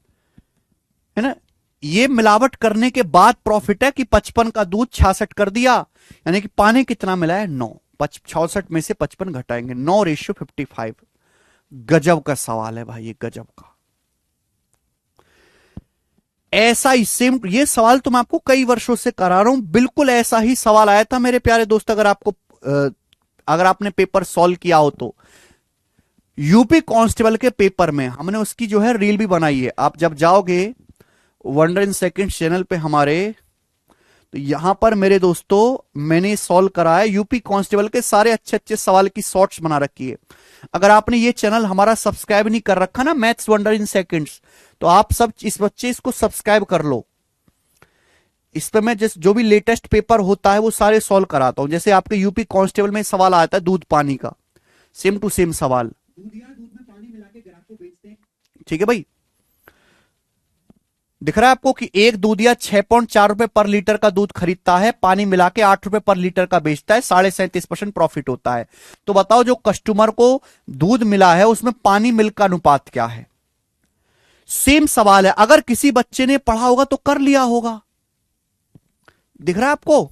ना। ये मिलावट करने के बाद प्रॉफिट है कि 55 का दूध 66 कर दिया, यानी कि पानी कितना मिला है 9। 66 में से 55 घटाएंगे, 9:55। गजब का सवाल है भाई, ये गजब का। ऐसा ही सेम ये सवाल तो मैं आपको कई वर्षों से करा रहा हूं, बिल्कुल ऐसा ही सवाल आया था मेरे प्यारे दोस्त। अगर आपने पेपर सॉल्व किया हो तो यूपी कांस्टेबल के पेपर में हमने उसकी जो है रील भी बनाई है। आप जब जाओगे वंडर इन सेकंड चैनल पे हमारे, तो यहां पर मेरे दोस्तों मैंने सॉल्व करा है यूपी कांस्टेबल के सारे अच्छे अच्छे सवाल की शॉर्ट्स बना रखी है। अगर आपने ये चैनल हमारा सब्सक्राइब नहीं कर रखा ना, मैथ्स वंडर इन सेकंड्स, तो आप सब इस बच्चे इसको सब्सक्राइब कर लो। इस पे मैं जिस जो भी लेटेस्ट पेपर होता है वो सारे सॉल्व कराता हूं। जैसे आपके यूपी कांस्टेबल में सवाल आता है दूध पानी का, सेम टू सेम सवाल। दूध यार, दूध में पानी मिला के ग्राहक को बेचते हैं, ठीक है भाई। दिख रहा है आपको कि एक दूधिया 6.4 रुपए पर लीटर का दूध खरीदता है, पानी मिला के 8 रुपए पर लीटर का बेचता है, 37.5% प्रॉफिट होता है। तो बताओ जो कस्टमर को दूध मिला है उसमें पानी मिल्क का अनुपात क्या है। सेम सवाल है, अगर किसी बच्चे ने पढ़ा होगा तो कर लिया होगा। दिख रहा है आपको,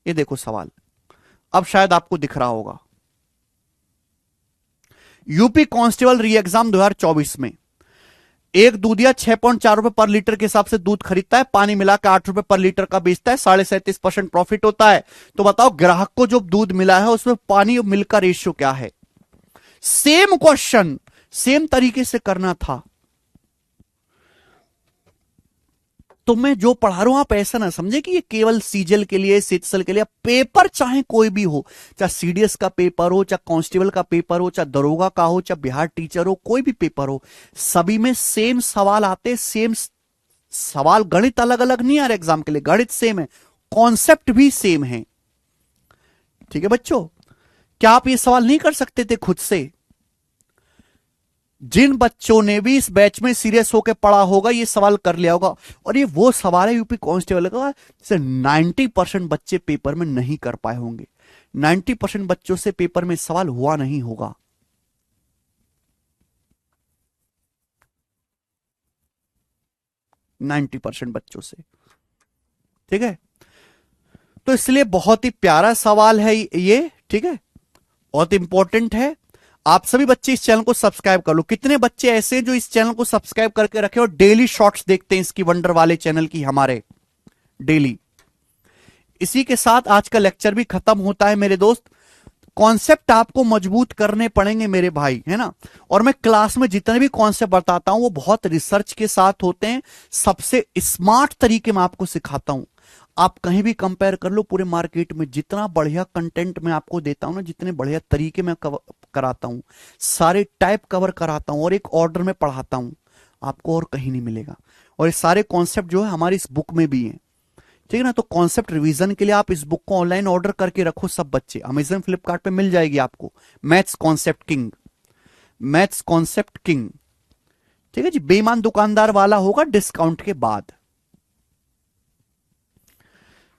ये देखो सवाल, अब शायद आपको दिख रहा होगा। यूपी कांस्टेबल री एग्जाम 2024 में एक दूधिया 6.4 रुपए पर लीटर के हिसाब से दूध खरीदता है, पानी मिलाकर 8 रुपए पर लीटर का बेचता है, 37.5% प्रॉफिट होता है। तो बताओ ग्राहक को जो दूध मिला है उसमें पानी और मिल्क का रेशियो क्या है। सेम क्वेश्चन सेम तरीके से करना था। तो मैं जो पढ़ा रहा हूं आप ऐसा ना समझे कि ये केवल सीजल के लिए, सिटसल के लिए। पेपर चाहे कोई भी हो, चाहे सीडीएस का पेपर हो, चाहे कांस्टेबल का पेपर हो, चाहे दरोगा का हो, चाहे बिहार टीचर हो, कोई भी पेपर हो, सभी में सेम सवाल आते, सेम सवाल। गणित अलग अलग नहीं आ रहा एग्जाम के लिए, गणित सेम है, कॉन्सेप्ट भी सेम है। ठीक है बच्चों, क्या आप ये सवाल नहीं कर सकते थे खुद से। जिन बच्चों ने भी इस बैच में सीरियस होकर पढ़ा होगा ये सवाल कर लिया होगा। और ये वो सवाल है यूपी कांस्टेबल का, जैसे 90% बच्चे पेपर में नहीं कर पाए होंगे। 90% बच्चों से पेपर में सवाल हुआ नहीं होगा। नाइन्टी परसेंट बच्चों से, ठीक है। तो इसलिए बहुत ही प्यारा सवाल है ये, ठीक है, बहुत इंपॉर्टेंट है। आप सभी बच्चे इस चैनल को सब्सक्राइब कर लो। कितने बच्चे ऐसे हैं जो इस चैनल को सब्सक्राइब करके रखे और डेली शॉर्ट्स देखते हैं इसकी वंडर वाले चैनल की हमारे डेली। इसी के साथ आज का लेक्चर भी खत्म होता है मेरे दोस्त। कॉन्सेप्ट आपको मजबूत करने पड़ेंगे मेरे भाई, है ना। और मैं क्लास में जितने भी कॉन्सेप्ट बताता हूं वो बहुत रिसर्च के साथ होते हैं, सबसे स्मार्ट तरीके में आपको सिखाता हूं। आप कहीं भी कंपेयर कर लो पूरे मार्केट में, जितना बढ़िया कंटेंट मैं आपको देता हूं ना, जितने बढ़िया तरीके में कराता हूं, सारे टाइप कवर कराता हूं और एक ऑर्डर में पढ़ाता हूं, आपको और कहीं नहीं मिलेगा। और ये सारे कॉन्सेप्ट जो है हमारी इस बुक में भी है, ठीक है ना। तो कॉन्सेप्ट रिवीजन के लिए आप इस बुक को ऑनलाइन ऑर्डर करके रखो सब बच्चे, अमेजन फ्लिपकार्ट पे मिल जाएगी आपको। Maths concept king, maths concept king, ठीक है जी। बेईमान दुकानदार वाला होगा डिस्काउंट के बाद।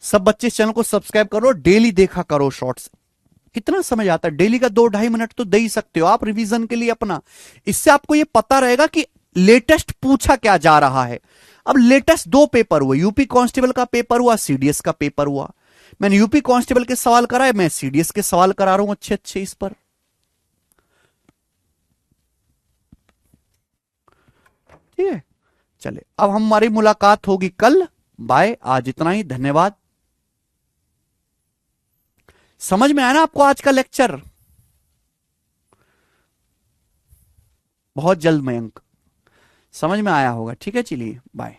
सब बच्चे इस चैनल को सब्सक्राइब करो, डेली देखा करो शॉर्ट्स। कितना समझ आता है, डेली का 2-2.5 मिनट तो दे ही सकते हो आप रिवीजन के लिए अपना। इससे आपको ये पता रहेगा कि लेटेस्ट पूछा क्या जा रहा है। अब लेटेस्ट 2 पेपर हुए, यूपी कांस्टेबल का पेपर हुआ, सीडीएस का पेपर हुआ। मैंने यूपी कांस्टेबल के सवाल कराए, मैं सीडीएस के सवाल करा रहा हूं अच्छे अच्छे इस पर। ठीक है, चले अब हमारी मुलाकात होगी कल। बाय, आज इतना ही, धन्यवाद। समझ में आया ना आपको आज का लेक्चर। बहुत जल्द मयंक समझ में आया होगा, ठीक है, चलिए बाय।